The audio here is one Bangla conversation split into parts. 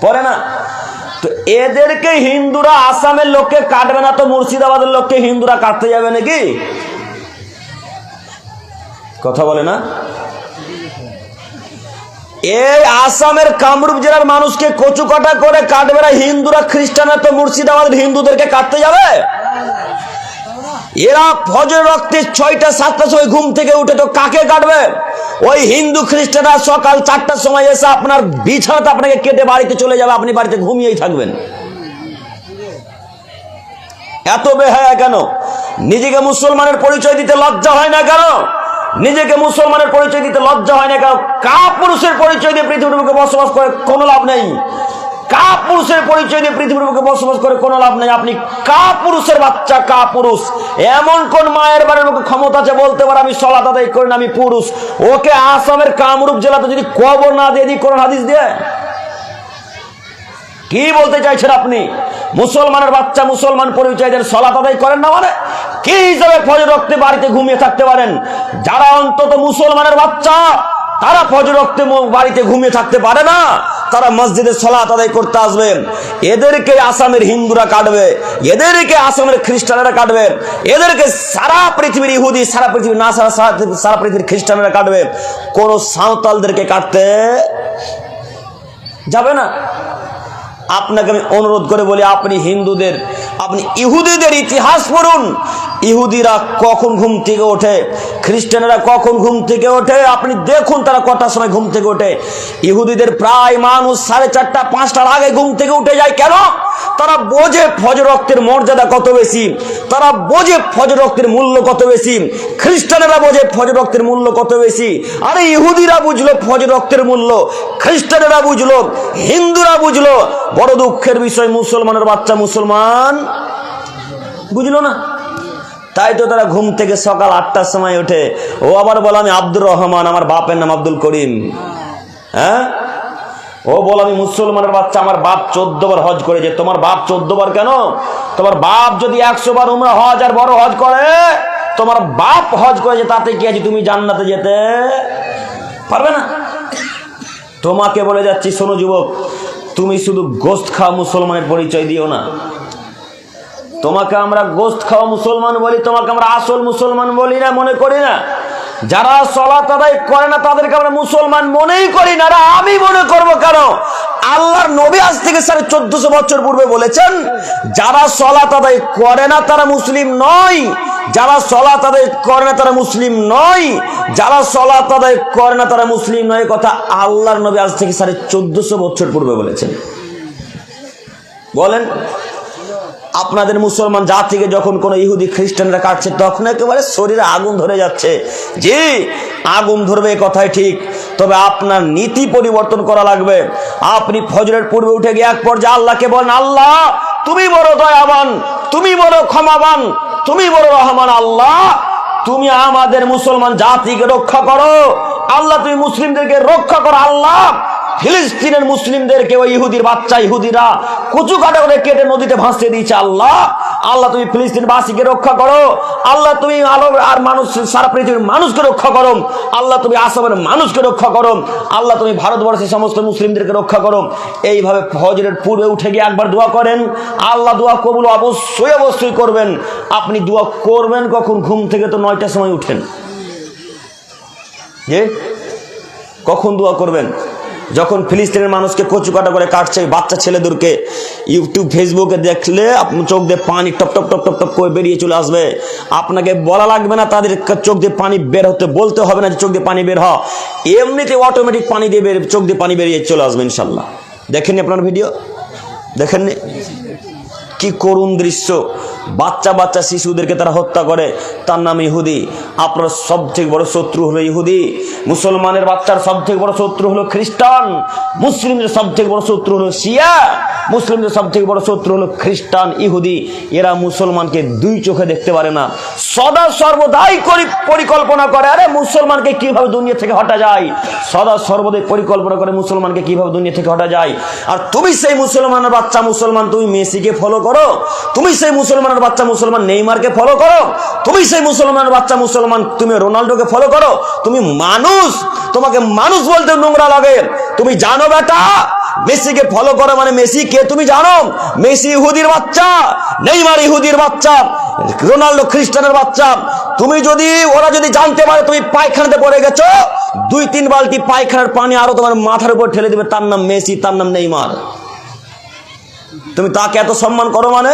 পড়ে না? তো এদেরকে হিন্দুরা আসামের লোককে কাটবে না তো মুর্শিদাবাদের লোককে হিন্দুরা কাটতে যাবে নাকি? কথা বলে না? এই আসামের কামরূপ জেলার মানুষকে কচুকাটা করে কাটবে না হিন্দুরা, খ্রিস্টানরা তো মুর্শিদাবাদের হিন্দুদেরকে কাটতে যাবে? এরা ফজর রক্তে 6টা 7টার সময় ঘুম থেকে উঠে তো কাকে কাটবে? ওই হিন্দু খ্রিস্টানরা সকাল 4টার সময় এসে আপনার বিছানাতে আপনাকে কেটে বাড়িতে চলে যাবে, আপনি বাড়িতে ঘুমিয়েই থাকবেন। এত বেহায়া কেন? নিজেকে মুসলমানের পরিচয় দিতে লজ্জা হয় না কেন? নিজেকে মুসলমানের পরিচয় দিতে লজ্জা হয় না কেন? কাপুরুষের পরিচয় দিয়ে পৃথিবীর বুকে বসবাস করে কোনো লাভ নেই। কাপুরুষের পরিচয় দিয়ে পৃথিবীর বুকে বসবাস করে কোনো লাভ নেই। আপনি কাপুরুষের বাচ্চা, কাপুরুষ। এমন কোন মায়ের বাড়ির মুখে ক্ষমতা আছে বলতে পারে আমি সালাত আদায় করি না, আমি পুরুষ? ওকে আসামের কামরূপ জেলাতে যদি কবর না দিয়ে দিই কোরআন হাদিস দিয়ে, কি বলতে চাইছেন আপনি? মুসলমানের বাচ্চা মুসলমান পরিচয় দেন, সালাত আদায় করেন না মানে কি হিসাবে ফজর রক্তে বাড়িতে ঘুমিয়ে থাকতে পারেন? যারা অন্তত মুসলমানের বাচ্চা তারা ফজর রক্তে বাড়িতে ঘুমিয়ে থাকতে পারে না, তারা মসজিদে সালাত আদায় করতে আসবে। এদেরকে আসামের হিন্দুরা কাটবে, এদেরকে আসামের খ্রিস্টানরা কাটবে, এদেরকে সারা পৃথিবীর ইহুদি, সারা পৃথিবীর না সারা পৃথিবীর খ্রিস্টানরা কাটবে। কোন সাঁওতালদেরকে কাটতে যাবে না। আপনাকে আমি অনুরোধ করে বলি, আপনি হিন্দুদের, আপনি ইহুদিদের ইতিহাস পড়ুন। ইহুদিরা কখন ঘুম থেকে ওঠে, খ্রিস্টানরা কখন ঘুম থেকে ওঠে, আপনি দেখুন তারা কটার সময় ঘুম থেকে ওঠে। ইহুদিদের প্রায় মানুষ 4:30 5টার আগে ঘুম থেকে উঠে যায়। কেন? তারা বোঝে ফজর রক্তের মর্যাদা কত বেশি, তারা বোঝে ফজর রক্তের মূল্য কত বেশি। খ্রিস্টানেরা বোঝে ফজর রক্তের মূল্য কত বেশি। আরে ইহুদিরা বুঝলো ফজর রক্তের মূল্য, খ্রিস্টানেরা বুঝলো, হিন্দুরা বুঝলো। বড় দুঃখের বিষয় মুসলমানের বাচ্চা মুসলমান বুঝলো না। তাই তো তারা ঘুম থেকে সকাল 8টার সময় ওঠে। ও আবার বলে আমি আব্দুর রহমান, আমার বাপের নাম আব্দুল করিম। হ্যাঁ, ও বল আমি মুসলমানের বাচ্চা, আমার বাপ 14 বার হজ করেছে। তোমার বাপ 14 বার কেন? তোমার বাপ যদি 100 বার উমরা হজ আর বড় হজ করে, তোমার বাপ হজ করেছে, তাতে কি আছে? তুমি জান্নাতে যেতে পারবে না। তোমাকে বলে যাচ্ছি, শোনো যুবক, তুমি শুধু গোস্ত খাওয়া মুসলমানের পরিচয় দিও না। তোমাকে আমরা গোস্ত খাওয়া মুসলমান বলি, তোমাকে আমরা আসল মুসলমান বলি না, মনে করি না। যারা সালাত আদায় করে না তাদেরকে আমরা মুসলমান মনেই করি না। আমি মনে করবো কেন? আল্লাহর নবী আজ থেকে 1450 বছর পূর্বে বলেছেন, যারা সালাত আদায় করে না তারা মুসলিম নয়। যারা সালাত আদায় করে না তারা মুসলিম নয়। যারা সালাত আদায় করে না তারা মুসলিম নয়। কথা আল্লাহর নবী আজ থেকে 1450 বছর পূর্বে বলেছেন। বলেন, আপনাদের মুসলমান জাতিকে যখন কোন ইহুদি খ্রিস্টানরা কাটছে তখন একেবারে শরীরে আগুন ধরে যাচ্ছে। জি, আগুন ধরবে, কথাই ঠিক। তবে আপনার নীতি পরিবর্তন করা লাগবে। আপনি ফজরের পূর্বে উঠে গিয়ে এক পর্যায়ে আল্লাহকে বলেন, আল্লাহ তুমি বড় দয়াবান, তুমি বড় ক্ষমাবান, তুমি বড় রহমান। আল্লাহ তুমি আমাদের মুসলমান জাতিকে রক্ষা করো। আল্লাহ তুমি মুসলিমদেরকে রক্ষা করো। আল্লাহ ফিলিস্তিনের মুসলিমদেরকে ওই ইহুদির বাচ্চা ইহুদিরা কুচু কাটা করে কেটে নদীতে ভাসিয়ে দিয়েছে। আল্লাহ, আল্লাহ তুমি ফিলিস্তিনবাসীকে রক্ষা করো। আল্লাহ তুমি আলো আর মানুষ, সারা পৃথিবীর মানুষকে রক্ষা করো। আল্লাহ তুমি আসামের মানুষকে রক্ষা করো। আল্লাহ তুমি ভারতবর্ষের সমস্ত মুসলিমদেরকে রক্ষা করো। এইভাবে ফজরের পূর্বে উঠে গিয়ে একবার দোয়া করেন। আল্লাহ দোয়া কবুল অবশ্যই অবশ্যই করবেন। আপনি দোয়া করবেন কখন? ঘুম থেকে তো 9টার সময় উঠেন। যে কখন দোয়া করবেন? যখন ফিলিস্তিনের মানুষকে কচু কাটা করে কাটছে, বাচ্চা ছেলেদেরকে ইউটিউব ফেসবুকে দেখলে চোখ দিয়ে পানি top top top top top করে বেরিয়ে চলে আসবে। আপনাকে বলা লাগবে না তাদের চোখ দিয়ে পানি বের হতে, বলতে হবে না যে চোখ দিয়ে পানি বের হ, এমনিতে অটোমেটিক পানি দিয়ে চোখ দিয়ে পানি বেরিয়ে চলে আসবে ইনশাল্লাহ। দেখেননি আপনার ভিডিও? দেখেননি? কি করুণ দৃশ্য! বাচ্চা বাচ্চা শিশুদেরকে তারা হত্যা করে, তার নাম ইহুদি। আপনার সব থেকে বড় শত্রু হলো ইহুদি। মুসলমানের বাচ্চার সব থেকে বড় শত্রু হলো খ্রিস্টান। মুসলিমদের সব থেকে বড় শত্রু হলো শিয়া। মুসলিমদের সব থেকে বড় শত্রু হলো খ্রিস্টান, ইহুদি। এরা মুসলমানকে দুই চোখে দেখতে পারে না, সদা সর্বদাই পরিকল্পনা করে আরে মুসলমানকে কিভাবে দুনিয়া থেকে হটা যায়। সদা সর্বদাই পরিকল্পনা করে মুসলমানকে কিভাবে দুনিয়া থেকে হটা যায়। আর তুমি সেই মুসলমানের বাচ্চা মুসলমান, তুমি মেসিকে ফলো করো। তুমি সেই মুসলমানের বাচ্চা মুসলমান নেইমারকে ফলো করো। তুমি সেই মুসলমানের বাচ্চা মুসলমান তুমি রোনাল্ডোকে ফলো করো। তুমি মানুষ, তোমাকে মানুষ বলতে নোংরা লাগে। তুমি জানো বেটা, মেসিকে ফলো করে মানে মেসি কে তুমি জানো? মেসি ইহুদির বাচ্চা, নেইমার ইহুদির বাচ্চা, রোনাল্ডো খ্রিস্টানের বাচ্চা। তুমি যদি ওরা যদি জানতে পারে তুমি পায়খানাতে পড়ে গেছো, 2-3 বালতি পায়খানার পানি আরো তোমার মাথার উপর ঠেলে দিবে। তার নাম মেসি, তার নাম নেইমার। তুমি তাকে এত সম্মান করো মানে?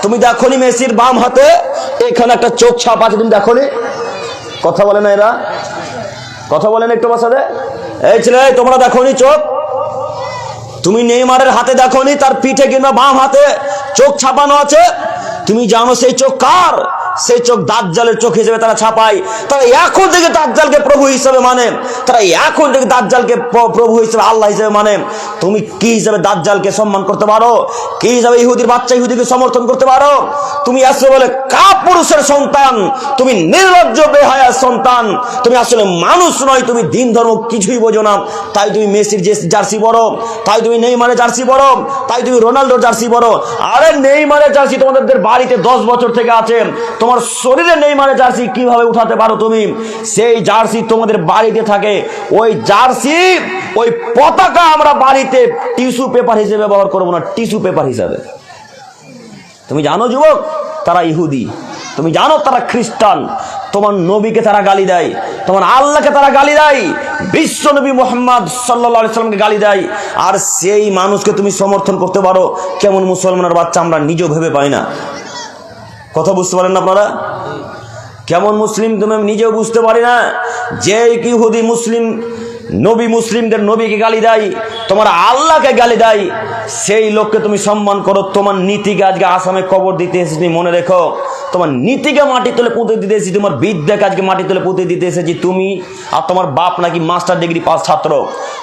তুমি দেখোনি মেসির বাম হাতে এখানে একটা চোখ ছাপ আছে, তুমি দেখোনি? কথা বলে না এরা, কথা বলেন একটু বাসাতে। এই ছেলে তোমরা দেখোনি চোখ? তুমি নেইমারের হাতে দেখোনি তার পিঠে কিংবা বাম হাতে চোখ ছাপানো আছে? তুমি জানো সেই চোখ কার? সেই চোখ দাজ্জালের চোখ হিসেবে তারা ছাপায়। তারা এখন থেকে দাজ্জালকে প্রভু হিসেবে মানে, তারা এখন থেকে দাজ্জালকে প্রভু হিসেবে, আল্লাহ হিসেবে মানে। তুমি কি হিসাবে দাজ্জালকে সম্মান করতে পারো? কি হিসাবে ইহুদির বাচ্চা ইহুদিকে সমর্থন করতে পারো? তুমি আসলে বলে কাপুরুষের সন্তান, তুমি নির্লজ্জ বেহায়ার সন্তান, তুমি আসলে মানুষ নয়, তুমি দিন ধর্ম কিছুই বোঝো না। তাই তুমি মেসির জার্সি পরো, তাই তুমি নেইমারের জার্সি পরো, তাই তুমি রোনাল্ডোর জার্সি পরো। আরে নেইমারের জার্সি তোমাদের বাড়িতে 10 বছর থেকে আছে, তোমার শরীরে নেইমারের জার্সি কিভাবে উঠাতে পারো তুমি? সেই জার্সি তোমাদের বাড়িতে থাকে, ওই জার্সি ওই পতাকা আমরা বাড়িতে টিস্যু পেপার হিসেবে ব্যবহার করবো না, টিস্যু পেপার হিসাবে। তুমি জানো যুবক তারা ইহুদি, তুমি জানো তারা খ্রিস্টান। তোমার নবীকে তারা গালি দেয়, তোমার আল্লাহকে তারা গালি দেয়, বিশ্ব নবী মুহাম্মদ সাল্লাল্লাহু আলাইহি সাল্লামকে গালি দেয়। আর সেই মানুষকে তুমি সমর্থন করতে পারো? কেমন মুসলমানের বাচ্চা আমরা নিজেও ভেবে পাই না। কথা বুঝতে পারেন না আপনারা? কেমন মুসলিম তুমি নিজেও বুঝতে পারি না। যে ইহুদি মুসলিম নবী, মুসলিমদের নবীকে গালি দেয়, তোমার আল্লাহকে গালি দেয়, সেই লোককে তুমি সম্মান করো। তোমার নীতিকে আজকে আসামে কবর দিতে এসেছি, তুমি মনে রেখো। তোমার নীতিকে মাটি তুলে পুঁতে দিতে এসেছি, তোমার বিদ্যাকে আজকে মাটি তুলে পুঁতে দিতে এসেছি তুমি। আর তোমার বাপ নাকি মাস্টার ডিগ্রি পাস ছাত্র,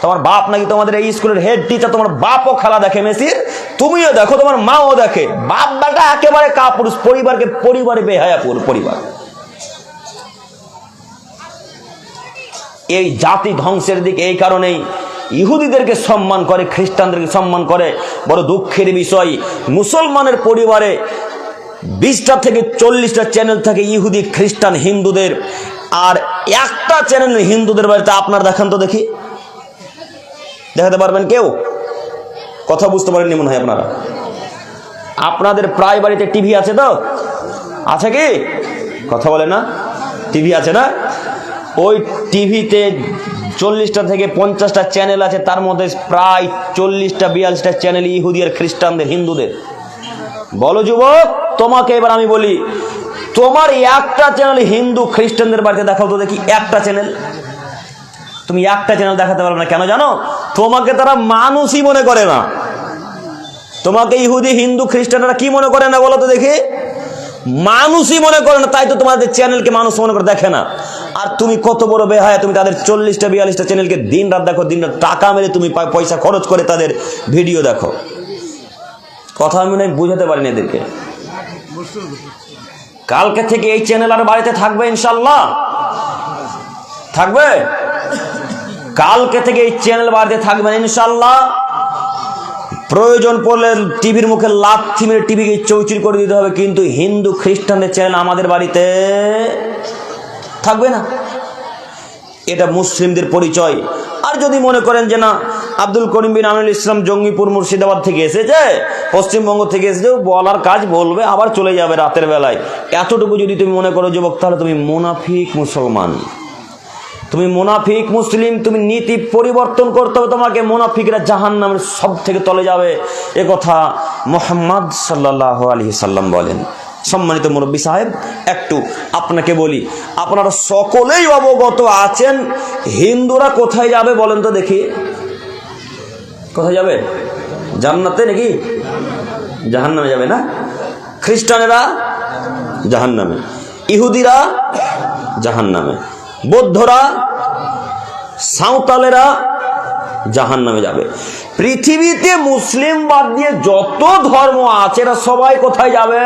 তোমার বাপ নাকি তোমাদের এই স্কুলের হেড টিচার, তোমার বাপও খেলা দেখে মেসির, তুমিও দেখো, তোমার মাও দেখে। বাপ বেটা একেবারে কাপুরুষ, পরিবারে বেহায়াপুর পরিবার। এই জাতি ধ্বংসের দিকে এই কারণেই ইহুদিদেরকে সম্মান করে, খ্রিস্টানদেরকে সম্মান করে। বড় দুঃখের বিষয়, মুসলমানের পরিবারে 20টা থেকে 40টা চ্যানেল থাকে ইহুদি, খ্রিস্টান, হিন্দুদের, আর একটা চ্যানেল হিন্দুদের বাড়িতে। আপনার দেখান তো দেখি, দেখাতে পারবেন কেউ? কথা বুঝতে পারেননি মনে হয় আপনারা। আপনাদের প্রায় বাড়িতে টিভি আছে তো? আছে কি? কথা বলে না? টিভি আছে না? ওই টিভিতে 40টা থেকে 50টা চ্যানেল আছে, তার মধ্যে প্রায় 40টা-42টা চ্যানেল ইহুদি আর খ্রিস্টানদের, হিন্দুদের। বলো যুবক, তোমাকে এবার আমি বলি, তোমার একটা চ্যানেল হিন্দু খ্রিস্টানদের বাড়িতে দেখাও তো দেখি, একটা চ্যানেল। তুমি একটা চ্যানেল দেখাতে পারবে না, কেন জানো? তোমাকে তারা মানুষই মনে করে না। তোমাকে ইহুদি, হিন্দু, খ্রিস্টানরা কি মনে করে না বলো তো দেখি? মানুষই মনে করে না। তাই তো তোমাদের চ্যানেলকে মানুষ মনে করে দেখে না। আর তুমি কত বড় বেহায়া, তুমি তাদের 40টা-42টা চ্যানেলকে দিন রাত দেখো, দিন রাত টাকা মেরে তুমি পয়সা খরচ করে তাদের ভিডিও দেখো। কথা আমি মনে বুঝাতে পারিনি এদেরকে। কালকে থেকে এই চ্যানেল আর বাড়িতে থাকবে ইনশাল্লাহ? থাকবে? কালকে থেকে এই চ্যানেল বাড়িতে থাকবে ইনশাল্লাহ। প্রয়োজন পড়লে টিভির মুখে লাথি মেরে টিভিকে চৌচির করে দিতে হবে, কিন্তু হিন্দু খ্রিস্টানদের চ্যানেল আমাদের বাড়িতে থাকবে না। এটা মুসলিমদের পরিচয়। আর যদি মনে করেন যে না, আব্দুল করিম বিন আমিনুল ইসলাম জঙ্গিপুর মুর্শিদাবাদ থেকে এসেছে, পশ্চিমবঙ্গ থেকে এসেছে, বলার কাজ বলবে আবার চলে যাবে রাতের বেলায়, এতটুকু যদি তুমি মনে করো যুবক, তাহলে তুমি মুনাফিক মুসলমান, তুমি মুনাফিক মুসলিম। তুমি নীতি পরিবর্তন করতে হবে তোমাকে। মুনাফিকরা জাহান্নামের সব থেকে তলে যাবে, এ কথা মুহাম্মদ সাল্লাল্লাহু আলাইহি সাল্লাম বলেন। সম্মানিত মুরব্বী সাহেব, একটু আপনাকে বলি, আপনারা সকলেই অবগত আছেন হিন্দুরা কোথায় যাবে বলেন তো দেখি? কোথায় যাবে? জান্নাতে নাকি জাহান্নামে যাবে না? খ্রিস্টানেরা জাহান্নামে, ইহুদিরা জাহান্নামে, বৌদ্ধরা, সাঁওতালেরা জাহান্নামে যাবে। পৃথিবীতে মুসলিম বাদ দিয়ে যত ধর্ম আছে এরা সবাই কোথায় যাবে?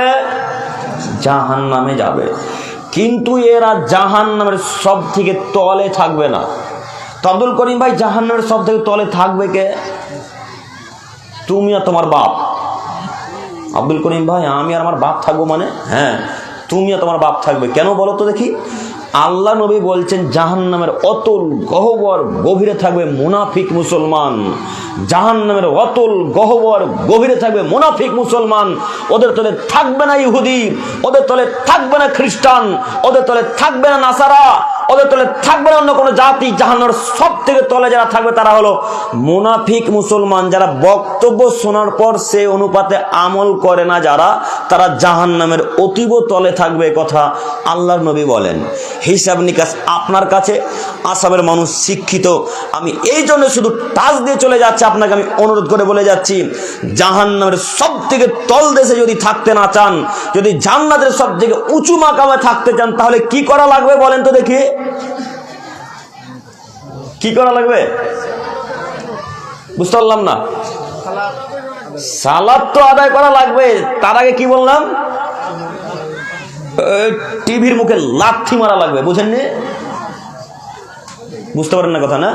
জাহান্নামে যাবে। কিন্তু এরা জাহান্নামের সব থেকে তলে থাকবে না। তো আব্দুল করিম ভাই, জাহান্নামের সব থেকে তলে থাকবে কে? তুমি আর তোমার বাপ। আব্দুল করিম ভাই, আমি আর আমার বাপ থাকবো মানে? হ্যাঁ, তুমি আর তোমার বাপ থাকবে। কেন বলো তো দেখি? আল্লাহ নবী বলছেন জাহান্নামের অতল গহ্বর গভীরে থাকবে মুনাফিক মুসলমান। জাহান্নামের অতল গহ্বর গভীরে থাকবে মুনাফিক মুসলমান। ওদের তলে থাকবে না ইহুদি, ওদের তলে থাকবে না খ্রিস্টান, ওদের তলে থাকবে না নাসারা, ওদের তলে থাকবে না অন্য কোনো জাতি। জাহান্নামের সব থেকে তলে যারা থাকবে তারা হলো মুনাফিক মুসলমান, যারা বক্তব্য শোনার পর সে অনুপাতে আমল করে না, যারা তারা জাহান্নামের অতীব তলে থাকবে, কথা আল্লাহর নবী বলেন। হিসাব নিকাশ আপনার কাছে, আসামের মানুষ শিক্ষিত, আমি এই জন্য শুধু টাচ দিয়ে চলে যাচ্ছি, আপনাকে আমি অনুরোধ করে বলে যাচ্ছি, জাহান্নামের সব থেকে তল দেশে যদি থাকতে না চান, যদি জান্নাতের সব থেকে উঁচু মাকামে থাকতে চান, তাহলে কি করা লাগবে বলেন তো দেখি? কি করা লাগবে? বুঝতে পারলাম না। সালাত তো আদায় করা লাগবে, তার আগে কি বললাম? টিভির মুখে লাথি মারা লাগবে, বুঝেননি? বুঝতে পারেন না কথা না?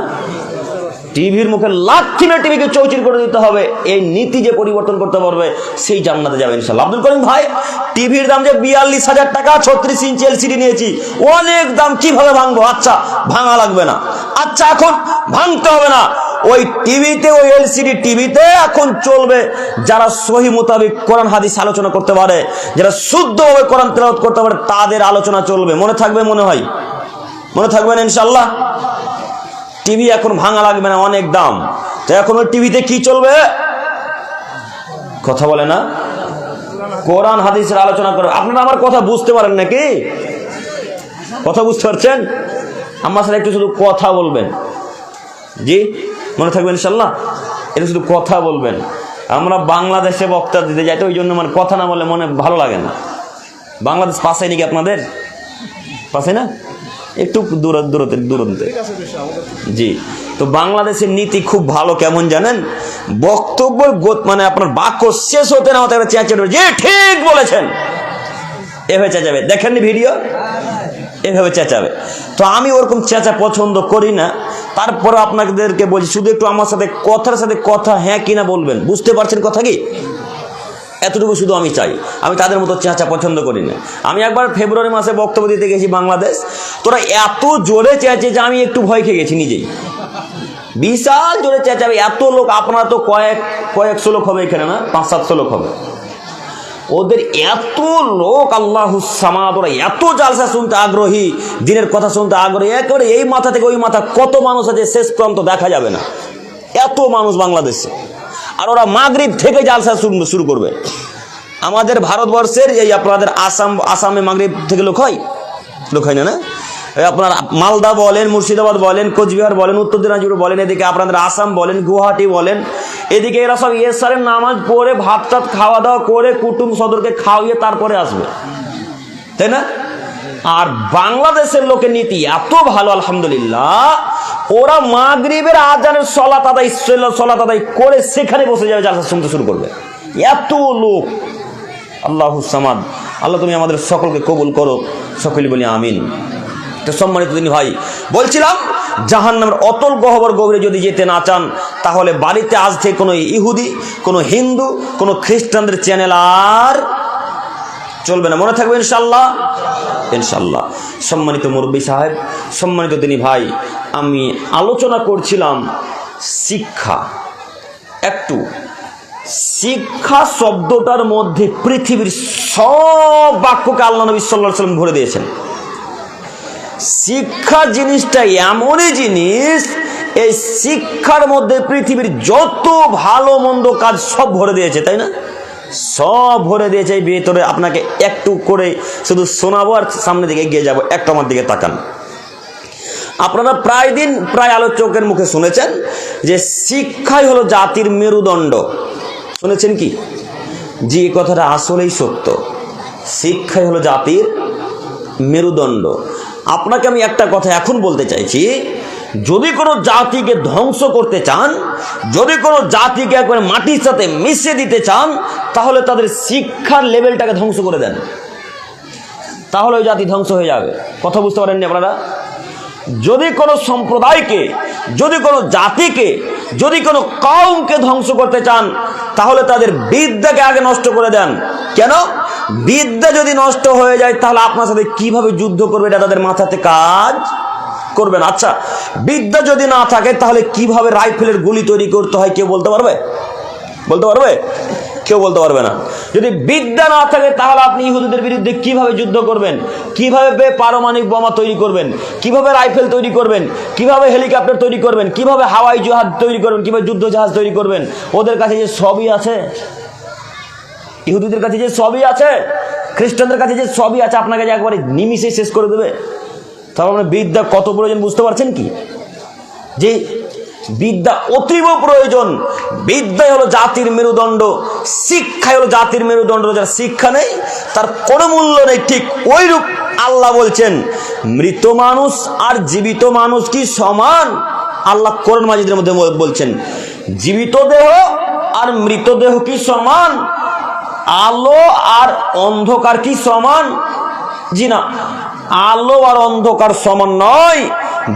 টিভির মুখে লাথি মেরে টিভিকে চৌচির করে দিতে হবে। এই নীতি যে পরিবর্তন করতে পারবে সেই জান্নাতে যাবে ইনশাআল্লাহ। আব্দুল করিম ভাই, টিভির দাম যে 42,000 টাকা, 36 ইঞ্চি এলসিডি নিয়েছি, অনেক দাম, কিভাবে ভাঙবো? আচ্ছা, ভাঙা লাগবে না। আচ্ছা, এখন ভাঙতে হবে না। ওই টিভিতে, ওই এলসিডি টিভিতে এখন চলবে যারা সহি মোতাবেক কোরআন হাদিস আলোচনা করতে পারে, যারা শুদ্ধভাবে কোরআন তেলাওয়াত করতে পারে, তাদের আলোচনা চলবে। মনে থাকবে? মনে হয় মনে থাকবে না ইনশাআল্লাহ। টিভি এখন ভাঙা লাগবে না, অনেক দাম। তো এখন ওই টিভিতে কি চলবে? কথা বলে না, কোরআন হাদিসের আলোচনা করে। আপনারা আমার কথা বুঝতে পারেন নাকি? কথা বুঝতে পারছেন? আমার সাথে একটু শুধু কথা বলবেন। জি, মনে থাকবেন ইনশাআল্লাহ। এটা শুধু কথা বলবেন। আমরা বাংলাদেশে বক্তা দিতে যাই, তো ওই জন্য মানে কথা না বললে মনে ভালো লাগে না। বাংলাদেশ পাশে নাকি আপনাদের? পাশে না? একটু দূরত্বে। জি, তো বাংলাদেশের নীতি খুব ভালো, কেমন জানেন? বক্তব্য মানে আপনার বাক্য শেষ হতে না হতে চেঁচাবে, যে ঠিক বলেছেন, এভাবে চেঁচাবে। দেখেননি ভিডিও? এভাবে চেঁচাবে। তো আমি ওরকম চেঁচা পছন্দ করি না। তারপরে আপনাদেরকে বলছি, শুধু একটু আমার সাথে কথার সাথে কথা হ্যাঁ কিনা বলবেন। বুঝতে পারছেন কথা কি? এতটুকু শুধু আমি চাই। আমি তাদের মতো চেঁচা পছন্দ করি না। আমি একবার ফেব্রুয়ারি মাসে বক্তব্য দিতে গেছি বাংলাদেশ, তোরা এত জোরে চেঁচে যে আমি একটু ভয় খেয়ে গেছি নিজেই। বিশাল জোরে চেঁচাবে, এত লোক। আপনারা তো কয়েকশো লোক হবে এখানে, না 500-700 লোক হবে। ওদের এত লোক, আল্লাহুস সামাদ, ওরা এত জালসা শুনতে আগ্রহী, দিনের কথা শুনতে আগ্রহী, একেবারে এই মাথা থেকে ওই মাথা কত মানুষ আছে শেষ প্রান্ত দেখা যাবে না, এত মানুষ বাংলাদেশে। আর ওরা মাগরিব থেকে জালসা শুরু করবে। আমাদের ভারতবর্ষের এই আপনাদের আসামে মাগরিব থেকে লোক হয় না, না? আপনার মালদা বলেন, মুর্শিদাবাদ বলেন, কোচবিহার বলেন, উত্তর দিনাজপুর বলেন, এদিকে আপনাদের আসাম বলেন, গুয়াহাটি বলেন, এদিকে এরা সব এসারের নামাজ পড়ে ভাত টাত খাওয়া দাওয়া করে কুটুম সদরকে খাওয়িয়ে তারপরে আসবে, তাই না? আর বাংলাদেশের লোকের নীতি এত ভালো, আলহামদুলিল্লাহ। ওরা মাগরিবের আজানের সলাত আদায় করে সেখানে বসে যাবে, জালসা শুনতে শুরু করবে। এত লোক। আল্লাহুস সামাদ। আল্লাহ তুমি আমাদের সকলকে কবুল করো, সকলে বলি আমিন। তো সম্মানিত দিনী ভাই, বলছিলাম জাহান্নামের অতল গহ্বর গভীরে যদি যেতে না চান, তাহলে বাড়িতে আজ থেকে কোনো ইহুদি, কোনো হিন্দু, কোনো খ্রিস্টানদের চ্যানেল আর চলবে না। মনে থাকবে ইনশাআল্লাহ, ইনশাআল্লাহ। সম্মানিত মুরব্বী সাহেব, সম্মানিত দিনী ভাই, আমি আলোচনা করছিলাম শিক্ষা। একটু শিক্ষা শব্দটার মধ্যে পৃথিবীর সব বাক্যকে আল্লাহ নবী সাল্লাল্লাহু আলাইহি ওয়াসাল্লাম ভরে দিয়েছেন। শিক্ষা জিনিসটা এমনই জিনিস, এই শিক্ষার মধ্যে পৃথিবীর যত ভালো মন্দ কাজ সব ভরে দিয়েছে, তাই না? সব ভরে দিয়েছে এই ভেতরে। আপনাকে একটু করে শুধু শোনাবো আর সামনে দিকে এগিয়ে যাবো। একটু আমার দিকে তাকান। আপনারা প্রায় আলোচকের মুখে শুনেছেন যে শিক্ষাই হলো জাতির মেরুদণ্ড। শুনেছেন কি? যে কথাটা আসলেই সত্য। শিক্ষাই হলো জাতির মেরুদণ্ড। আপনাকে আমি একটা কথা এখন বলতে চাইছি, যদি কোনো জাতিকে ধ্বংস করতে চান, যদি কোনো জাতিকে একবারে মাটির সাথে মিশিয়ে দিতে চান, তাহলে তাদের শিক্ষার লেভেলটাকে ধ্বংস করে দেন, তাহলে ওই জাতি ধ্বংস হয়ে যাবে। কথা বুঝতে পারেননি আপনারা? যদি কোনো সম্প্রদায়কে, যদি কোনো জাতিকে, যদি কোনো কওমকে ধ্বংস করতে চান, তাহলে তাদের বিদ্যাকে আগে নষ্ট করে দেন। কেন? বিদ্যা যদি নষ্ট হয়ে যায় তাহলে আপনার সাথে কিভাবে যুদ্ধ করবে এটা তাদের মাথাতে কাজ করবেন। আচ্ছা, বিদ্যা যদি না থাকে তাহলে কিভাবে রাইফেলের গুলি তৈরি করতে হয় কেউ বলতে পারবে? বলতে পারবে? কেউ বলতে পারবে না। যদি বিদ্যা না থাকে তাহলে আপনি ইহুদিদের বিরুদ্ধে কিভাবে যুদ্ধ করবেন, কিভাবে পারমাণবিক বোমা তৈরি করবেন, কিভাবে রাইফেল তৈরি করবেন, কিভাবে হেলিকপ্টার তৈরি করবেন, কিভাবে হাওয়াই জাহাজ তৈরি করবেন, কিভাবে যুদ্ধ জাহাজ তৈরি করবেন? ওদের কাছে যে সবই আছে, ইহুদিদের কাছে যে সবই আছে, খ্রিস্টানদের কাছে যে সবই আছে, আপনাকে যে একবারে নিমিষে শেষ করে দেবে। তাহলে আপনার বিদ্যা কত প্রয়োজন বুঝতে পারছেন কি? যে বিদ্যা অতীব প্রয়োজন। বিদ্যাই হলো জাতির মেরুদণ্ড, শিক্ষাই হলো জাতির মেরুদণ্ড। যার শিক্ষা নেই তার কোনো মূল্য নেই। ঠিক ওইরূপ আল্লাহ বলছেন, মৃত মানুষ আর জীবিত মানুষ কি সমান? আল্লাহ কোরআন মাজিদের মধ্যে বলছেন, জীবিত দেহ আর মৃতদেহ কি সমান? আলো আর অন্ধকার কি সমান? জি না, আলো আর অন্ধকার সমান নয়,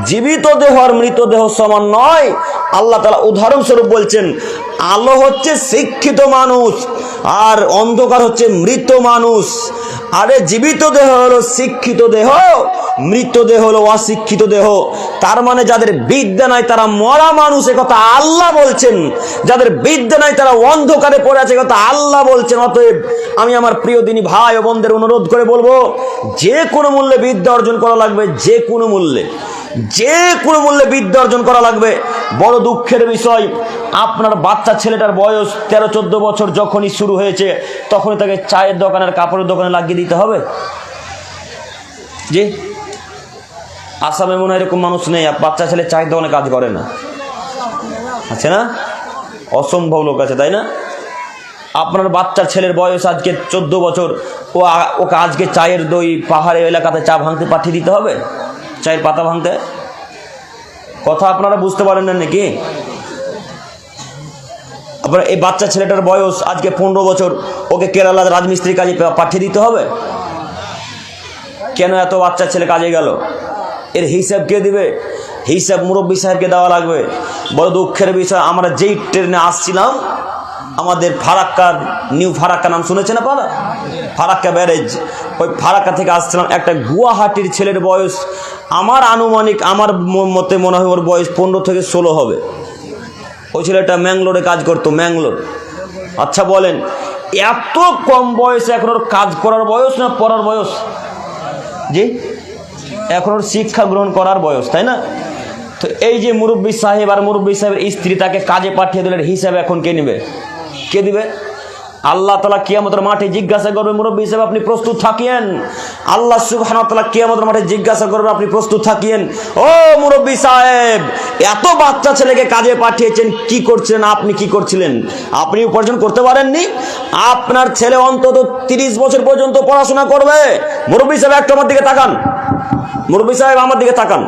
জীবিত দেহ আর মৃতদেহ সমান নয়। আল্লাহ তাআলা উদাহরণস্বরূপ বলছেন, আলো হচ্ছে শিক্ষিত মানুষ আর অন্ধকার হচ্ছে মৃত মানুষ। আরে জীবিত দেহ হলো শিক্ষিত দেহ, মৃতদেহ হলো অশিক্ষিত দেহ। তার মানে যাদের বিদ্যা নাই তারা মরা মানুষ, এ কথা আল্লাহ বলছেন। যাদের বিদ্যা নাই তারা অন্ধকারে পড়ে আছে, কথা আল্লাহ বলছেন। অতএব আমি আমার প্রিয় দিনী ভাই ও বোনদের অনুরোধ করে বলবো, যে কোনো মূল্যে বিদ্যা অর্জন করা লাগবে, যে কোনো মূল্যে, যে কোনো মূল্যে বিদ্যা অর্জন করা লাগবে। বড় দুঃখের বিষয়, আপনার বাচ্চা ছেলেটার বয়স 13-14 বছর যখনই শুরু হয়েছে তখনই তাকে চায়ের দোকানের কাপড়ের দোকানে লাগিয়ে দিতে হবে। জি, আসামে মনে হয় এরকম মানুষ নেই বাচ্চা ছেলে চায়ের দোকানে কাজ করে না, আছে না? অসম্ভব লোক আছে, তাই না? আপনার বাচ্চা ছেলের বয়স আজকে 14 বছর, ওকে আজকে চায়ের দই পাহাড়ে এলাকাতে চা ভাঙতে পাঠিয়ে দিতে হবে, চায়ের পাতা ভাঙতে? কথা আপনারা বুঝতে পারেন না নাকি? আপনার এই বাচ্চা ছেলেটার বয়স আজকে 15 বছর, ওকে কেরালার রাজমিস্ত্রি কাজে পাঠিয়ে দিতে হবে? কেন এত বাচ্চা ছেলে কাজে গেল? এর হিসাব কে দিবে? হিসাব মুরব্বী সাহেবকে দেওয়া লাগবে। বড় দুঃখের বিষয়, আমরা যেই ট্রেনে আসছিলাম, আমাদের ফারাক্কা, নিউ ফারাক্কা নাম শুনেছেন আপনারা? ফারাক্কা ব্যারেজ, ওই ফারাক্কা থেকে আসছিলাম। একটা গুয়াহাটির ছেলের বয়স আমার আনুমানিক, আমার মতে মনে হয় ওর বয়স 15 থেকে 16 হবে। ওই ছেলেটা ম্যাঙ্গলোরে কাজ করতো, ম্যাঙ্গলোর। আচ্ছা বলেন, এত কম বয়সে এখন ওর কাজ করার বয়স না পড়ার বয়স? জি, এখন ওর শিক্ষা গ্রহণ করার বয়স, তাই না? তো এই যে মুরব্বী সাহেব আর মুরব্বী সাহেবের স্ত্রী তাকে কাজে পাঠিয়ে দিলেন, হিসাব এখন কে নেবে? কে দিবে? আল্লাহ তাআলা কিয়ামতের মাঠে জিজ্ঞাসা করবে, মুরব্বী সাহেব আপনি প্রস্তুত থাকিয়েন। আল্লাহ সুবহানাহু ওয়া তাআলা কিয়ামতের মাঠে জিজ্ঞাসা করবে, আপনি প্রস্তুত থাকিয়েন। ও মুরব্বী সাহেব, এত বাচ্চা ছেলেকে কাজে পাঠিয়েছেন, কি করছিলেন? আপনি কি করছিলেন? আপনি উপার্জন করতে পারেননি? আপনার ছেলে অন্তত 30 বছর পর্যন্ত পড়াশোনা করবে। মুরব্বী সাহেব একটু আমার দিকে তাকান, মুরব্বী সাহেব আমার দিকে তাকান।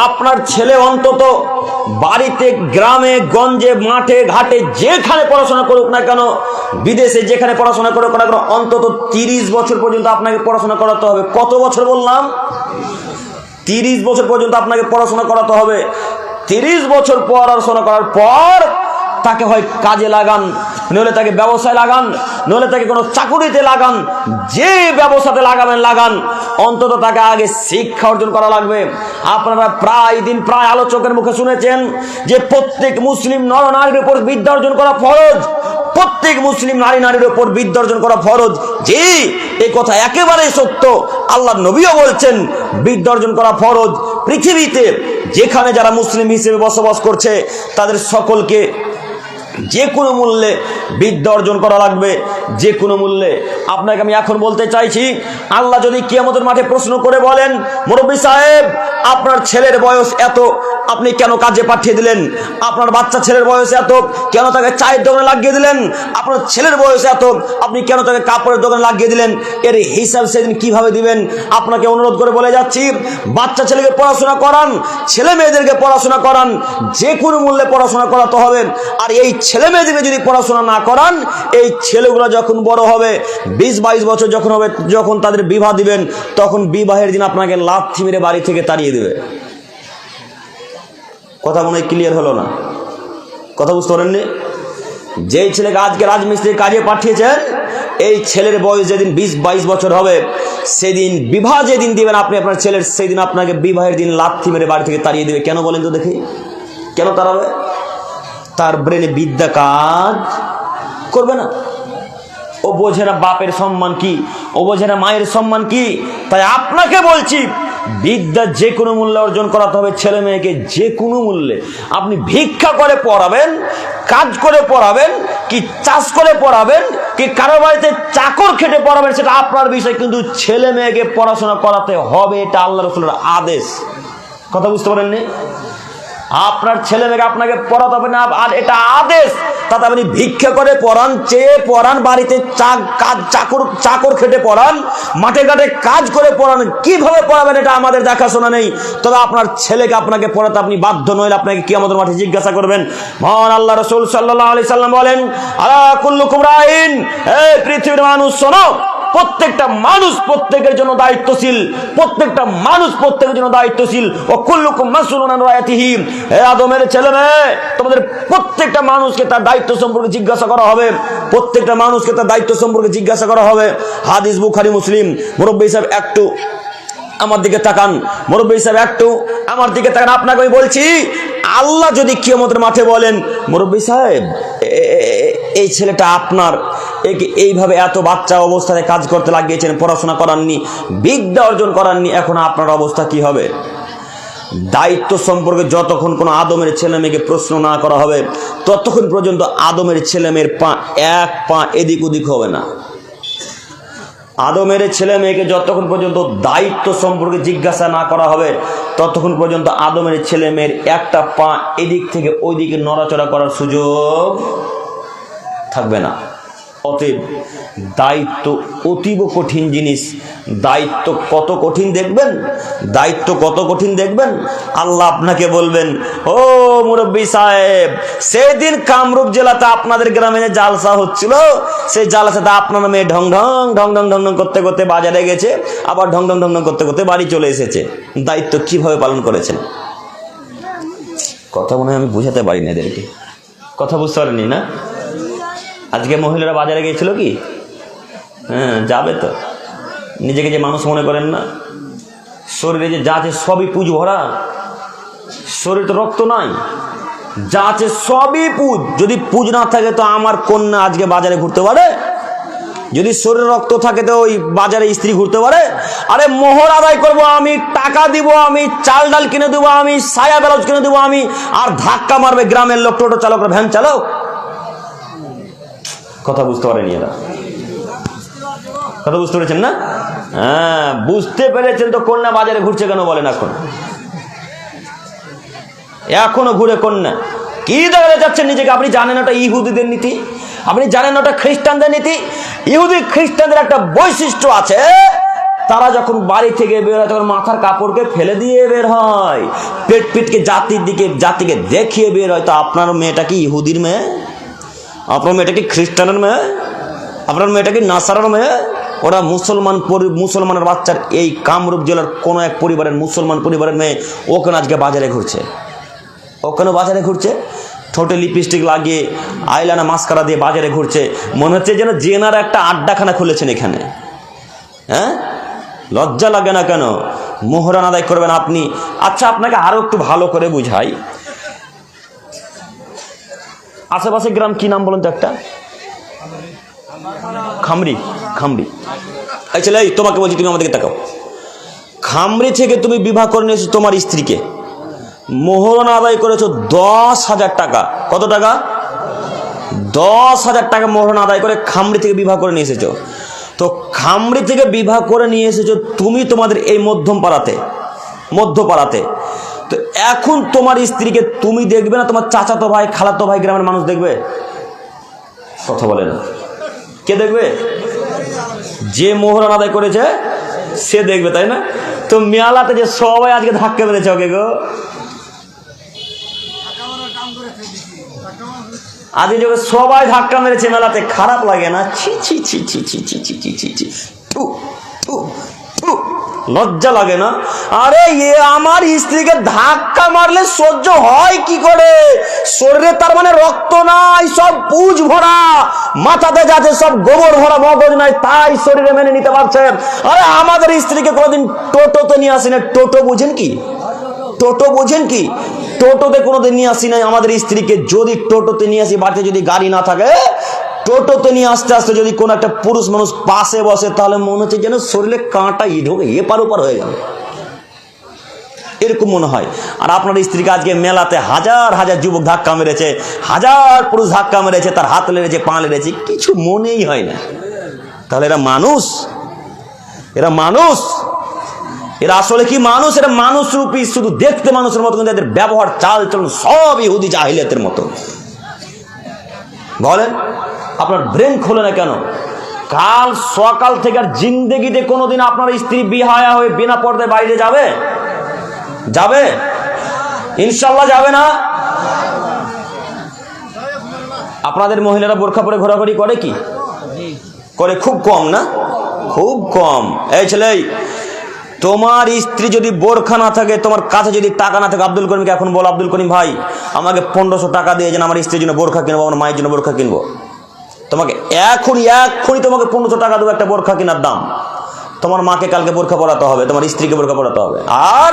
আপনার ছেলে অন্তত বাড়িতে, গ্রামে, গঞ্জে, মাঠে, ঘাটে যেখানে পড়াশোনা করুক না কেন, বিদেশে যেখানে পড়াশোনা করুক না কেন, অন্তত 30 বছর পর্যন্ত আপনাকে পড়াশোনা করাতে হবে। কত বছর বললাম? 30 বছর পর্যন্ত আপনাকে পড়াশোনা করাতে হবে। 30 বছর পড়াশোনা করার পর তাকে হয় কাজে লাগান, নইলে তাকে ব্যবসায় লাগান, নইলে তাকে কোনো চাকুরিতে লাগান, যে ব্যবসাতে লাগাবেন লাগান, অন্তত তাকে আগে শিক্ষা অর্জন করা লাগবে। আপনারা প্রায় আলোচকের মুখে শুনেছেন যে প্রত্যেক মুসলিম নর-নারীর উপর বিদ্যা অর্জন করা ফরজ, প্রত্যেক মুসলিম নারীর উপর বিদ্যা অর্জন করা ফরজ। জি, এই কথা একেবারে সত্য। আল্লাহর নবীও বলছেন বিদ্যা অর্জন করা ফরজ। পৃথিবীতে যেখানে যারা মুসলিম হিসেবে বসবাস করছে তাদের সকলকে যে কোনো মূল্যে বিদ্যা অর্জন করা লাগবে, যে কোনো মূল্যে। আপনাকে আমি এখন বলতে চাইছি, আল্লাহ যদি কিয়ামতের মাঠে প্রশ্ন করে বলেন, মুরব্বী সাহেব আপনার ছেলের বয়স এত, আপনি কেন কাজে পাঠিয়ে দিলেন? আপনার বাচ্চা ছেলের বয়স এত, কেন তাকে চায়ের দোকানে লাগিয়ে দিলেন? আপনার ছেলের বয়স এত, আপনি কেন তাকে কাপড়ের দোকানে লাগিয়ে দিলেন? এর হিসাব সেদিন কিভাবে দিবেন? আপনাকে অনুরোধ করে বলে যাচ্ছি, বাচ্চা ছেলেকে পড়াশোনা করান, ছেলে মেয়েদেরকে পড়াশোনা করান, যে কোনো মূল্যে পড়াশোনা করাতে হবে। আর এই ছেলে মেয়েদেরকে যদি পড়াশোনা না করান, এই ছেলেগুলো যখন বড় হবে, 20-22 বছর যখন হবে, যখন তাদের বিবাহ দিবেন, তখন বিবাহের দিন আপনাকে লাথি মেরে বাড়ি থেকে তাড়িয়ে দেবে। কথা মনে হয় ক্লিয়ার হলো না? কথা বুঝতে পারেননি? যেই ছেলেকে আজকে রাজমিস্ত্রির কাজে পাঠিয়েছেন, এই ছেলের বয়স যেদিন 20-22 বছর হবে, সেদিন বিবাহ যেদিন দিবেন আপনি আপনার ছেলের, সেই দিন আপনাকে বিবাহের দিন লাথি মেরে বাড়ি থেকে তাড়িয়ে দেবে। কেন বলেন তো দেখি, কেন তাড়াবে? তার ব্রেনে বিদ্যা কাজ করবে না। ও বোঝে না বাপের সম্মান কি, ও বোঝে না মায়ের সম্মান কি। তাই আপনাকে বলছি, বিদ্যা যে কোনো মূল্যে অর্জন করাতে হবে ছেলে মেয়েকে, যে কোনো মূল্যে। আপনি ভিক্ষা করে পড়াবেন, কাজ করে পড়াবেন, কি চাষ করে পড়াবেন, কি কারো বাড়িতে চাকর খেটে পড়াবেন, সেটা আপনার বিষয়, কিন্তু ছেলে মেয়েকে পড়াশোনা করাতে হবে, এটা আল্লাহ রাসূলের আদেশ। কথা বুঝতে পারেননি? আপনার ছেলে মেয়েকে আপনাকে পড়াতে হবে না, আর এটা আদেশ। তাতে আপনি ভিক্ষা করে পড়ান, চেয়ে পড়ান, বাড়িতে চাকর খেটে পড়ান, মাঠে ঘাটে কাজ করে পড়ান, কিভাবে পড়াবেন এটা আমাদের দেখাশোনা নেই। তবে আপনার ছেলেকে আপনাকে পড়াতে আপনি বাধ্য, নইলে আপনাকে কিয়ামতের মাঠে জিজ্ঞাসা করবেন। মহান আল্লাহ রাসূল সাল্লাল্লাহু আলাইহি সাল্লাম বলেন, আলা কুল্লুকুম রাইন, এই পৃথিবীর মানুষ শোনো, প্রত্যেকটা মানুষ প্রত্যেকের জন্য দায়িত্বশীল, প্রত্যেকটা মানুষ প্রত্যেকের জন্য দায়িত্বশীল। ও কুল্লুকুম মাসউলুন আন রায়াতিহি, হে আদমের ছেলে মেয়ে, তোমাদের প্রত্যেকটা মানুষকে তার দায়িত্ব সম্পর্কে জিজ্ঞাসা করা হবে, প্রত্যেকটা মানুষকে তার দায়িত্ব সম্পর্কে জিজ্ঞাসা করা হবে। হাদিস বুখারী মুসলিম। মুরব্বী সাহেব একটু আমার দিকে তাকান, মুরব্বী সাহেব একটু আমার দিকে তাকান। আপনাকে আমি বলছি, আল্লাহ যদি কিয়ামতের মাঠে বলেন, মুরব্বী সাহেব এই ছেলেটা আপনার, একে এইভাবে এত বাচ্চা অবস্থায় কাজ করতে লাগিয়েছেন, পড়াশোনা করাননি, বিদ্যা অর্জন করাননি, এখন আপনার অবস্থা কি হবে? দায়িত্ব সম্পর্কে যতক্ষণ কোনো আদমের ছেলে মেয়েকে প্রশ্ন না করা হবে, ততক্ষণ পর্যন্ত আদমের ছেলে মেয়ের এক পা এদিক ওদিক হবে না। আদমের ছেলে মেয়েকে যতক্ষণ পর্যন্ত দায়িত্ব সম্পর্কে জিজ্ঞাসা না করা হবে, ততক্ষণ পর্যন্ত আদমের ছেলে মেয়ের একটা পা এদিক থেকে ওই দিকে নড়াচড়া করার সুযোগ থাকবে না। অতএব দায়িত্ব অতীব কঠিন জিনিস। দায়িত্ব কত কঠিন দেখবেন, দায়িত্ব কত কঠিন দেখবেন। আল্লাহ আপনাকে বলবেন, ও মুরব্বী সাহেব, সেদিন কামরূপ জেলাতে আপনাদের গ্রামে যে জালসা হচ্ছিল, সেই জালসাতে আপনার মেয়ে ঢং ঢং ঢং ঢং ঢং ঢং করতে করতে বাজারে গেছে, আবার ঢং ঢং ঢং ঢং করতে করতে বাড়ি চলে এসেছে। দায়িত্ব কিভাবে পালন করেছেন? কথা মনে হয় আমি বুঝাতে পারি না এদেরকে। কথা বুঝতে পারেনি না? আজকে মহিলারা বাজারে গিয়েছিল কি? হ্যাঁ, যাবে তো। নিজেকে যে মানুষ মনে করেন না, শরীরে যে যা আছে সবই পুজ ভরা, শরীর তো রক্ত নাই, যা আছে সবই পুজ। যদি পুজ না থাকে তো আমার কন্যা আজকে বাজারে ঘুরতে পারে? যদি শরীরে রক্ত থাকে তো ওই বাজারে স্ত্রী ঘুরতে পারে? আরে মোহর আদায় করবো আমি, টাকা দিব আমি, চাল ডাল কিনে দেবো আমি, সায়া ব্লাউজ কিনে দেবো আমি, আর ধাক্কা মারবে গ্রামের লোক, টোটো চালকরা, ভ্যান চালক। কথা বুঝতে পারেনি এরা? কথা বুঝতে পেরেছেন না? হ্যাঁ, বুঝতে পেরেছেন তো কন্যা বাজারে ঘুরছে কেন বলেন? এখনো ঘুরে কন্যা কি দেখা যাচ্ছে নিজেকে? আপনি জানেন ওটা ইহুদিদের নীতি, আপনি জানেন ওটা খ্রিস্টানদের নীতি। ইহুদি খ্রিস্টানদের একটা বৈশিষ্ট্য আছে, তারা যখন বাড়ি থেকে বের হয় তখন মাথার কাপড়কে ফেলে দিয়ে বের হয়, পেট পিটকে জাতিকে দেখিয়ে বের হয়। তো আপনার মেয়েটা কি ইহুদির মেয়ে? আপনার মেয়েটা কি খ্রিস্টানের মেয়ে? আপনার মেয়েটা কি নাসারার মেয়ে? ওরা মুসলমানের বাচ্চার, এই কামরূপ জেলার কোনো এক পরিবারের মুসলমান পরিবারের মেয়ে, ওখানে আজকে বাজারে ঘুরছে। ওখানে বাজারে ঘুরছে, ঠোঁটে লিপস্টিক লাগিয়ে, আইলানা মাস্কারা দিয়ে বাজারে ঘুরছে। মনে হচ্ছে যেন জেনার একটা আড্ডাখানা খুলেছেন এখানে। হ্যাঁ, লজ্জা লাগে না কেন? মোহরান আদায় করবেন আপনি। আচ্ছা, আপনাকে আরো একটু ভালো করে বুঝাই। আশেপাশে গ্রাম কি নাম বলুন তো একটা? খামরি। খামরি। আচ্ছা, তোমাকে বলছি, তুমি আমাদেরকে তাকাও। খামরি থেকে তুমি বিবাহ করে নিয়েছো তোমার স্ত্রীকে, মোহরান আদায় করেছো 10,000 টাকা। কত টাকা? 10,000 টাকা মোহরান আদায় করে খামরি থেকে বিবাহ করে নিয়ে এসেছো। তো খামরি থেকে বিবাহ করে নিয়ে এসেছো তুমি তোমাদের এই মধ্যপাড়াতে। তো এখন তোমার স্ত্রীকে তুমি দেখবে না, তোমার চাচাতো ভাই, খালাতো ভাই, গ্রামের মানুষ দেখবে? কথা বলে না। কে দেখবে? যে মোহরান আদায় করেছে সে দেখবে, তাই না? তো মেলাতে যে সবাই আজকে ধাক্কা মেরেছে ওকে গো, আজকে যখন সবাই ধাক্কা মেরেছে মেলাতে, খারাপ লাগে না? ছি ছি ছি ছি ছি ছি ছি ছি ছি ছি, লজ্জা লাগে না? আরে আমার স্ত্রীকে ধাক্কা মারলে সহ্য হয় কি করে? শরীরে তার মানে রক্ত নাই, সব পুজ ভরা, মাথাতে যাচ্ছে সব গোবর ভরা, মগজ নাই, তাই শরীরে মেনে নিতে পারছে। আরে আমাদের স্ত্রীকে কোনোদিন টোটোতে নিয়ে আসি না। টোটো বুঝেন কি? টোটো বোঝেন কি? টোটোতে কোনোদিন নিয়ে আসি নাই আমাদের স্ত্রীকে। যদি টোটোতে নিয়ে আসি, বাড়িতে যদি গাড়ি না থাকে, টোটোতে নিয়ে আসতে আসতে যদি কোনো একটা পুরুষ মানুষ পাশে বসে, তাহলে মনে হচ্ছে যেন শরীরে কাঁটা ঢোকে, এপার ওপার হয়ে গেল, এরকম মনে হয়। আর আপনার স্ত্রীকে আজকে মেলাতে হাজার হাজার যুবক ধাক্কা মেরেছে, হাজার পুরুষ ধাক্কা মেরেছে, তার হাত লেগেছে, পা লেগেছে, কিছু মনেই হয় না। তাহলে এরা মানুষ? এরা মানুষ? এরা আসলে কি মানুষ? এরা মানুষ রূপী, শুধু দেখতে মানুষের মতো, কিন্তু এদের ব্যবহার, চাল চলন সব ইহুদি জাহিলিয়াতের মতো। বলেন, আপনার ব্রেন খোলে না কেন? কাল সকাল থেকে আর জিন্দেগিতে কোনোদিন আপনার স্ত্রী বিহায়া হয়ে বিনা পর্দায় বাইরে যাবে? যাবে? ইনশাল্লাহ যাবে না? আপনাদের মহিলারা বোরখা পরে ঘোরাঘুরি করে কি করে? খুব কম না? খুব কম। এই ছেলে, তোমার স্ত্রী যদি বোরখা না থাকে, তোমার কাছে যদি টাকা না থাকে, আব্দুল করিমকে এখন বলো, আব্দুল করিম ভাই আমাকে 1500 টাকা দিয়ে যেন আমার স্ত্রীর জন্য বোরখা কিনবো, আমার মায়ের জন্য বোরখা কিনবো। তোমাকে এখনই তোমাকে 1500 টাকা দেবো একটা বোরখা কেনার দাম। তোমার মাকে কালকে বোরখা পরাতে হবে, তোমার স্ত্রীকে বোরখা পরাতে হবে। আর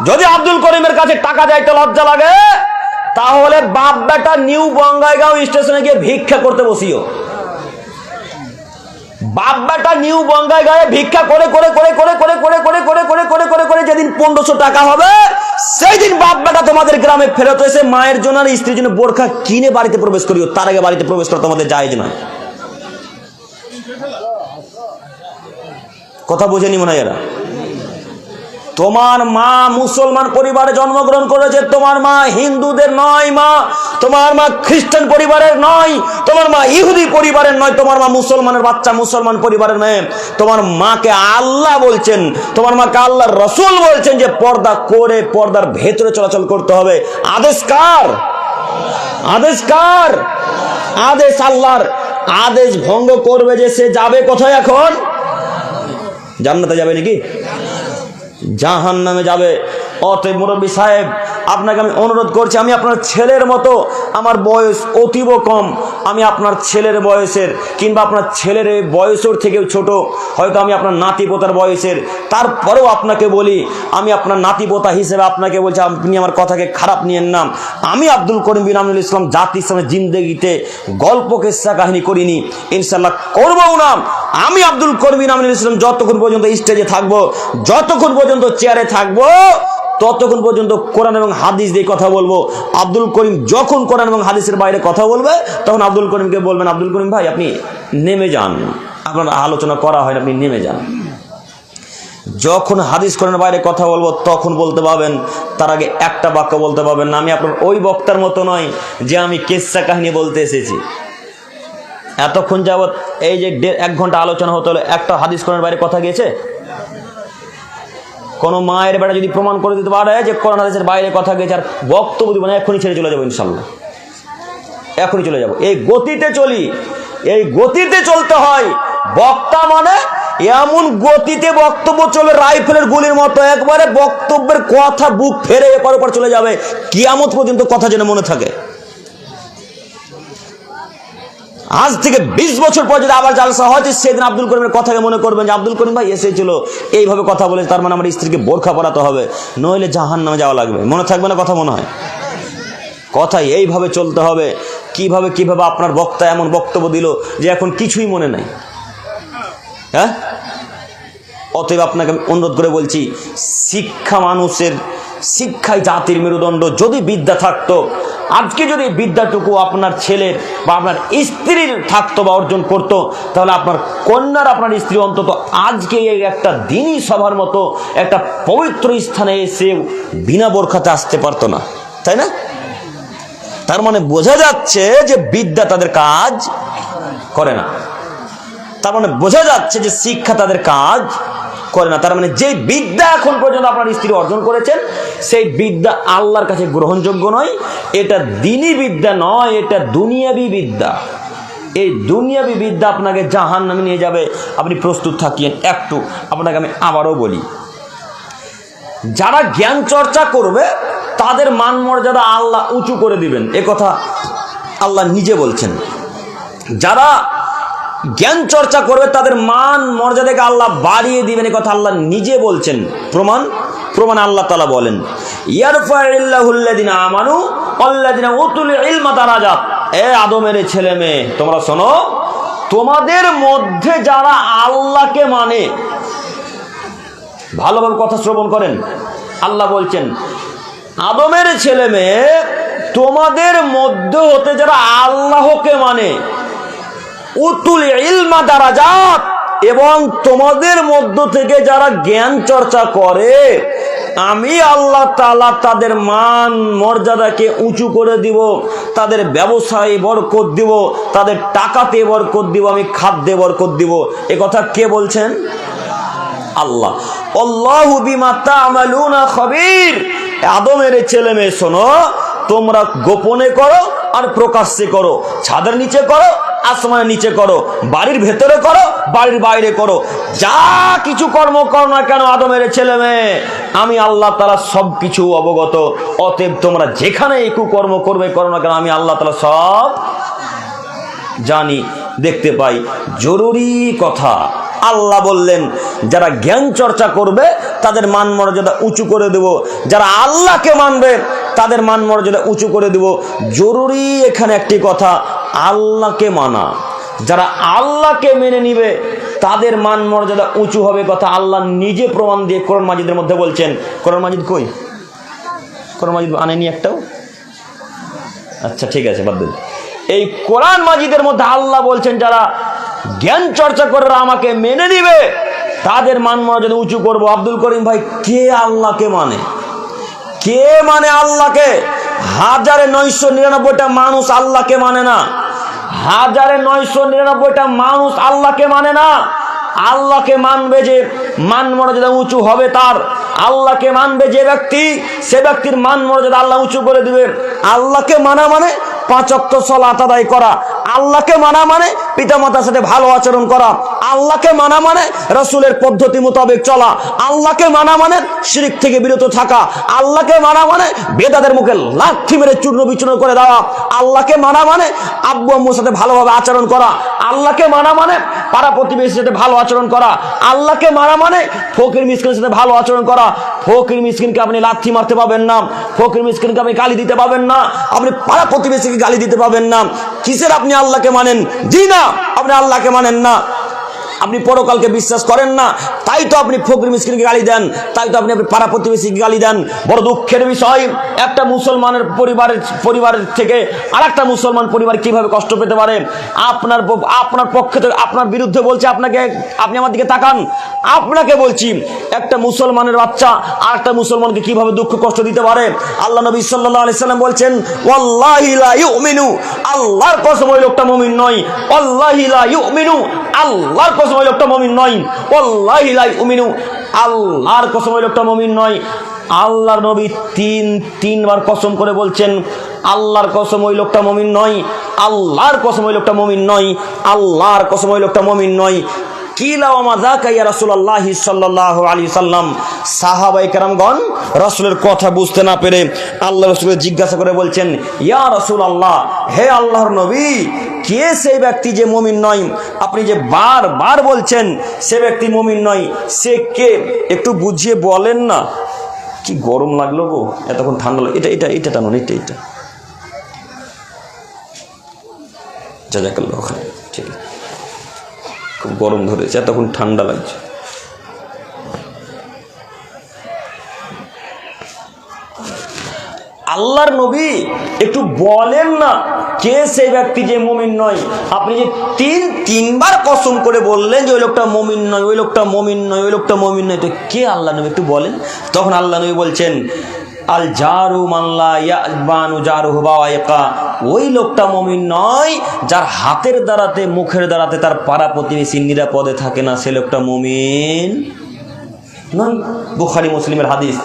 যদি আব্দুল করিমের কাছে টাকা যাইতে লজ্জা লাগে, তাহলে বাপ বেটা নিউ বঙ্গাইগাঁও স্টেশনে গিয়ে ভিক্ষা করতে বসিও। বাপ বেটা নিউ বঙ্গাইগাঁয়ে ভিক্ষা করে করে করে করে করে করে করে করে করে করে করে করে যেদিন 1500 টাকা হবে, সেই দিন বাপ বেটা তোমাদের গ্রামে ফেরত এসে মায়ের জন্য আর স্ত্রীর জন্য বোরখা কিনে বাড়িতে প্রবেশ করিও। তার আগে বাড়িতে প্রবেশ করা তোমাদের জায়েজ নয়। কথা বুঝেনি মনে হয় এরা? তোমার মা মুসলমান পরিবারে জন্মগ্রহণ করেছে, তোমার মা হিন্দুদের নয়, মা তোমার মা খ্রিস্টান পরিবারের নয়, তোমার মা ইহুদি পরিবারের নয়, তোমার মা মুসলমানের বাচ্চা, মুসলমান পরিবারের মেয়ে। তোমার মাকে আল্লাহ বলছেন, তোমার মাকে আল্লাহর রাসূল বলছেন যে পর্দা করে পর্দার ভেতরে চলাচল করতে হবে। আদেশ কার? আদেশ কার? আদেশ আল্লাহর। আদেশ ভঙ্গ করবে যে সে যাবে কোথায়? এখন জান্নাতে যাবে নাকি জাহান্নামে যাবে? অতএব মুরব্বী সাহেব, আপনাকে আমি অনুরোধ করছি, আমি আপনার ছেলের মতো, আমার বয়স অতীব কম, আমি আপনার ছেলের বয়সের কিংবা আপনার ছেলের বয়সের থেকেও ছোট, হয়তো আমি আপনার নাতিপোতার বয়সের, তারপরেও আপনাকে বলি, আমি আপনার নাতিপোতা হিসেবে আপনাকে বলছি, আপনি আমার কথাকে খারাপ নিয়েন না। আমি আব্দুল করিম বিন আমিনুল ইসলাম জাতি ইসলামের জিন্দেগিতে গল্প কিস্সা কাহিনী করিনি, ইনশাল্লাহ করবও না। আমি আব্দুল করিম বিন আমিনুল ইসলাম যতক্ষণ পর্যন্ত স্টেজে থাকবো, যতক্ষণ পর্যন্ত চেয়ারে থাকবো, ততক্ষণ পর্যন্ত কোরআন এবং হাদিস দিয়ে কথা বলবো। আব্দুল করিম যখন কোরআন এবং হাদিসের বাইরে কথা বলবে, তখন আব্দুল করিমকে বলবেন, আব্দুল করিম ভাই আপনি নেমে যান, আপনার আলোচনা করা হয় না, আপনি নেমে যান। যখন হাদিস কোরআনের বাইরে কথা বলবো, তখন বলতে পাবেন, তার আগে একটা বাক্য বলতে পাবেন না। আমি আপনার ওই বক্তার মতো নয় যে আমি কিস্সা কাহিনী বলতে এসেছি। এতক্ষণ যাবৎ এই যে 1 ঘন্টা আলোচনা হতে হলো, একটা হাদিস কোরআনের বাইরে কথা গিয়েছে? কোন মায়ের বেটা যদি প্রমাণ করে দিতে পারে যে কোরআন হাদিসের বাইরে কথা গেছে, আর বক্তব্য দিব না, এখনই ছেড়ে চলে যাবো, ইনশাল্লাহ এখনই চলে যাব। এই গতিতে চলি, এই গতিতে চলতে হয়। বক্তা মানে এমন গতিতে বক্তব্য চলে, রাইফেলের গুলির মতো, একবারে বক্তব্যের কথা বুক ফেরে এপার ওপার চলে যাবে, কিয়ামত পর্যন্ত কথা যেন মনে থাকে। আজ থেকে 20 বছর পর যদি আবার জালসা হয়, সেদিন আব্দুল করিমের কথাকে মনে করবেন যে আব্দুল করিম ভাই এসেছিল, এইভাবে কথা বলে, তার মানে আমার স্ত্রীকে বোরখা পরাতে হবে, নইলে জাহান্নামে যাওয়া লাগবে। মনে থাকবে না কথা? মনে হয় কথাই এইভাবে চলতে হবে। কিভাবে কিভাবে আপনার বক্তা এমন বক্তব্য দিল যে এখন কিছুই মনে নাই। হ্যাঁ, অতএব আপনাকে আমি অনুরোধ করে বলছি, শিক্ষা মানুষের, শিক্ষাই জাতির মেরুদণ্ড। যদি বিদ্যা থাকতো, আজকে যদি বিদ্যাটুকু আপনার ছেলের বা আপনার স্ত্রীর থাকতো বা অর্জন করত, তাহলে আপনার কন্যার, আপনার স্ত্রী অন্তত আজকে এই একটা দিনই সভার মতো একটা পবিত্র স্থানে এসে বিনা বোরখাতে আসতে পারতো না, তাই না? তার মানে বোঝা যাচ্ছে যে বিদ্যা তাদের কাজ করে না। তার মানে বোঝা যাচ্ছে যে শিক্ষা তাদের কাজ করে না। তার মানে যে বিদ্যা এখন পর্যন্ত আপনার স্ত্রী অর্জন করেছেন, সেই বিদ্যা আল্লাহর কাছে গ্রহণযোগ্য নয়। এটা দ্বীনি বিদ্যা নয়, এটা দুনিয়াবি বিদ্যা। এই দুনিয়াবি বিদ্যা আপনাকে জাহান্নামে নিয়ে যাবে। আপনি প্রস্তুত থাকিয়েন। একটু আপনাকে আমি আবারও বলি, যারা জ্ঞান চর্চা করবে তাদের মান মর্যাদা আল্লাহ উঁচু করে দিবেন, এ কথা আল্লাহ নিজে বলছেন। যারা জ্ঞান চর্চা করবে তাদের মান মর্যাদাকে আল্লাহ বাড়িয়ে দিবেন, এ কথা আল্লাহ নিজে বলছেন। প্রমাণ আল্লাহ তাআলা বলেন, ইয়ারফাইল্লাহুল্লাযিনা আমানু ওয়াল্লাযিনা উতুল ইলমা দারাজাত। এ আদমের ছেলে মেয়ে, তোমরা শোনো, তোমাদের মধ্যে যারা আল্লাহকে মানে, ভালোভাবে কথা শ্রবণ করেন, আল্লাহ বলছেন আদমের ছেলে মেয়ে, তোমাদের মধ্যে হতে যারা আল্লাহকে মানে, উতুল ইলমা দারাজাত, এবং তোমাদের মধ্য থেকে যারা জ্ঞান চর্চা করে, আমি আল্লাহ তাআলা তাদের মান মর্যাদাকে উঁচু করে দিব, তাদের ব্যবসায় বরকত দিব, তাদের টাকাতে বরকত দিব, আমি খাদ্যে বরকত দিব। এ কথা কে বলছেন? আল্লাহ। আল্লাহু বিমা তা'মালুনা খাবীর। আদমের ছেলে মেয়ে শোনো, তোমরা গোপনে করো আর প্রকাশ্যে করো, ছাদের নিচে করো, আসমানের নিচে করো, বাড়ির ভেতরে করো, বাড়ির বাইরে করো, যা কিছু কর্ম করো না কেন আদমের ছেলে মেয়ে, আমি আল্লাহ তাআলা সব কিছু অবগত। অতএব তোমরা যেখানে একটু কর্ম করবে করো না কেন, আমি আল্লাহ তাআলা সব জানি, দেখতে পাই। জরুরি কথা আল্লাহ বললেন, যারা জ্ঞান চর্চা করবে তাদের মান মর্যাদা উঁচু করে দেব, যারা আল্লাহকে মানবে তাদের মান মর্যাদা উঁচু করে দেব। জরুরি এখানে একটি কথা, আল্লাহকে মানা। যারা আল্লাহকে মেনে নিবে তাদের মান মর্যাদা উঁচু হবে, কথা আল্লাহ নিজে প্রমাণ দিয়ে কোরআন মাজিদের মধ্যে বলছেন। কোরআন মাজিদ কই? কোরআন মাজিদ আনেনি একটাও? আচ্ছা ঠিক আছে, বাদ দিন। এই কোরআন মাজিদের মধ্যে আল্লাহ বলছেন, যারা জ্ঞান চর্চা করে আমাকে মেনে নিবে তাদের মান মর্যাদা উঁচু করবো। আব্দুল করিম ভাই, কে আল্লাহকে মানে? কে মানে আল্লাহকে? 1999টা মানুষ আল্লাহকে মানে না। 1999টা মানুষ আল্লাহকে মানে না। আল্লাহকে মানবে যে মান মর্যাদা উঁচু হবে তার। আল্লাহকে মানবে যে ব্যক্তি, সে ব্যক্তির মান মর্যাদা আল্লাহ উঁচু করে দিবে। আল্লাহকে মানা মানে 5 ওয়াক্ত সালাত আদায় করা। আল্লাহকে মানা মানে পিতামাতার সাথে ভালো আচরণ করা। আল্লাহকে মানা মানে রাসূলের পদ্ধতি মোতাবেক চলা। আল্লাহকে মানা মানে শিরক থেকে বিরত থাকা। আল্লাহকে মানা মানে বেদাতের মুখে লাথি মেরে চূর্ণ বিচূর্ণ করে দেওয়া। আল্লাহকে মানা মানে আব্বু আম্মুর সাথে ভালোভাবে আচরণ করা। আল্লাহকে মানা মানে পাড়া প্রতিবেশীর সাথে ভালো আচরণ করা। আল্লাহকে মানা মানে ফকির মিসকিনের সাথে ভালো আচরণ করা। ফকির মিসকিনকে আপনি লাথি মারতে পাবেন না, ফকির মিসকিনকে আপনি গালি দিতে পাবেন না, আপনি পাড়া প্রতিবেশীকে গালি দিতে পাবেন না। কিসের আপনি আল্লাহকে মানেন? জি না, আপনি আল্লাহকে মানেন না। আপনি পরকালকে বিশ্বাস করেন না, তাই তো আপনি ফকির মিসকিনকে গালি দেন, তাই তো আপনি পাড়া প্রতিবেশীকে গালি দেন। বড় দুঃখের বিষয়, একটা মুসলমানের পরিবারের থেকে আরেকটা মুসলমান পরিবার কিভাবে কষ্ট পেতে পারে। আপনার পক্ষে থেকে আপনার বিরুদ্ধে বলছে আপনাকে, আপনি আমার দিকে তাকান, আপনাকে বলছি, একটা মুসলমানের বাচ্চা আরেকটা মুসলমানকে কিভাবে দুঃখ কষ্ট দিতে পারে। আল্লাহ নবী সাল্লাল্লাহু আলাইহি সাল্লাম বলছেন, ওয়াল্লাহি লা ইউমিনু, আল্লাহর কসম ওই লোকটা মুমিন নয়। ওয়াল্লাহি লা ইউমিনু, আল্লাহর কসম ওই লোকটা মুমিন নয়। ওয়াল্লাহি লা ইউমিনু, আল্লাহর কসম ওই লোকটা মুমিন নয়। আল্লাহর নবী তিনবার কসম করে বলছেন, আল্লাহর কসম ওই লোকটা মুমিন নয়, আল্লাহর কসম ওই লোকটা মুমিন নয়, আল্লাহর কসম ওই লোকটা মুমিন নয়। কিলা ওয়া মা যাকা ইয়া রাসূলুল্লাহ সাল্লাল্লাহু আলাইহি সাল্লাম। সাহাবায়ে কেরামগণ রাসূলের কথা বুঝতে না পেরে আল্লাহ রাসূলকে জিজ্ঞাসা করে বলছেন, ইয়া রাসূলুল্লাহ, হে আল্লাহর নবী, কে সেই ব্যক্তি যে মুমিন নয়? আপনি যে বারবার বলছেন সে ব্যক্তি মুমিন নয়, সে কে? একটু বুঝিয়ে বলেন না। কি গরম লাগলো গো, এতক্ষণ ঠান্ডা লাগলো। এটা টানুন, এটা জাযাকাল্লাহু খাইর। ঠিক আছে, খুব গরম ধরেছে, এতক্ষণ ঠান্ডা লাগছে। আল্লাহর নবী একটু বলেন না, কে সেই ব্যক্তি যে মুমিন নয়? আপনি যে তিনবার কসম করে বললেন যে ওই লোকটা মুমিন নয়, ওই লোকটা মুমিন নয়, ওই লোকটা মুমিন নয়, তো কে আল্লাহ নবী একটু বলেন। তখন আল্লাহ নবী বলছেন, আল জারু মাল্লা ইয়াবানু জারুহু বাওয়াইকা, ওই লোকটা মুমিন নয় যার হাতের দ্বারাতে মুখের দ্বারাতে তার পাড়া প্রতিবেশী নিরাপদে থাকে না, সে লোকটা মুমিন নয়। বুখারী মুসলিমের হাদিস।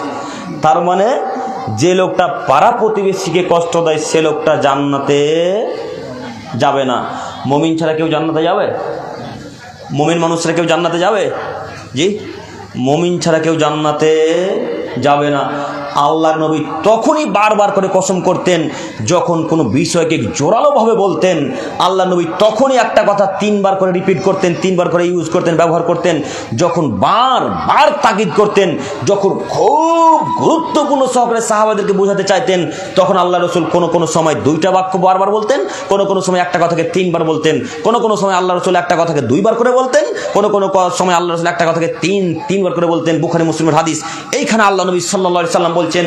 তার মানে যে লোকটা পাড়া প্রতিবেশীকে কষ্ট দেয় সে লোকটা জান্নাতে যাবে না। মুমিন ছাড়া কেউ জান্নাতে যাবে? মুমিন মানুষ ছাড়া কেউ জান্নাতে যাবে? জি, মুমিন ছাড়া কেউ জান্নাতে যাবে না। আল্লাহর নবী তখনই বারবার করে কসম করতেন যখন কোনো বিষয়কে জোরালোভাবে বলতেন। আল্লাহর নবী তখনই একটা কথা 3 বার করে রিপিট করতেন, 3 বার করে ইউজ করতেন, ব্যবহার করতেন। যখন বারবার তাকিদ করতেন, যখন খুব গুরুত্বপূর্ণ সহকারে সাহাবাদেরকে বোঝাতে চাইতেন, তখন আল্লাহ রসুল কোনো সময় 2টা বাক্য বারবার বলতেন, কোনো সময় একটা কথাকে 3 বার বলতেন, কোনো সময় আল্লাহ রসুল একটা কথাকে 2 বার করে বলতেন, কোনো সময় আল্লাহ রসুল একটা কথাকে 3 বার করে বলতেন। বুখারী মুসলিমের হাদিস। এইখানে আল্লাহ নবী সাল্লাল্লাহু আলাইহি সাল্লাম বলছেন,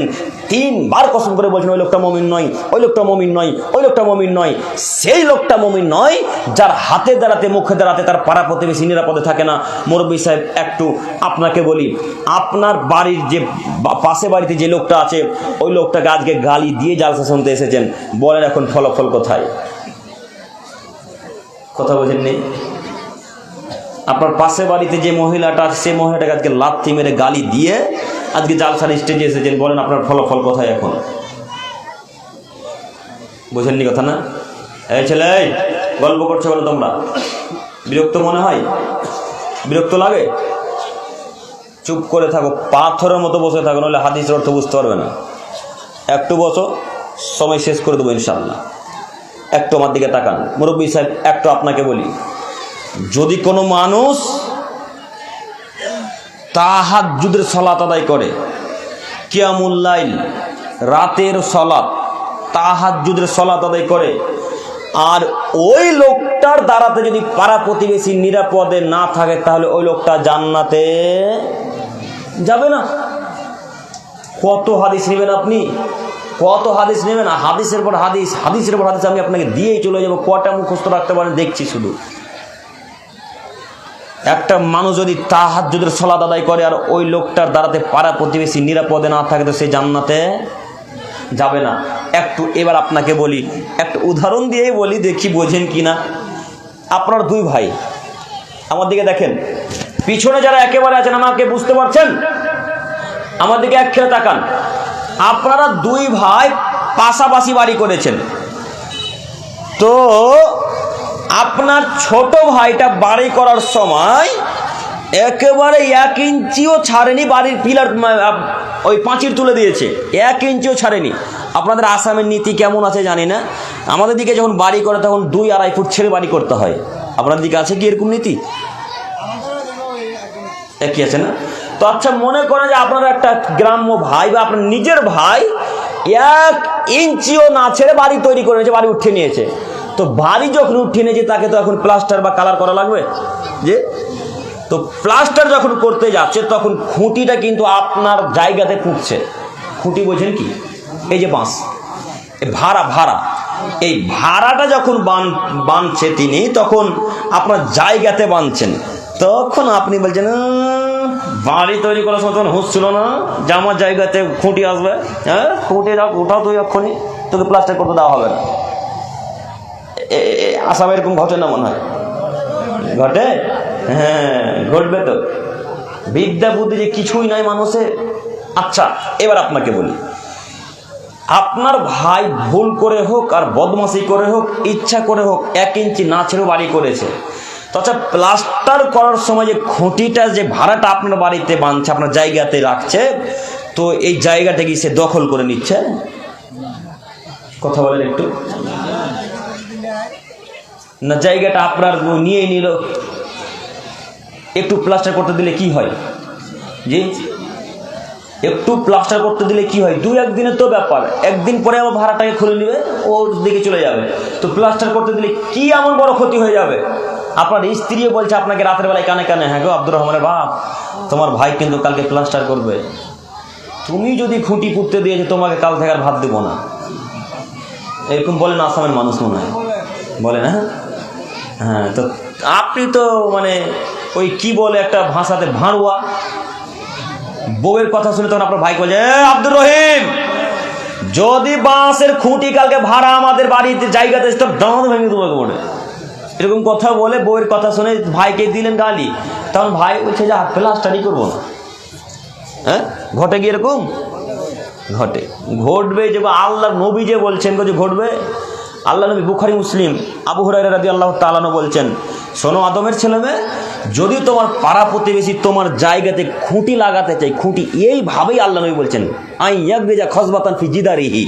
3 বার কসম করে বলছেন, ওই লোকটা মুমিন নয়, ওই লোকটা মুমিন নয়, ওই লোকটা মুমিন নয়। সেই লোকটা মুমিন নয় যার হাতে দাঁড়াতে মুখে দাঁড়াতে তার পাড়া প্রতিবেশী নিরাপদে থাকে না। মুরব্বী সাহেব, একটু আপনাকে বলি, আপনার বাড়ির যে পাশে বাড়িতে যে লোকটা আছে, ওই লোকটাকে আজকে গালি দিয়ে জালসা শুনতে এসেছেন, বলেন এখন ফলাফল কোথায়? কথা বোঝেন নেই? আপনার পাশে বাড়িতে যে মহিলাটা আছে, সেই মহিলাটাকে আজকে লাথি মেরে গালি দিয়ে আজকে জালসার স্টেজে এসেছেন, বলেন আপনার ফলাফল কোথায় এখন? বোঝেননি কথা না? এই ছেলে, গল্প করছো বলো তোমরা? বিরক্ত মনে হয়? বিরক্ত লাগে? চুপ করে থাকো, পাথরের মতো বসে থাকো, নাহলে হাদিসের অর্থ বুঝতে পারবে না। একটু বসো, সময় শেষ করে দেবো ইনশাআল্লাহ। একটু আমার দিকে তাকান। মুরব্বী সাহেব, একটু আপনাকে বলি, যদি কোনো মানুষ তাহাজ্জুদের সালাত আদায় করে, কিয়ামুল লাইল, রাতের সালাত, তাহাজ্জুদের সালাত আদায় করে, আর ওই লোকটার দ্বারাতে যদি পাড়া প্রতিবেশী নিরাপদে না থাকে, তাহলে ওই লোকটা জান্নাতে যাবে না। কত হাদিস নেবেন আপনি? কত হাদিস নেবেন? হাদিসের পর হাদিস, হাদিসের পর হাদিস আমি আপনাকে দিয়েই চলে যাবো। কটা মুখস্থ রাখতে পারেন দেখছি শুধু। একটা মানুষ যদি তাহাজ্জুদের সালাত আদায় করে আর ওই লোকটার দ্বারাতে পাড়া প্রতিবেশী নিরাপদে না থাকে, তো সে জান্নাতে যাবে না। একটু এবার আপনাকে বলি, একটা উদাহরণ দিয়েই বলি, দেখি বোঝেন কিনা। আপনার 2 ভাই, আমার দিকে দেখেন, পিছনে যারা একেবারে আছেন আমাকে বুঝতে পারছেন? আমার দিকে এক খেয়ে তাকান। আপনারা 2 ভাই পাশাপাশি বাড়ি করেছেন। তো আপনার ছোট ভাইটা বাড়ি করার সময় একেবারে 1 ইঞ্চিও ছাড়েনি, বাড়ির পিলার ওই পাঁচির তুলে দিয়েছে, 1 ইঞ্চিও ছাড়েনি। আপনাদের আসামের নীতি কেমন আছে জানি না, আমাদের দিকে যখন বাড়ি করে তখন 2-2.5 ফুট ছেড়ে বাড়ি করতে হয়। আপনাদের দিকে আছে কি এরকম নীতি? একই আছে না? তো আচ্ছা, মনে করেন যে আপনার একটা গ্রাম্য ভাই বা আপনার নিজের ভাই 1 ইঞ্চিও না ছেড়ে বাড়ি তৈরি করে নিয়েছে, বাড়ি উঠিয়ে নিয়েছে। তো বাড়ি যখন উঠিয়ে নিয়েছে, তাকে তো এখন প্লাস্টার বা কালার করা লাগবে। যে তো প্লাস্টার যখন করতে যাচ্ছে, তখন খুঁটিটা কিন্তু আপনার জায়গাতে পুঁতছে। খুঁটি বোঝেন কি? এই যে বাঁশ, ভাড়া, এই ভাড়াটা যখন বাঁধছে তিনি, তখন আপনার জায়গাতে বাঁধছেন। তখন আপনি বলছেন, বাড়ি তৈরি করার সময় তখন হুঁশ ছিল না যে আমার জায়গাতে খুঁটি আসবে? হ্যাঁ, খুঁটি ওঠাও তুই, এক্ষুনি তোকে প্লাস্টার করতে দেওয়া হবে না। আসামে এরকম ঘটে না মনে হয়? ঘটে? হ্যাঁ, ঘটবে তো। বিদ্যা বুদ্ধি যে কিছুই নাই মানুষের। আচ্ছা, এবার আপনাকে বলি, আপনার ভাই ভুল করে হোক আর বদমাশি করে হোক, ইচ্ছা করে হোক, 1 ইঞ্চি না ছেড়েও বাড়ি করেছে। তো আচ্ছা, প্লাস্টার করার সময় যে খুঁটিটা, যে ভাড়াটা আপনার বাড়িতে বাঁধছে, আপনার জায়গাতে রাখছে, তো এই জায়গাটা কি সে দখল করে নিচ্ছে? কথা বলেন একটু। না, জায়গাটা আপনার নিয়ে নিল। একটু প্লাস্টার করতে দিলে কি হয়? জি, একটু প্লাস্টার করতে দিলে কি হয়? 2-1 দিনের তো ব্যাপার, 1 দিন পরে আবার ভাড়াটাকে খুলে নেবে, ওর দিকে চলে যাবে। তো প্লাস্টার করতে দিলে কি এমন বড় ক্ষতি হয়ে যাবে? আপনার স্ত্রীও বলছে আপনাকে রাতের বেলায় কানে কানে, হ্যাঁ গো আব্দুর রহমানের বাপ, তোমার ভাই কিন্তু কালকে প্লাস্টার করবে, তুমি যদি খুঁটি পুঁততে দিয়েছে, তোমাকে কাল থেকে আর ভাত দেবো না। এরকম বলেন আসামের মানুষ মনে হয়, বলে না? হ্যাঁ, তো আপনি তো মানে ওই কি বলে একটা ভাষাতে ভাঁড়ুয়া। বউয়ের কথা শুনে তখন আপনার ভাই বলছে, আব্দুর রহিম, যদি বাঁশের খুঁটি কালকে ভাড়া আমাদের বাড়িতে জায়গাতে দাঁত ভেঙে তোমাকে বলে, এরকম কথা বলে বউয়ের কথা শুনে ভাইকে দিলেন গালি। তখন ভাই বলছে যে প্লাস্টারই করবো না। হ্যাঁ, ঘটে কি এরকম? ঘটে, ঘটবে। যে আল্লাহর নবী যে বলছেন যে ঘটবে, আল্লাহ নবী বুখারী মুসলিম আবু হুরায়রা রাদিয়াল্লাহু তাআলা আনহু বলছেন, শোনো আদমের ছেলে মেয়ে, যদি তোমার পাড়া প্রতিবেশী তোমার জায়গাতে খুঁটি লাগাতে চাই, খুঁটি এইভাবেই আল্লাহ নবী বলছেন, আইয়াগরিজা খসবাতান ফি জিদারিহি,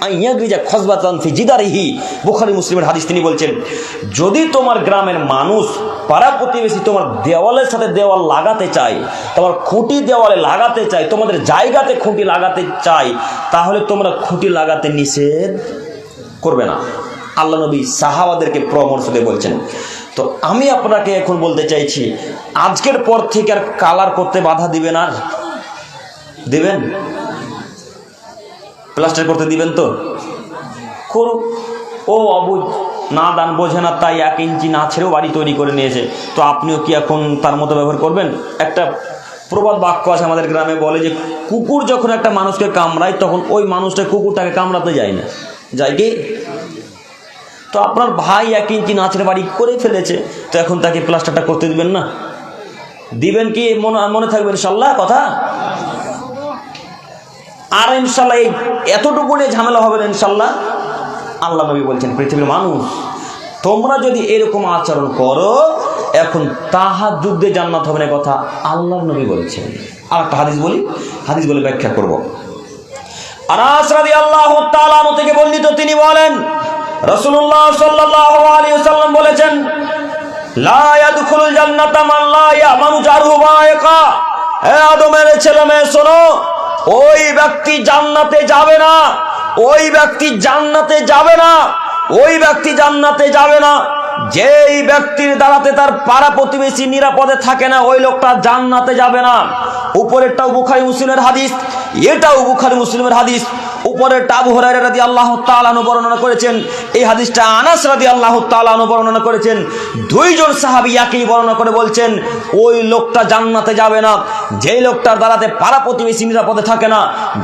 আইয়াগরিজা খসবাতান ফি জিদারিহি, বুখারী মুসলিমের হাদিস। তিনি বলছেন, যদি তোমার গ্রামের মানুষ পাড়া প্রতিবেশী তোমার দেওয়ালের সাথে দেওয়াল লাগাতে চায়, তোমার খুঁটি দেওয়ালে লাগাতে চায়, তোমাদের জায়গাতে খুঁটি লাগাতে চায়, তাহলে তোমরা খুঁটি লাগাতে নিষেধ করবে না। আল্লাহ নবী সাহাবাদেরকে পরামর্শ দিয়ে বলছেন। তো আমি আপনাকে এখন বলতে চাইছি, আজকের পর থেকে আর কালার করতে বাধা দিবেন? আর দিবেন? প্লাস্টার করতে দিবেন তো করুক। ও অবুঝ না দান বোঝে না, তাই 1 ইঞ্চি না ছেড়েও বাড়ি তৈরি করে নিয়েছে, তো আপনিও কি এখন তার মতো ব্যবহার করবেন? একটা প্রবাদ বাক্য আছে আমাদের গ্রামে, বলে যে কুকুর যখন একটা মানুষকে কামড়ায়, তখন ওই মানুষটা কুকুরটাকে কামড়াতে যায় না, যায় কি? তো আপনার ভাই 1 ইঞ্চি না ছেড়ে বাড়ি করে ফেলেছে, তো এখন তাকে প্লাস্টারটা করতে দিবেন না? দিবেন কি? মনে থাকবে ইনশাল্লাহ কথা। আর ইনশাল্লাহ এই এতটুকু নিয়ে ঝামেলা হবে না ইনশাল্লাহ। আল্লাহ নবী বলছেন, পৃথিবীর মানুষ তোমরা যদি এরকম আচরণ করো, এখন তাহাজ্জুদ দিয়ে জান্নাত হবে না, কথা আল্লাহ নবী বলেছেন। আর একটা হাদিস বলি, হাদিস বলে ব্যাখ্যা করব। আনাস রাদিয়াল্লাহু তাআলা আনহু থেকে বর্ণিত, তিনি বলেন, রাসূলুল্লাহ সাল্লাল্লাহু আলাইহি ওয়াসাল্লাম বলেছেন, লা ইয়াদখুলুল জান্নাতা মান লা ইয়ামানু জারহু বায়কা। হে আদমের ছেলে মেয়ে শোনো, ওই ব্যক্তি জান্নাতে যাবে না, ওই ব্যক্তি জান্নাতে যাবে না, ওই ব্যক্তি জান্নাতে যাবে না যেই ব্যক্তির দ্বারাতে তার পাড়া প্রতিবেশী নিরাপদে থাকে না, ওই লোকটা জান্নাতে যাবে না। উপরেরটাও বুখারী মুসলিমের হাদিস, এটাও বুখারী মুসলিমের হাদিস। উপরেরটা আবু হুরায়রা রাদিয়াল্লাহু তাআলা আনহু বর্ণনা করেছেন, এই হাদিসটা আনাস রাদিয়াল্লাহু তাআলা আনহু বর্ণনা করেছেন। দুইজন সাহাবী একই বর্ণনা করে বলছেন, ওই লোকটা জান্নাতে যাবে না যেই লোকটার দ্বারাতে পাড়া প্রতিবেশী নিরাপদে থাকে না,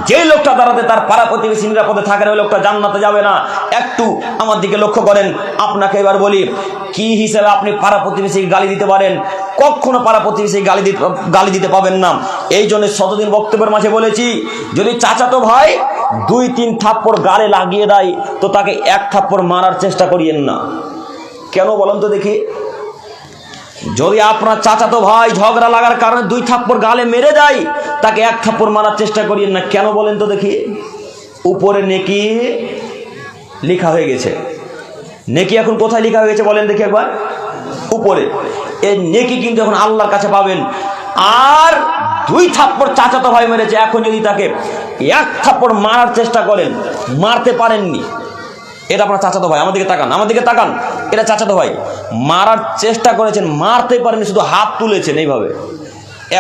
যেই লোকটা দ্বারাতে তার পাড়া প্রতিবেশী নিরাপদে থাকে না, ওই লোকটা জান্নাতে যাবে না। একটু আমার দিকে লক্ষ্য করেন, আপনাকে এবার বলি, কি হিসেবে আপনি পাড়া প্রতিবেশীকে গালি দিতে পারেন? কখনো পাড়া প্রতিবেশী গালি দিতে পাবেন না। এই জন্য শতদিন বক্তব্যের মাঝে বলেছি, যদি চাচাতো ভাই 2-3 থাপ্পড় গালে লাগিয়ে দেয়, তো তাকে 1 থাপ্পড় মারার চেষ্টা করিয়েন না। কেন বলেন তো দেখি? যদি আপনার চাচাতো ভাই ঝগড়া লাগার কারণে 2 থাপ্পড় গালে মেরে দেয়, তাকে 1 থাপ্পড় মারার চেষ্টা করিয়েন না। কেন বলেন তো দেখি? উপরে নেকি লেখা হয়ে গেছে। নেকি এখন কোথায় লেখা হয়ে গেছে বলেন দেখি একবার? উপরে। এই নেকি কিন্তু এখন আল্লাহর কাছে পাবেন। আর 2 থাপ্পড় চাচাতো ভাই মেরেছে, এখন যদি তাকে 1 থাপ্পড় মারার চেষ্টা করেন, মারতে পারেননি, এটা আপনার চাচাতো ভাই, আমাদেরকে তাকান, আমাদেরকে তাকান, এটা চাচাতো ভাই, মারার চেষ্টা করেছেন, মারতে পারেননি, শুধু হাত তুলেছেন এইভাবে।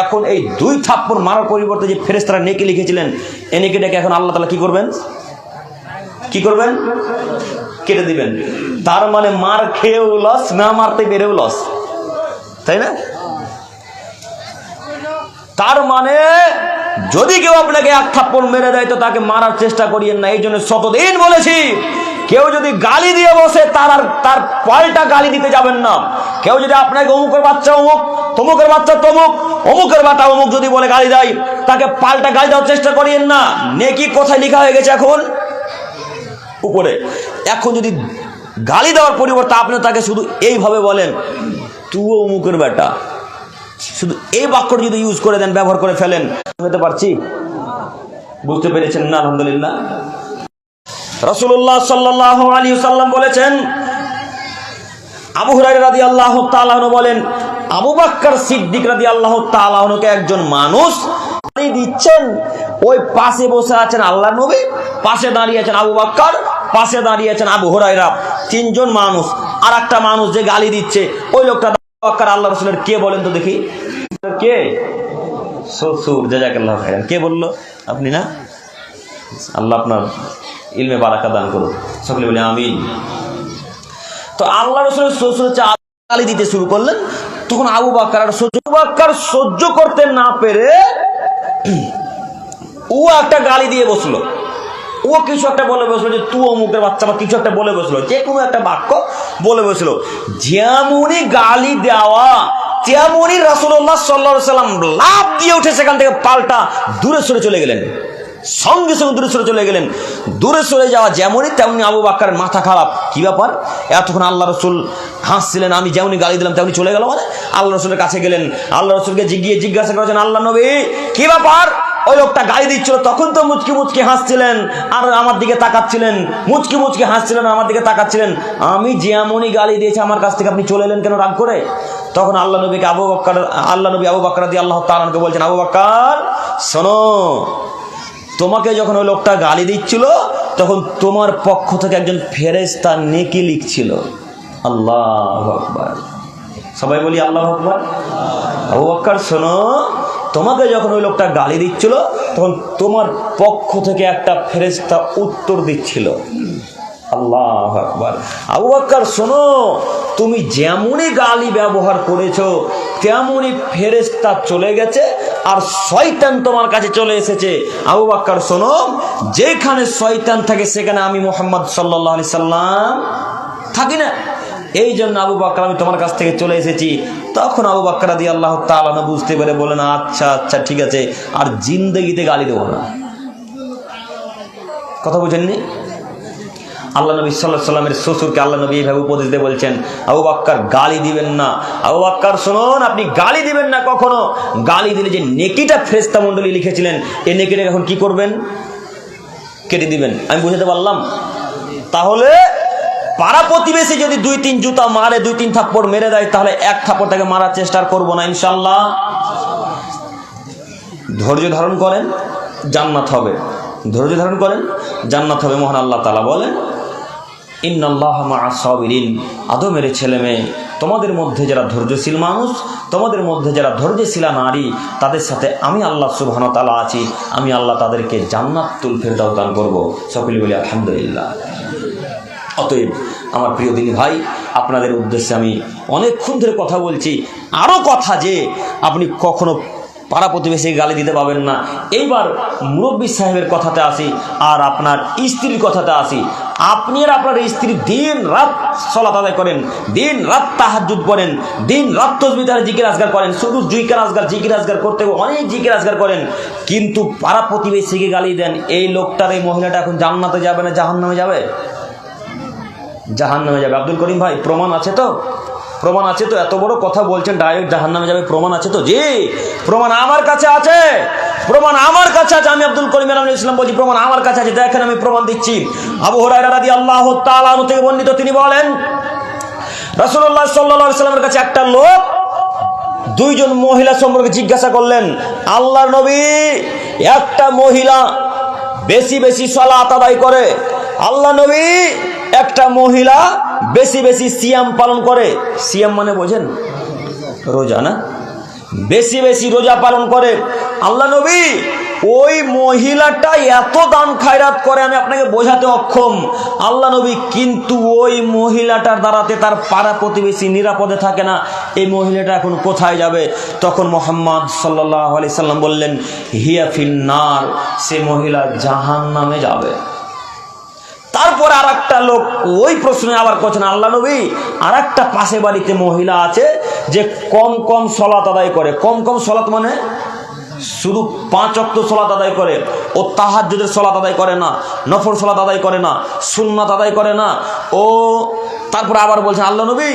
এখন এই 2 থাপ্পড় মারার পরিবর্তে যে ফেরেশতারা নেকি লিখেছিলেন, এই নেকিটাকে এখন আল্লাহ তাআলা কি করবেন? কি করবেন? কেটে দিবেন। তার মানে মার খেয়েও লস, না মারতে পেরেও লস, তাই না? তার মানে যদি কেউ আপনাকে 1 থাপ্পড় মেরে দেয়, তো তাকে মারার চেষ্টা করিয়েন না। এই জন্য শতদিন বলেছি, কেউ যদি গালি দিয়ে বসে, তার পাল্টা গালি দিতে যাবেন না। কেউ যদি আপনাকে অমুকের বাচ্চা অমুক, তমুকের বাচ্চা তমুক, অমুকের বাচ্চা অমুক যদি বলে গালি দেয়, তাকে পাল্টা গালি দেওয়ার চেষ্টা করিয়েন না। নেকি কোথায় লেখা হয়ে গেছে? এখন উপরে। এখন যদি গালি দেওয়ার পরিবর্তে আপনি তাকে শুধু এইভাবে বলেন, তুইও অমুকের বেটা, শুধু এই বাক্যটা যদি ইউজ করে দেন, ব্যবহার করে ফেলেন, বুঝতে পারছি? বুঝতে পেরেছেন না? আলহামদুলিল্লাহ। রাসূলুল্লাহ সাল্লাল্লাহু আলাইহি ওয়াসাল্লাম বলেছেন, আবু হুরায়রা রাদিয়াল্লাহু তাআলা আনহু বলেন, আবু বকর সিদ্দিক রাদিয়াল্লাহু তাআলা আনহুকে একজন মানুষ গালি দিচ্ছেন, ওই পাশে বসে আছেন আল্লাহর নবী, পাশে দাঁড়িয়ে আছেন আবু বকর, পাশে দাঁড়িয়ে আছেন আবু হুরায়রা, 3 জন মানুষ। আর একটা মানুষ যে গালি দিচ্ছে, ওই লোকটা বকর আল্লাহ রাসূলের কে বলেন তো দেখি? কে? শ্বশুর। জাযাকাল্লাহু খাইরান। কে বললো? আপনি না? আল্লাহ আপনার ইলমে বারাকা দান করুন, সকলে বলে আমিন। তো আল্লাহ রাসূলের শ্বশুর গালি দিতে শুরু করলেন, তখন আবু বকর সহ্য করতে না পেরে ও একটা গালি দিয়ে বসলো, ও কিছু একটা বলে বসলো, যে তুই অমুকের বাচ্চা বা কিছু একটা বলে বসলো, যে কোনো একটা বাক্য বলে বসলো। যেমনই গালি দেওয়া, তেমনই রাসূলুল্লাহ সাল্লাল্লাহু আলাইহি ওয়াসাল্লাম লাফ দিয়ে উঠে সেখান থেকে পাল্টা দূরে সরে চলে গেলেন। সঙ্গে সঙ্গে দূরে সরে চলে গেলেন। দূরে সরে যাওয়া যেমনই তেমনি আবু বকরের মাথা খারাপ। কি ব্যাপার, এতক্ষণ আল্লাহ রসুল হাসছিলেন, আমি যেমনি গালি দিলাম তেমনি চলে গেল মানে? আল্লাহ রসুলের কাছে গেলেন, আল্লাহ রসুলকে জিজ্ঞাসা করেছেন, আল্লাহ নবী কি ব্যাপার? ওই লোকটা গালি দিচ্ছিল, তখন তো মুচকি মুচকি হাসছিলেন আর আমার দিকে তাকাচ্ছিলেন, মুচকি মুচকি হাসছিলেন আর আমার দিকে তাকাচ্ছিলেন, আমি যেমনই গালি দিয়েছি আমার কাছ থেকে আপনি চলে এলেন কেন রাগ করে? তখন আল্লাহ নবী আবু বকর রাদিয়াল্লাহু তাআলা আনহু বলছেন, আবু বকর শোনো, তোমাকে যখন ওই লোকটা গালি দিচ্ছিল তখন তোমার পক্ষ থেকে একজন ফেরেশতা নেকি লিখছিল। আল্লাহু আকবার, সবাই বলি আল্লাহু আকবার। আবু বকর শোনো, তোমাকে যখন ওই লোকটা গালি দিচ্ছিল তখন তোমার পক্ষ থেকে একটা ফেরেশতা উত্তর দিচ্ছিল। আল্লাহু আকবার। আবু বকর শোনো, তুমি যেমনই গালি ব্যবহার করেছো তেমনই ফেরেশতা চলে গেছে আর শয়তান তোমার কাছে চলে এসেছে। আবু বকর শোনো, যেখানে শয়তান থাকে সেখানে আমি মুহাম্মদ সাল্লাল্লাহু আলাইহি সাল্লাম থাকি না, এই জন্য আবু বকর আমি তোমার কাছ থেকে চলে এসেছি। তখন আবু বকর রাদিয়াল্লাহু তাআলা বুঝতে পেরে বলেন, আচ্ছা আচ্ছা ঠিক আছে, আর জিন্দেগিতে গালি দেবো না। কথা বুঝেননি? আল্লাহ নবী সাল্লাল্লাহু আলাইহি সাল্লামের শ্বশুরকে আল্লাহ নবী এইভাবে উপদেশ দিয়ে বলছেন, আবু বকর গালি দিবেন না। আবু বকর শুনুন, আপনি গালি দিবেন না কখনো। গালি দিলে যে নেকিটা ফেরেশতা মণ্ডলী লিখেছিলেন, এই নেকিটা এখন কি করবেন? কেটে দিবেন। আমি বুঝাতে পারলাম? তাহলে পাড়া প্রতিবেশী যদি 2-3 জুতা মারে, 2-3 থাপ্পড় মেরে দেয়, তাহলে এক থাপ্পড় তাকে মারার চেষ্টা করবো না ইনশাআল্লাহ। ধৈর্য ধারণ করেন, জান্নাত হবে। ধৈর্য ধারণ করেন, জান্নাত হবে। মহান আল্লাহ তাআলা বলেন, ইন্নাল্লাহা মা'আস সাবিরিন, আদমের ছেলে মেয়ে, তোমাদের মধ্যে যারা ধৈর্যশীল মানুষ, তোমাদের মধ্যে যারা ধৈর্যশীল নারী, তাদের সাথে আমি আল্লাহ সুবহানাহু ওয়া তাআলা আছি। আমি আল্লাহ তাদেরকে জান্নাতুল ফেরদাউস দান করব। সকলে বলি আলহামদুলিল্লাহ। অতএব আমার প্রিয় দিনী ভাই, আপনাদের উদ্দেশ্যে আমি অনেকক্ষণ ধরে কথা বলছি। আরও কথা যে আপনি কখনো পাড়া প্রতিবেশীকে গালি দিতে পাবেন না। এইবার মুরব্বী সাহেবের কথাতে আসি আর আপনার স্ত্রীর কথাতে আসি। আপনি আর আপনার স্ত্রী দিন রাত সালাত আদায় করেন, দিন রাত তাহাজ্জুদ পড়েন, দিন রাত তাসবিহ আর জিকির আজগার করেন, শুধু জিকির আজগার করতে অনেক জিকির আজগার করেন, কিন্তু পাড়া প্রতিবেশীকে গালি দেন। এই লোকটার, এই মহিলাটা এখন জান্নাতে যাবে না জাহান্নামে যাবে? জাহান্নামে যাবে। আব্দুল করিম ভাই, প্রমাণ আছে তো? প্রমাণ আছে তো? এত বড় কথা বলছেন ডাইরেক্ট জাহান্নামে যাবে, প্রমাণ আছে তো? জি, প্রমাণ আমার কাছে আছে, প্রমাণ আমার কাছে আছে। আমি আব্দুল করিম ইসলাম বলছি, প্রমাণ আমার কাছে আছে। দেখেন আমি প্রমাণ দিচ্ছি। আবু হুরায়রা রাদিয়াল্লাহু তাআলা আনহু থেকে বর্ণিত, তিনি বলেন, রাসূলুল্লাহ সাল্লাল্লাহু আলাইহি ওয়াসাল্লামের কাছে একটা লোক 2 জন মহিলা সম্পর্কে জিজ্ঞাসা করলেন, আল্লাহর নবী, একটা মহিলা বেশি বেশি সালাত আদায় করে, আল্লাহ নবী একটা মহিলা বেশি বেশি সিয়াম পালন করে। সিয়াম মানে বোঝেন? রোজা না? বেশি বেশি রোজা পালন করে, আল্লাহ নবী ওই মহিলাটা এত দান খায়রাত করে আমি আপনাকে বোঝাতে অক্ষম, আল্লাহ নবী, কিন্তু ওই মহিলাটার দ্বারাতে তার পাড়া প্রতিবেশী নিরাপদে থাকে না, এই মহিলাটা এখন কোথায় যাবে? তখন মুহাম্মদ সাল্লাল্লাহু আলাইহি সাল্লাম বললেন, হিয়া ফিন্নার, সে মহিলা জাহান্নামে যাবে। তারপরে আর একটা লোক ওই প্রশ্নে আবার করছেন, আল্লাহ নবী, আর একটা পাশে বাড়িতে মহিলা আছে যে কম কম সালাত আদায় করে। কম কম সালাত মানে শুধু 5 ওয়াক্ত সালাত আদায় করে, ও তাহাজ্জুদের সালাত আদায় করে না, নফল সালাত আদায় করে না, সুন্নাত আদায় করে না ও। তারপরে আবার বলছেন, আল্লাহ নবী,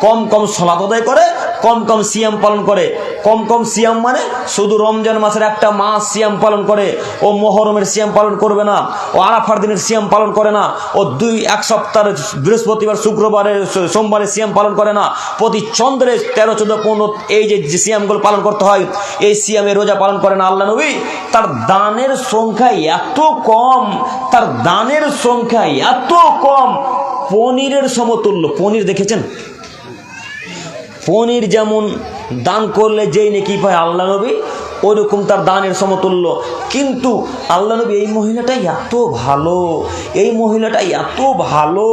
কম কম সালাত আদায় করে, কম কম সিয়াম পালন করে। কম কম সিয়াম মানে শুধু রমজান মাসের একটা মাস সিয়াম পালন করে, ও মুহররমের সিয়াম পালন করবে না, ও আরাফার দিনের সিয়াম পালন করে না, ও 1 সপ্তাহের বৃহস্পতিবার শুক্রবারে সোমবারে সিয়াম পালন করে না, প্রতি চন্দ্রে 13, 14, 15 এই যে সিয়ামগুলো পালন করতে হয়, এই সিয়ামে রোজা পালন করে না। আল্লাহ নবী, তার দানের সংখ্যা এত কম, তার দানের সংখ্যা এত কম, পনিরের সমতুল্য। পনির দেখেছেন? পনির যেমন দান করলে যেই নেকি পায় আল্লাহ নবী, ওইরকম তার দানের সমতুল্য। কিন্তু আল্লাহ নবী, এই মহিলাটাই এত ভালো, এই মহিলাটাই এত ভালো,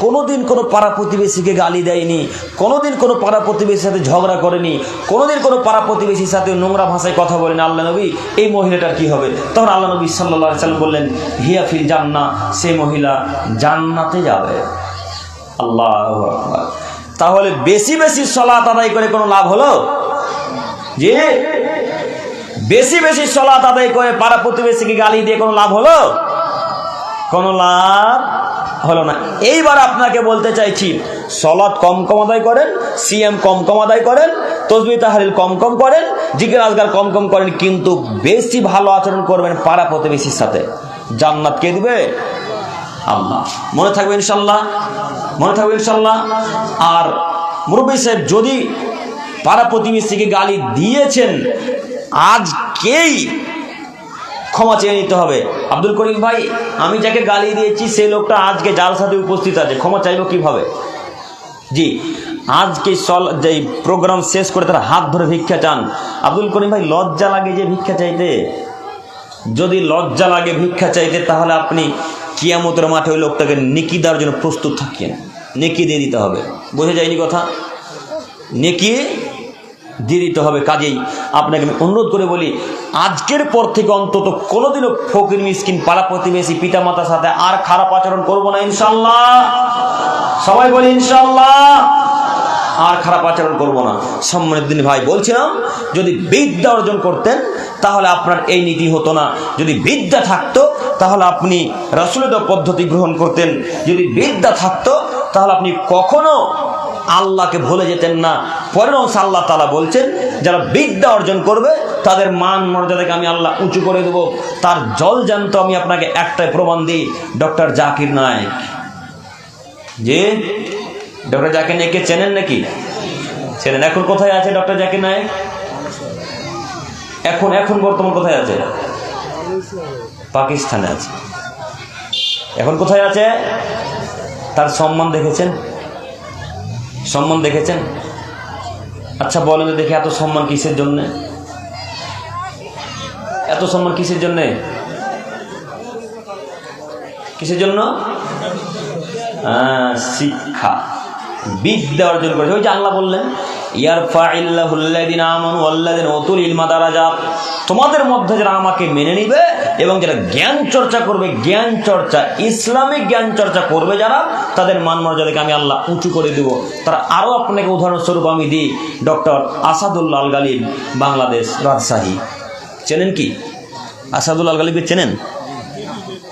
কোনোদিন কোনো পাড়া প্রতিবেশীকে গালি দেয়নি, কোনোদিন কোনো পাড়া প্রতিবেশীর সাথে ঝগড়া করেনি, কোনোদিন কোনো পাড়া প্রতিবেশীর সাথে নোংরা ভাষায় কথা বলেনি। আল্লাহ নবী, এই মহিলাটার কি হবে? তখন আল্লাহ নবী সাল্লাল্লাহু আলাইহি সাল্লাম বললেন, হিয়া ফিল জান্নাহ, সেই মহিলা জান্নাতে যাবে। আল্লাহু আকবার। তাহলে বেশি বেশি সালাত আদায় করে কোনো লাভ হলো? যে বেশি বেশি সালাত আদায় করে পাড়া প্রতিবেশীকে গালি দিয়ে কোনো লাভ হলো? কোনো লাভ হলো না। এইবার আপনাকে বলতে চাইছি, সালাত কম কম আদায় করেন, সিএম কম কম আদায় করেন, তাসবিহ তাহলিল কম কম করেন, জিকির আজকার কম কম করেন, কিন্তু বেশি ভালো আচরণ করবেন পাড়া প্রতিবেশীর সাথে। জান্নাত কে দিবে? আল্লাহ। মনে থাকবে ইনশাল্লাহ, মনে থাকবে ইনশাল্লাহ। আর মুরব্বী সাহেব, যদি পাড়া প্রতিবেশীকে গালি দিয়েছেন, আজকেই ক্ষমা চেয়ে নিতে হবে। আব্দুল করিম ভাই, আমি যাকে গালি দিয়েছি সেই লোকটা আজকে জালসাতে উপস্থিত আছে, ক্ষমা চাইব কিভাবে? জি, আজকে যে প্রোগ্রাম শেষ করে তার হাত ধরে ভিক্ষা চান। আব্দুল করিম ভাই, লজ্জা লাগে যে ভিক্ষা চাইতে? যদি লজ্জা লাগে ভিক্ষা চাইতে, তাহলে আপনি কিয়ামতের মাঠে ওই লোকটাকে নেকি দেওয়ার জন্য প্রস্তুত থাকেন, নেকি দিয়ে দিতে হবে। বোঝা যায়নি কথা? নেকি দিয়ে দিতে হবে। কাজেই আপনাকে আমি অনুরোধ করে বলি, আজকের পর থেকে অন্তত কোনোদিনও ফকির মিসকিন পাড়া প্রতিবেশী পিতা মাতার সাথে আর খারাপ আচরণ করবো না ইনশাল্লাহ। সবাই বলি ইনশাল্লাহ, আর খারাপ আচরণ করবো না। সম্মানিত দিনী ভাই, বলছিলাম যদি বিদ্যা অর্জন করতেন তাহলে আপনার এই নীতি হতো না। যদি বিদ্যা থাকতো তাহলে আপনি রাসূলের পদ্ধতি গ্রহণ করতেন। যদি বিদ্যা থাকতো তাহলে আপনি কখনো আল্লাহকে ভুলে যেতেন না। পরের অংশে আল্লাহ তাআলা বলছেন, যারা বিদ্যা অর্জন করবে তাদের মান মর্যাদাকে আমি আল্লাহ উঁচু করে দেবো। তার জল জ্যান্ত আমি আপনাকে একটাই প্রমাণ দিই, ডক্টর জাকির নায়েক। যে ডক্টর জাকির নায়েককে চেনেন নাকি? চেনেন। এখন কোথায় আছে ডক্টর জাকির নায়েক? এখন বর্তমান কোথায় আছে? পাকিস্তানে আছে। এখন কোথায় আছে? তার সম্মান দেখেছেন? সম্মান দেখেছেন? আচ্ছা বলেন দেখে, এত সম্মান কিসের জন্যে? এত সম্মান কিসের জন্যে? কিসের জন্য? শিক্ষা, বিদ্যা অর্জন করেছে। ওই যে আল্লাহ বললেন, ইয়ারফাইল্লাহুল্লাযিনা আমানু ওয়াল্লাযিনা উতুল ইলমা দারাজাত। তোমাদের মধ্যে যারা আমাকে মেনে নিবে এবং যারা জ্ঞান চর্চা করবে, জ্ঞান চর্চা, ইসলামিক জ্ঞান চর্চা করবে যারা, তাদের মান মর্যাদাকে আমি আল্লাহ উঁচু করে দেব। তারা আরও আপনাকে উদাহরণস্বরূপ আমি দিই, ডক্টর আসাদুল্লাহ আল গালিব, বাংলাদেশ, রাজশাহী। চেনেন কি আসাদুল্লাহ আল গালিবকে? চেনেন?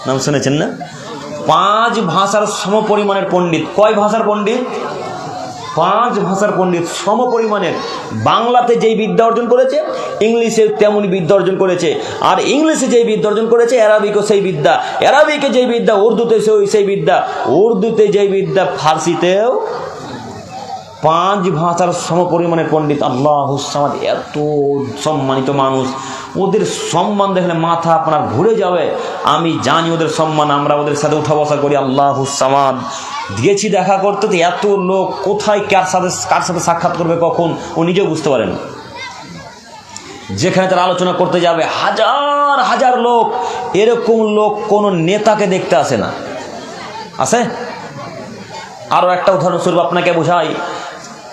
নাম শুনেছেন না? 5 ভাষার সমপরিমাণের পণ্ডিত। কয় ভাষার পণ্ডিত? 5 ভাষার পণ্ডিত সমপরিমাণের। বাংলাতে যেই বিদ্যা অর্জন করেছে, ইংলিশে তেমনই বিদ্যা অর্জন করেছে। আর ইংলিশে যেই বিদ্যা অর্জন করেছে, অ্যারাবিকও সেই বিদ্যা। অ্যারাবিকে যেই বিদ্যা, উর্দুতে সেই বিদ্যা। উর্দুতে যেই বিদ্যা, ফার্সিতেও। 5 ভাষার সমপরিমাণের পণ্ডিত। আল্লাহুস সামাদ, এত সম্মানিত মানুষ। ওদের সম্মান দেখলে মাথা আপনার ঘুরে যাবে। আমি জানি ওদের সম্মান, আমরা ওদের সাথে উঠা বসা করি। আল্লাহুস সামাদ দিয়েছি দেখা করতে, তো এত লোক কোথায় কার সাথে সাক্ষাৎ করবে কখন ও নিজেও বুঝতে পারেন। যেখানে তারা আলোচনা করতে যাবে, হাজার হাজার লোক। এরকম লোক কোনো নেতাকে দেখতে আসে না। আছে? আরও একটা উদাহরণস্বরূপ আপনাকে বোঝাই,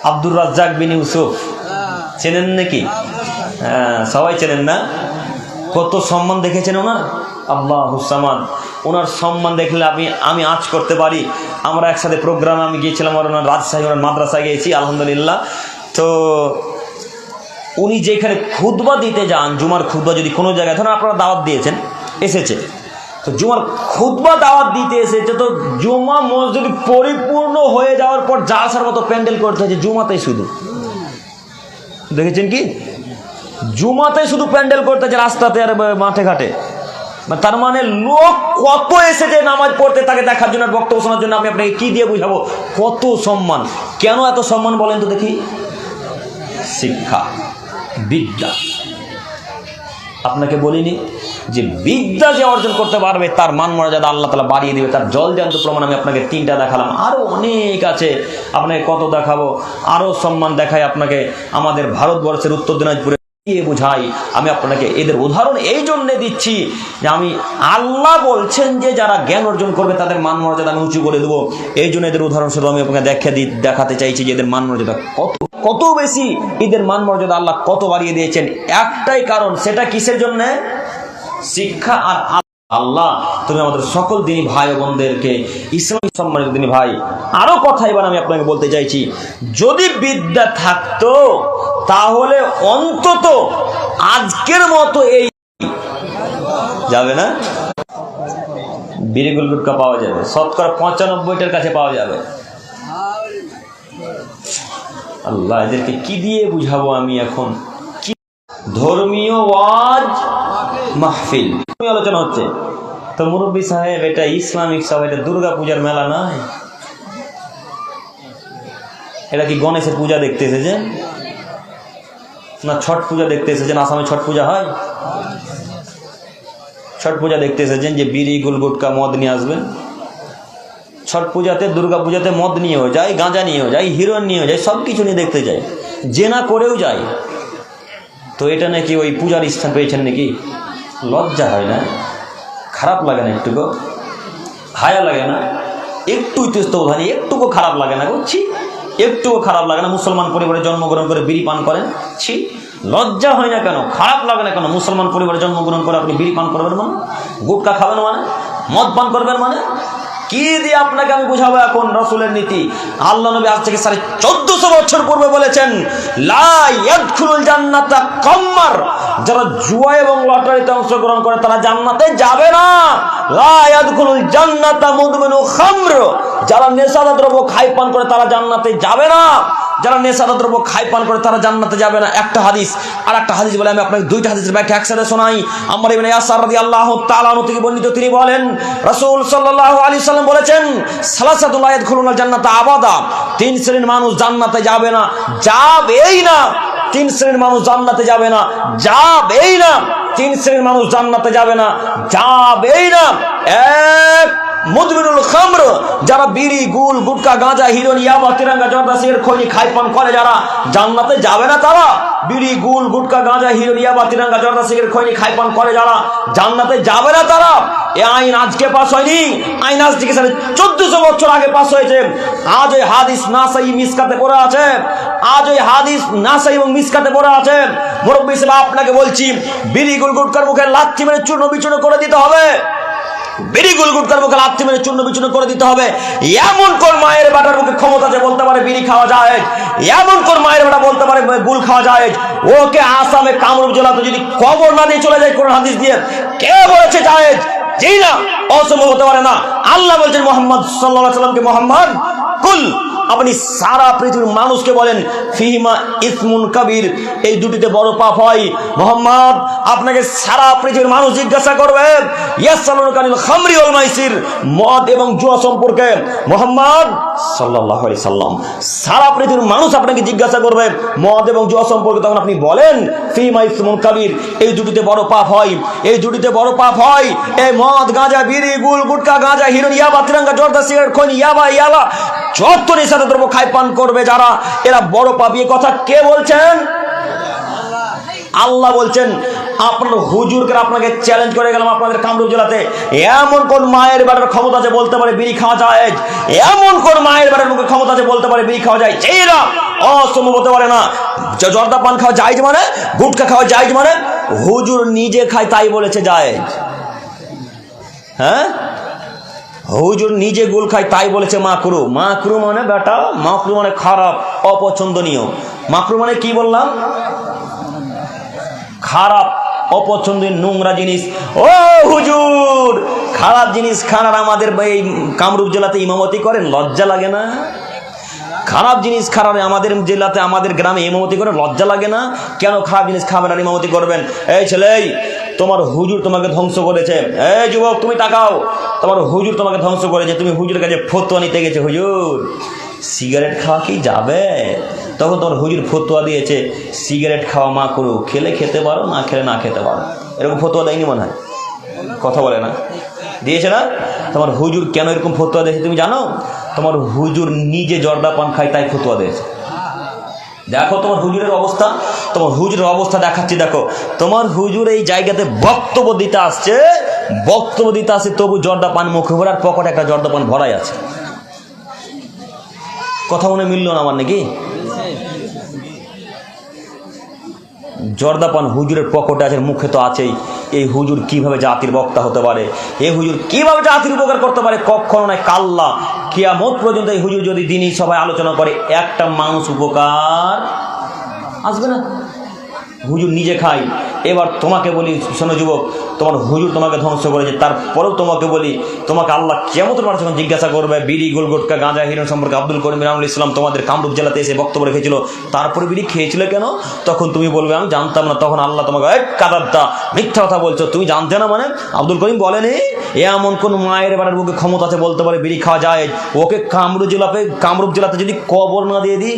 আব্দুর রাজ্জাক বিন ইউসুফ। চেনেন নাকি? হ্যাঁ, সবাই চেনেন না? কত সম্মান দেখেছেন ওনার। আল্লাহুস সামাদ। ওনার সম্মান দেখলে আমি আঁচ করতে পারি। আমরা একসাথে প্রোগ্রামে আমি গিয়েছিলাম, আর ওনার রাজশাহী, ওনার মাদ্রাসায় গিয়েছি আলহামদুলিল্লাহ। তো উনি যেখানে খুতবা দিতে যান, জুমার খুতবা যদি কোনো জায়গায়, ধরুন আপনারা দাওয়াত দিয়েছেন, এসেছে, তো জুমার খুতবা দাওয়াত দিতে এসেছে, তো জুমা মসজিদ পরিপূর্ণ হয়ে যাওয়ার পর জালসার মতো প্যান্ডেল করতে হয়েছে জুমাতেই শুধু। দেখেছেন কি? জুমাতে শুধু প্যান্ডেল করতেছে, রাস্তাতে আর মাঠে ঘাটে। তার মানে লোক কত এসেছে নামাজ পড়তে, তাকে দেখার জন্য, বক্তব্য শোনার জন্য। আমি আপনাকে কি দিয়ে বুঝাবো কত সম্মান? কেন এত সম্মান বলেন তো দেখি? শিক্ষা, বিদ্যা। আপনাকে বলিনি যে বিদ্যা যে অর্জন করতে পারবে তার মান মর্যাদা আল্লাহ তাআলা বাড়িয়ে দেবে। তার জলজান্ত প্রমাণ আমি আপনাকে 3টা দেখালাম, আরও অনেক আছে। আপনাকে কত দেখাবো? আরও সম্মান দেখায় আপনাকে আমাদের ভারতবর্ষের উত্তর দিনাজপুরে বুঝাই। আমি আপনাকে এদের উদাহরণ এই জন্যে দিচ্ছি যে আমি আল্লাহ বলছেন যে যারা জ্ঞান অর্জন করবে তাদের মান মর্যাদা আমি উঁচু করে দেবো। এই জন্য এদের উদাহরণস্বরূপ আমি আপনাকে দেখাতে চাইছি যে এদের মান মর্যাদা কত বেশি। এদের মান মর্যাদা আল্লাহ কত বাড়িয়ে দিয়েছেন। একটাই কারণ, সেটা কিসের জন্যে? শিক্ষা। আর আল্লাহ, তুমি আমাদের সকল দিনী ভাই বোনদেরকে, ইসলামী সম্মানিত দিনী ভাই, আরো কথা এবার আমি আপনাকে বলতে চাইছি, যদি বিদ্যা থাকতো তাহলে অন্তত আজকের মতো এই যাবে না, বিড়ি গুল গুটকা পাওয়া যাবে, শতকরা 95টার কাছে পাওয়া যাবে। আল্লাহ, এদেরকে কি দিয়ে বুঝাবো আমি এখন? কি ধর্মীয় ওয়াজ মাহফিল আলোচনা হচ্ছে, তো মুরব্বী সাহেব এটা ইসলামিক সব, এটা দুর্গা পূজার মেলা নয়। এটা কি গণেশের পূজা দেখতে এসেছেন না ছট পূজা দেখতে এসেছেন? আসামে ছট পূজা হয়, ছট পূজা দেখতে এসেছেন যে বিড়ি গুল গুটকা মদ নিয়ে আসবেন? ছট পূজাতে দুর্গা পূজাতে মদ নিয়েও যায়, গাঁজা নিয়েও যায়, হিরোইন নিয়েও যায়, সব কিছু নিয়ে দেখতে যায়, জেনা করেও যায়। তো এটা নাকি ওই পূজার স্থান পেয়েছেন নাকি? লজ্জা হয় না? খারাপ লাগে না একটুকু? হায়া লাগে না? একটু ইতস্তৌধানি একটুকু খারাপ লাগে না? করছি একটুও খারাপ লাগে না? মুসলমান পরিবারে জন্মগ্রহণ করে বিড়ি পান করেন, ছি, লজ্জা হয় না কেন? খারাপ লাগে না কেন? মুসলমান পরিবারে জন্মগ্রহণ করে আপনি বিড়ি পান করবেন মানে, গুটকা খাবেন মানে, মদ পান করবেন মানে? কি দিয়ে আপনাকে আমি বুঝাবো এখন রাসূলের নীতি? আল্লাহ নবী আজ থেকে 1450 বছর পূর্বে বলেছেন, লা ইয়াদখুলুল জান্নাতা কাম্মার, যারা জুয়া এবং লটারিতে অংশগ্রহণ করে তারা জান্নাতে যাবে না। লা ইয়াদখুলুল জান্নাতা মুদমিনু খামর, যারা নেশাদার দ্রব্য খাই পান করে তারা জান্নাতে যাবে না। যারা নেশাদার দ্রব্য খাই পান করে তারা জান্নাতে যাবে না। একটা হাদিস, আর একটা হাদিস বলে আমি আপনাকে দুইটা হাদিসের ব্যাখ্যা একসাথে শোনাই। আম্মার ইবনে ইয়াসার রাদিয়াল্লাহু তাআলা আনহু থেকে বর্ণিত, তিনি বলেন রাসূল সাল্লাল্লাহু আলাইহি সাল্লাম বলেছেন, সালাসাতু লা ইয়াদখুলুনাল জান্নাতা আবাদা, তিন শ্রেণীর মানুষ জান্নাতে যাবে না, যাবেই না। তিন শ্রেণীর মানুষ জান্নাতে যাবে না, যাবেই না। তিন শ্রেণীর মানুষ জান্নাতে যাবে না, যাবেই না। এক, মুদমিনুল খামর, যারা বিড়ি গুল গুটকা গাঁজা হিরোইন ইয়াবা তিরঙ্গা জর্দা সিগারেট খৈনি খাই পান করে যারা, জান্নাতে যাবে না তারা। বিড়ি গুল গুটকা গাঁজা হিরোইন ইয়াবা তিরঙ্গা জর্দা সিগারেট খৈনি খাই পান করে যারা, জান্নাতে যাবে না তারা। এই আইন আজকে পাস হয়নি, আইন আজ থেকে 1400 বছর আগে পাস হয়েছে। আজ ওই হাদিস নাসাই মিসকাতে পড়ে আছে, আজ ওই হাদিস নাসাই এবং মিসকাতে পড়ে আছে। মুরব্বী সাহেব আপনাকে বলছি, বিড়ি গুল গুটকার মুখে লাথি মেরে চূর্ণ বিচূর্ণ করে দিতে হবে। বিড়ি গুল গুটকার মুখে লাথি মেরে চূর্ণ বিচূর্ণ করে দিতে হবে। এমন কোন মায়ের বেটার মুখে ক্ষমতা আছে বলতে পারে বিড়ি খাওয়া যায়? এমন কোন মায়ের বেটা বলতে পারে গুল খাওয়া যায়? ওকে আসামে কামরূপ জেলাতে যদি কবর না দিয়ে চলে যায় কোন হাদিস দিয়ে, কে বলেছে জায়েজ? জি না, অসম্ভব হতে পারে না। আল্লাহ বলছেন মুহাম্মদ সাল্লাল্লাহু আলাইহি সাল্লামকে, মুহাম্মদ কুল, আপনি সারা পৃথিবীর মানুষকে বলেন, ফিহিমা ইসমুন কাবীর, এই দুটিতে বড় পাপ হয়। মুহাম্মদ, আপনাকে সারা পৃথিবীর মানুষ জিজ্ঞাসা করবে, ইয়াসআলুনাকা আনিল খামরি ওয়াল মাইসির, মদ এবং জুয়া সম্পর্কে। মুহাম্মদ সাল্লাল্লাহু আলাইহি সাল্লাম, সারা পৃথিবীর মানুষ আপনাকে জিজ্ঞাসা করবে মদ এবং জুয়া সম্পর্কে, তখন আপনি বলেন ফিহিমা ইসমুন কাবীর, এই দুটিতে বড় পাপ হয়, এই দুটিতে বড় পাপ হয়। এই মদ গাঁজা বিড়ি গুল গুটকা গাঁজা হিরোইন ইয়াবা তিরঙ্গা জর্দা সিগারেট খৈনি ইয়াবা ইয়ালা যত নেশাদার দ্রব্য খাই পান করবে যারা, এরা বড় পাপী। কথা কে বলছেন? আল্লাহ বলছেন। আপনার হুজুরকে আপনাকে চ্যালেঞ্জ করে গেলাম, আপনাদের কামরূপ জেলাতে এমন কোন মায়ের বেটার ক্ষমতা আছে বলতে পারে বিড়ি খাওয়া যায়? এমন কোন মায়ের বেটার মুখে ক্ষমতা আছে বলতে পারে বিড়ি খাওয়া যায়? এরা অসম্ভব হতে পারে না। জর্দা পান খাওয়া যায় মানে, গুটকা খাওয়া যায় মানে, হুজুর নিজে খায় তাই বলেছে যায়। হ্যাঁ, হুজুর নিজে গুল খায় তাই বলেছে মাকরু। মাকরু মানে বেটা, মাকরু মানে খারাপ, অপছন্দনীয়। মাকরু মানে কি বললাম? খারাপ, অপছন্দনীয়, নোংরা জিনিস। ও হুজুর, খারাপ জিনিস খান আর আমাদের এই কামরূপ জেলাতে ইমামতি করেন, লজ্জা লাগে না? খারাপ জিনিস খারাপ আমাদের জেলাতে আমাদের গ্রামে ইমামতি করে, লজ্জা লাগে না? কেন খারাপ জিনিস খাবেন আর ইমামতি করবেন? এই ছেলে, তোমার হুজুর তোমাকে ধ্বংস করেছে। এই যুবক, তুমি তাকাও, তোমার হুজুর তোমাকে ধ্বংস করেছে। তুমি হুজুরের কাছে ফতোয়া নিতে গেছে, হুজুর সিগারেট খাওয়া কি যাবে? তখন তোমার হুজুর ফতোয়া দিয়েছে সিগারেট খাওয়া মা করো, খেলে খেতে পারো, না খেলে না খেতে পারো। এরকম ফতোয়া দেয়নি মনে হয়? কথা বলে না? দিয়েছে না? তোমার হুজুর কেন এরকম ফতোয়া দিয়েছে তুমি জানো? তোমার হুজুর নিজে জর্দা পান খায় তাই ফতোয়া দিয়েছে। দেখো তোমার হুজুরের অবস্থা, তোমার হুজুরের অবস্থা দেখাচ্ছি। দেখো তোমার হুজুর এই জায়গাতে বক্তব্য দিতে আসছে, বক্তব্য দিতে আসছে, তবু জর্দা পান মুখে ভরার পকেটে একটা জর্দা পান ভরাই আছে। কথা মনে মিলল না আমার নাকি? জর্দা পান হুজুরের পকেটে আছে, মুখে তো আছেই। এই হুজুর কিভাবে জাতির বক্তা হতে পারে? এই হুজুর কিভাবে জাতির উপকার করতে পারে? কখনো নয়, কাল্লা। কিয়ামত পর্যন্ত এই হুজুর যদি দিনই সবাই আলোচনা করে, একটা মানুষ উপকার আসবে না। হুজুর নিজে খাই। এবার তোমাকে বলি, শোনো যুবক, তোমার হুজুর তোমাকে ধ্বংস করেছে, তারপরেও তোমাকে বলি, তোমাকে আল্লাহ কিয়ামতের মাঠে যখন জিজ্ঞাসা করবে বিড়ি, গোল গোটকা, গাঁজা, হিরোইন সম্পর্কে আব্দুল করিম মিরানুল ইসলাম তোমাদের কামরূপ জেলাতে এসে বক্তব্য রেখেছিল, তারপরে বিড়ি খেয়েছিল কেন? তখন তুমি বলবে আমি জানতাম না। তখন আল্লাহ তোমাকে কাদারদা, মিথ্যা কথা বলছো, তুমি জানতে না মানে? আব্দুল করিম বলেনি এমন কোন মায়ের বাড়ির বুকে ক্ষমতা আছে বলতে পারে বিড়ি খাওয়া যায়? ওকে কামরূপ জেলাতে যদি কবর না দিয়ে দিই,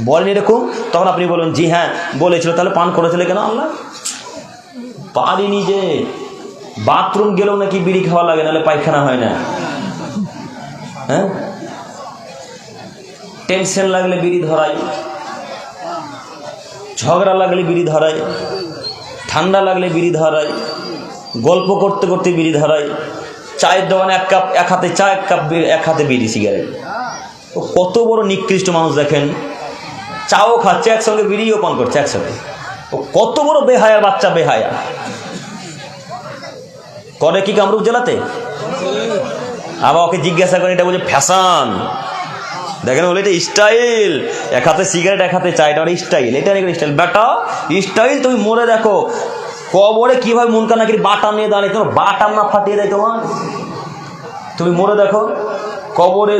বলেন এরকম? তখন আপনি বলবেন জি হ্যাঁ বলেছিল, তাহলে পান করেছিল কেন? আল্লাহ পারিনি যে বাথরুম গেলেও নাকি বিড়ি খাওয়া লাগে, নাহলে পায়খানা হয় না। হ্যাঁ, টেনশন লাগলে বিড়ি ধরাই, ঝগড়া লাগলে বিড়ি ধরাই, ঠান্ডা লাগলে বিড়ি ধরাই, গল্প করতে করতে বিড়ি ধরাই, চায়ের দোকানে এক কাপ, এক হাতে চা, এক হাতে বিড়ি, সিগারেট। ও কত বড় নিকৃষ্ট মানুষ দেখেন, চাও খাচ্ছে একসঙ্গে, বিড়িও পান করছে একসাথে। ও কত বড় বেহায়ার বাচ্চা, বেহায়া। করে কি কামরূপ জেলাতে? আবার ওকে জিজ্ঞাসা করে, এটা বলছে ফ্যাশন। দেখেন বলে এটা স্টাইল, এক হাতে সিগারেট এক হাতে চা, এটা স্টাইল, এটা স্টাইল। বেটা স্টাইল তুমি মরে দেখো কবরে কিভাবে মন কান্না করে বাটাম নিয়ে দাঁড়িয়ে, তোমার বাটাম না ফাটিয়ে দেয় তোমার। তুমি মরে দেখো কবরে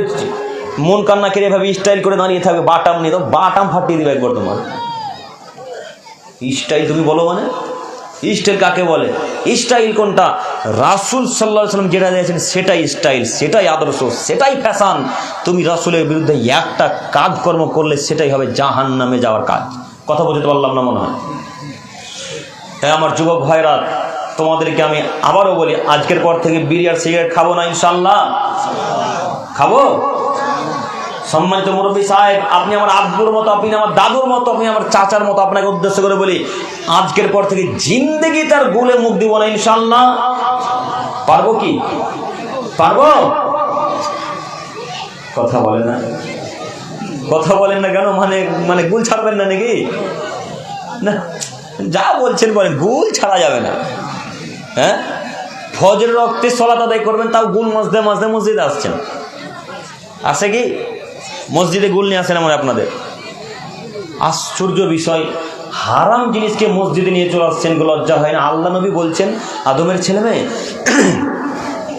মন কান্না করে এভাবে স্টাইল করে দাঁড়িয়ে থাকবে, বাটাম নিয়ে, তো বাটাম ফাটিয়ে দিবে একবার তোমার। স্টাইল তুমি বলো মানে? স্টাইল কাকে বলে? স্টাইল কোনটা? রাসূল সাল্লাল্লাহু আলাইহি ওয়াসাল্লাম যেটা দিয়েছেন সেটাই স্টাইল, সেটাই আদর্শ, সেটাই ফ্যাশন। তুমি রাসূলের বিরুদ্ধে একটা কাজকর্ম করলে সেটাই হবে জাহান্নামে যাওয়ার কাজ। কথা বলতে পারলাম না মনে হয়? তাই আমার যুবক ভাইরা, তোমাদেরকে আমি আবারও বলি, আজকের পর থেকে বিড়ি আর সিগারেট খাবো না ইনশাআল্লাহ। খাবো? সম্মানিত মুরব্বী সাহেব, আপনি আমার আব্বুর মতো, আপনি আমার দাদুর মতো, আপনি আমার চাচার মতো, আপনাকে উদ্দেশ্য করে বলি, আজকের পর থেকে জিন্দেগি তার গুলে মুখ দিব না ইনশাআল্লাহ। পারবো কি? পারবো? কথা বলেন না, কথা বলেন না কেন? মানে গুল ছাড়বেন না নাকি? না, যা বলছেন বলেন, গুল ছাড়া যাবে না। হ্যাঁ, ফজরের রক্তে সালাত আদায় করবেন, তাও গুল মাজতে মাজতে মসজিদে আসছেন। আছে কি মসজিদে গুল নিয়ে আসেন? আমার আপনাদের আশ্চর্য বিষয়, হারাম জিনিসকে মসজিদে নিয়ে চলে আসছেন, লজ্জা হয় না? আল্লাহ নবী বলছেন, আদমের ছেলে মেয়ে,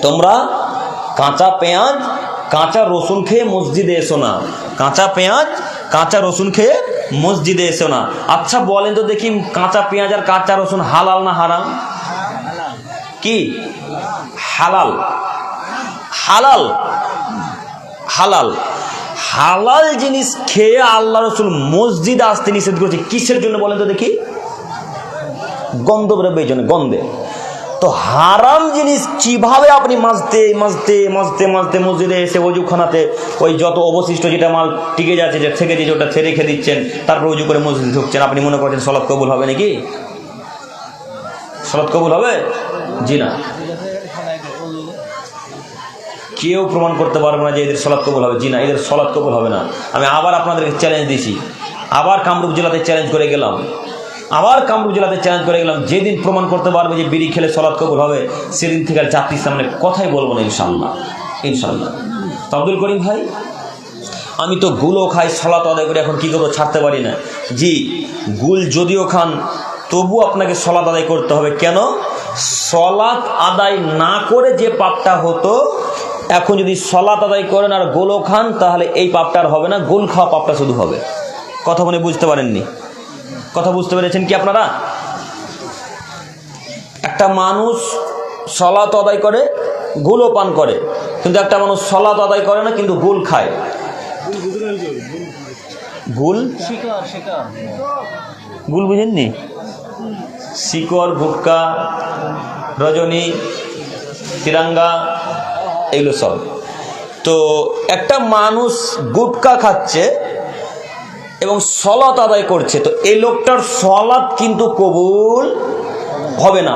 তোমরা কাঁচা পেঁয়াজ কাঁচা রসুন খেয়ে মসজিদে এসো না। কাঁচা পেঁয়াজ কাঁচা রসুন খেয়ে মসজিদে এসো না। আচ্ছা বলেন তো দেখি, কাঁচা পেঁয়াজ আর কাঁচা রসুন হালাল না হারাম? কি হালাল? হালাল, হালাল। হালাল জিনিস খেয়ে আল্লাহ রসুল মসজিদে আসতে নিষেধ করেছে, কিসের জন্য বলেন তো দেখি? গন্ধ বেরোবে এই জন্য, গন্ধে। তো হারাম জিনিস কিভাবে আপনি মাজতে মাজতে মাজতে মাজতে মসজিদে এসে ওযুখানাতে ওই যত অবশিষ্ট যেটা মাল টিকে যাচ্ছে, যে থেকে যে ওটা রেখে দিচ্ছেন, তারপর ওযু করে মসজিদে ঢুকছেন, আপনি মনে করছেন সালাত কবুল হবে নাকি? সালাত কবুল হবে? জি না, কেউ প্রমাণ করতে পারবে না যে এদের সালাত কবুল হবে। জি না, এদের সালাত কবুল হবে না। আমি আবার আপনাদেরকে চ্যালেঞ্জ দিয়েছি, আবার কামরূপ জেলাতে চ্যালেঞ্জ করে গেলাম, যেদিন প্রমাণ করতে পারবে যে বিড়ি খেলে সালাত কবুল হবে, সেদিন থেকে আর জাতির সামনে কথাই বলবো না ইনশাআল্লাহ, ইনশাআল্লাহ। তো আব্দুল করিম ভাই, আমি তো গুলও খাই, সালাত আদায় করে এখন কি করবো, ছাড়তে পারি না। জি, গুল যদিও খান তবু আপনাকে সালাত আদায় করতে হবে। কেন? সালাত আদায় না করে যে পাপটা হতো, এখন যদি সালাত আদায় করেন আর গোলও খান, তাহলে এই পাপটা আর হবে না, গোল খাওয়া পাপটা শুধু হবে। কথা মনে বুঝতে পারেননি? কথা বুঝতে পেরেছেন কি আপনারা? একটা মানুষ সালাত আদায় করে, গুলও পান করে, কিন্তু একটা মানুষ সালাত আদায় করে না কিন্তু গুল খায়। গুল গুল বুঝেননি? শিকড়, গুটকা, রজনী, তিরাঙ্গা, এগুলো সব। তো একটা মানুষ গুটকা খাচ্ছে এবং সালাত আদায় করছে, তো এই লোকটার সালাত কিন্তু কবুল হবে না।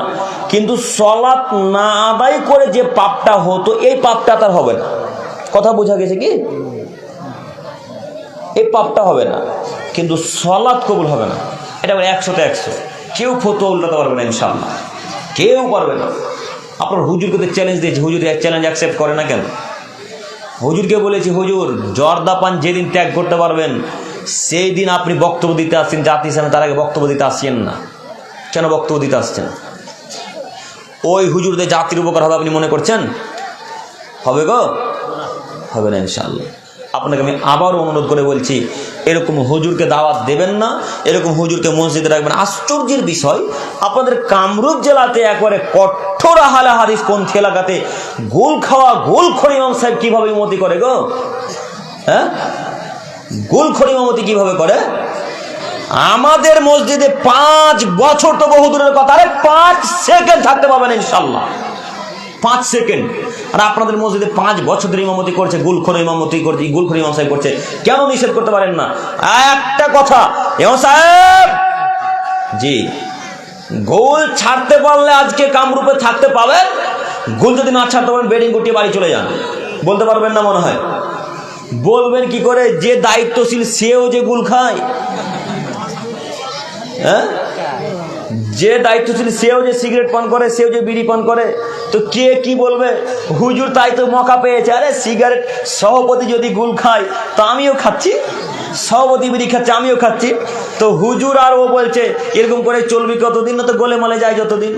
কিন্তু সালাত না আদায় করে যে পাপটা হতো, এই পাপটা তার হবে না। কথা বোঝা গেছে কি? এই পাপটা হবে না, কিন্তু সালাত কবুল হবে না। এটা 100তে 100, কেউ ফতোয়া উল্টাতে পারবে না ইনশাআল্লাহ, কেউ পারবে না। আপনার হুজুরকে চ্যালেঞ্জ দিয়েছি, হুজুর চ্যালেঞ্জ অ্যাকসেপ্ট করে না কেন? হুজুরকে বলেছি, হুজুর জর্দা পান যেদিন ত্যাগ করতে পারবেন সেই দিন আপনি বক্তব্য দিতে আসছেন জাতির সামনে, তার আগে বক্তব্য দিতে আসছেন না। কেন বক্তব্য দিতে আসছেন? ওই হুজুরদের জাতির উপকার হবে আপনি মনে করছেন? হবে গো? হবে না ইনশাআল্লাহ। আপনাকে আমি আবার অনুরোধ করে বলছি, এরকম হুজুরকে দাওয়াত দেবেন না, এরকম হুজুরকে মসজিদে রাখবেন। আশ্চর্যের বিষয়, আপনাদের কামরূপ জেলাতে একবারে কঠোর আহলে হাদিস পন্থী এলাকাতে গোল খাওয়া গোলখোর ইমাম সাহেব কিভাবে ইমামতি করে গো? হ্যাঁ, গোলখোর ইমামতি কিভাবে করে? আমাদের মসজিদে 5 বছর তো বহুদূরের কথা, আরে 5 সেকেন্ড থাকতে পাবেন ইনশাআল্লাহ, 5 সেকেন্ড। আর আপনাদের মসজিদে 5 বছর ধরে ইমামতি করছে, গোলখোর ইমামতি করছে, গোলখোর ইমাম সাহেব করছে, কেন নিষেধ করতে পারেন না? একটা কথা, ইমাম সাহেব জি, গোল ছাড়তে পারলে আজকে কামরূপে থাকতে পাবেন, গোল যদি না ছাড়তে পারেন বেডিং গুটিয়ে বাড়ি চলে যান। বলতে পারবেন না মনে হয়? বলবেন কি করে? যে দায়িত্বশীল সেও যে গুল খায়, হ্যাঁ, যে দায়িত্বশীল সেও যে সিগারেট পান করে, সেও যে বিড়ি পান করে, তো কে কি বলবে? হুজুর তাই তো মৌকা পেয়েছে, আরে সিগারেট সভাপতি যদি গুল খায় তো আমিও খাচ্ছি, সভাপতি বিড়ি খাচ্ছে আমিও খাচ্ছি, তো হুজুর আর ও বলছে এরকম করে চলবি কতদিন? না তো গোলে মালে যায় যতদিন,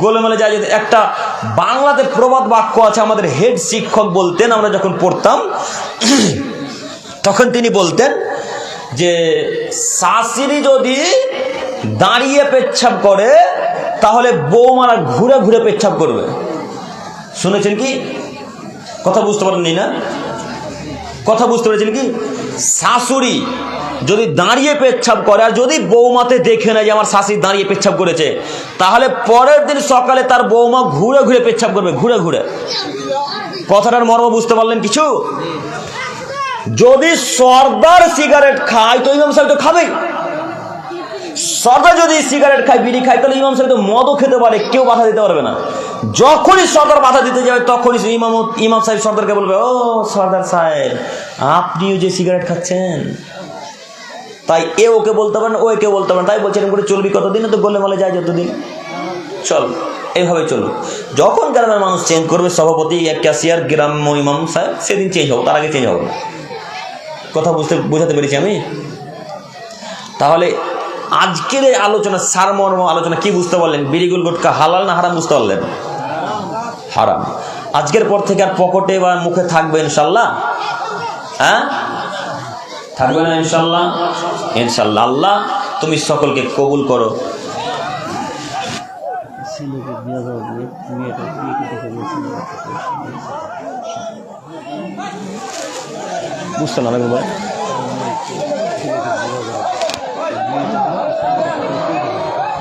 গোলেমালে যায়। একটা বাংলাতে প্রবাদ বাক্য আছে, আমাদের হেড শিক্ষক বলতেন, আমরা যখন পড়তাম তখন তিনি বলতেন যে শাশুড়ি যদি দাঁড়িয়ে পেচ্ছাপ করে তাহলে বৌমারা ঘুরে ঘুরে পেচ্ছাপ করবে। শুনেছেন কি? কথা বুঝতে পারেননি না? কথা বুঝতে পেরেছেন কি? শাশুড়ি যদি দাঁড়িয়ে পেচ্ছাপ করে আর যদি বৌমাতে দেখে নেয় যে আমার শাশুড়ি দাঁড়িয়ে পেচ্ছাপ করেছে, তাহলে পরের দিন সকালে তার বৌমা ঘুরে ঘুরে পেচ্ছাপ করবে, ঘুরে ঘুরে। কথাটার মর্ম বুঝতে পারলেন কিছু? যদি সর্দার সিগারেট খায় তো ইমাম সাহেব তো খাবেই। সর্দার যদি সিগারেট খায়, বিড়ি খায়, তাহলে ইমাম সাহেব তো মদও খেতে পারে, কেউ বাধা দিতে পারবে না। যখনই সর্দার বাধা দিতে যাবে তখনই ইমাম সাহেব সর্দারকে বলবে, ও সর্দার সাহেব আপনিও যে সিগারেট খাচ্ছেন। তাই এ ওকে বলতে পারেন, ও একে বলতে পারেন। তাই বলছে এরকম করে চলবি কতদিন? তো গোলে মালে যায় যতদিন, চল এইভাবে চলবে। যখন গ্রামের মানুষ চেঞ্জ করবে, সভাপতি, ক্যাশিয়ার, গ্রাম্য ইমাম সাহেব, সেদিন চেঞ্জ হবে, তার আগে চেঞ্জ হবে না। কথা বোঝাতে পেরেছি আমি? তাহলে আজকের এই আলোচনা, সারমর্ম আলোচনা কি বুঝতে পারলেন? বিড়িগুল গুটকা হালাল না হারাম বুঝতে পারলেন? হারাম। আজকের পর থেকে আর পকেটে বা মুখে থাকবে ইনশাল্লাহ? হ্যাঁ, থাকবে না ইনশাল্লাহ? ইনশাল্লাহ। আল্লাহ তুমি সকলকে কবুল করো। বুঝতে না লাগবে,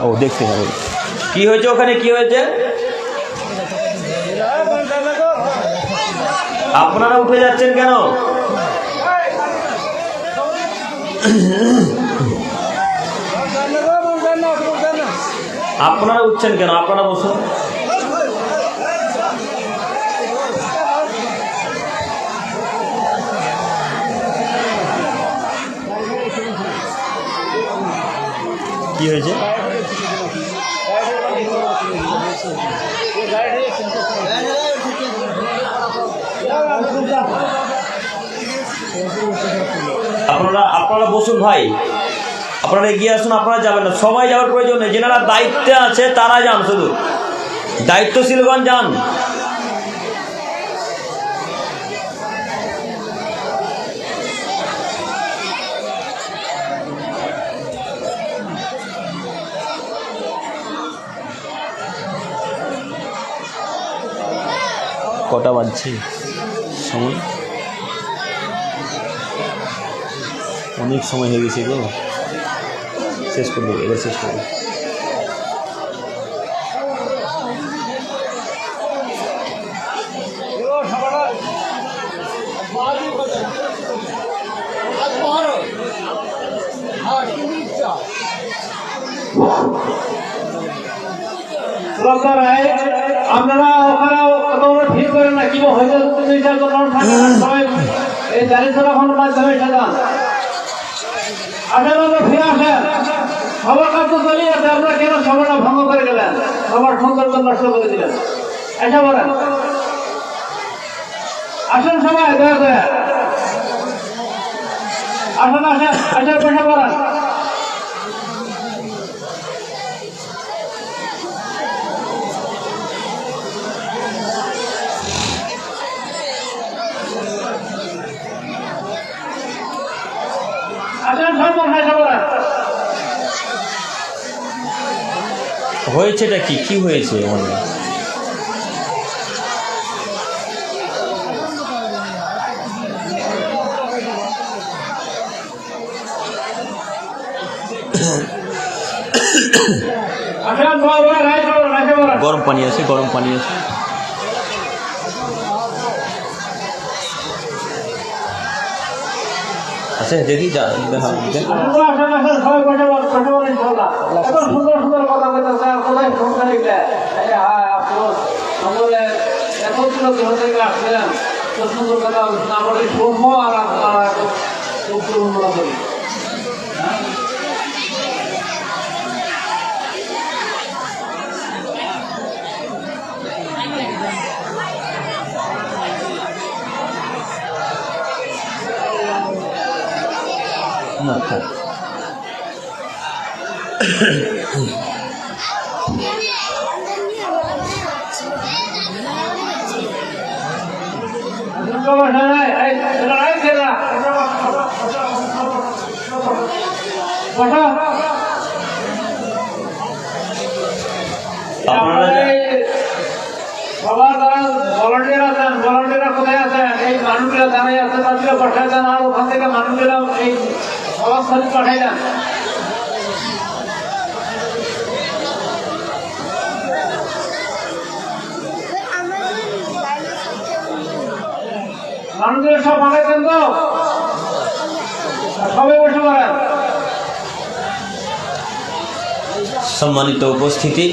ও দেখতে হবে কি হয়েছে ওখানে, কি হয়েছে। আপনারা উঠে যাচ্ছেন কেন? আপনারা উঠছেন কেন? আপনারা বসুন। কি হয়েছে? আপনারা বসুন ভাই, আপনারা এগিয়ে আসুন। আপনারা যাবেন না, সবাই যাওয়ার প্রয়োজন নেই। যেনারা দায়িত্বে আছে তারা যান, শুধু দায়িত্বশীলগণ যান। কটা বাজছে সময়? অনেক সময় হয়ে গেছে গো, শেষ করবো, এবার শেষ করবো। আপনারা ওখানে ঠিক করেন না, কি হয়েছে সবাই এই দাঁড়িয়ে মাধ্যমে সাজান। আপনারা ফিরে আসেন, সবার কাজ তো চলে আছে। আপনারা কেন সভাটা ভঙ্গ করে গেলেন, সবার সৌন্দর্য নষ্ট করে দিলেন? এসে বলেন, আসেন সবাই দয়া করে। আসেন আসেন আসেন বসে পড়েন। আসেন সব বসে পড়েন। হয়েছেটা কি কি হয়েছে মানে আসেন বাবা রাইট রাইট পড়েন। গরম পানি আছে গরম পানি আছে আচ্ছা দেখি দেখা আসেন আসেন সবাই বসে পড়েন ইনশাআল্লাহ। এত সুন্দর সুন্দর কথা বলতেছে আর কোথায় ফোন করিতে সকলে এত দূর থেকে আসছিলেন, তো সুন্দর কথা বলছেন। আমাদের সৌম্য আর আপনারা খুব উন্নত করি। বাবা যারা ভলান্টিয়ার আছেন, ভলান্টিয়াররা কোথায় আছেন? এই মানুষগুলো দাঁড়িয়ে আছে, তাদেরকে পাঠাই দেন, আর ওখান থেকে মানুষগুলো এই সভাস্থলে পাঠাই দেন। মানুষগুলো সব পাঠাইছেন তো? সবাই বসে পড়েন। সম্মানিত উপস্থিতি,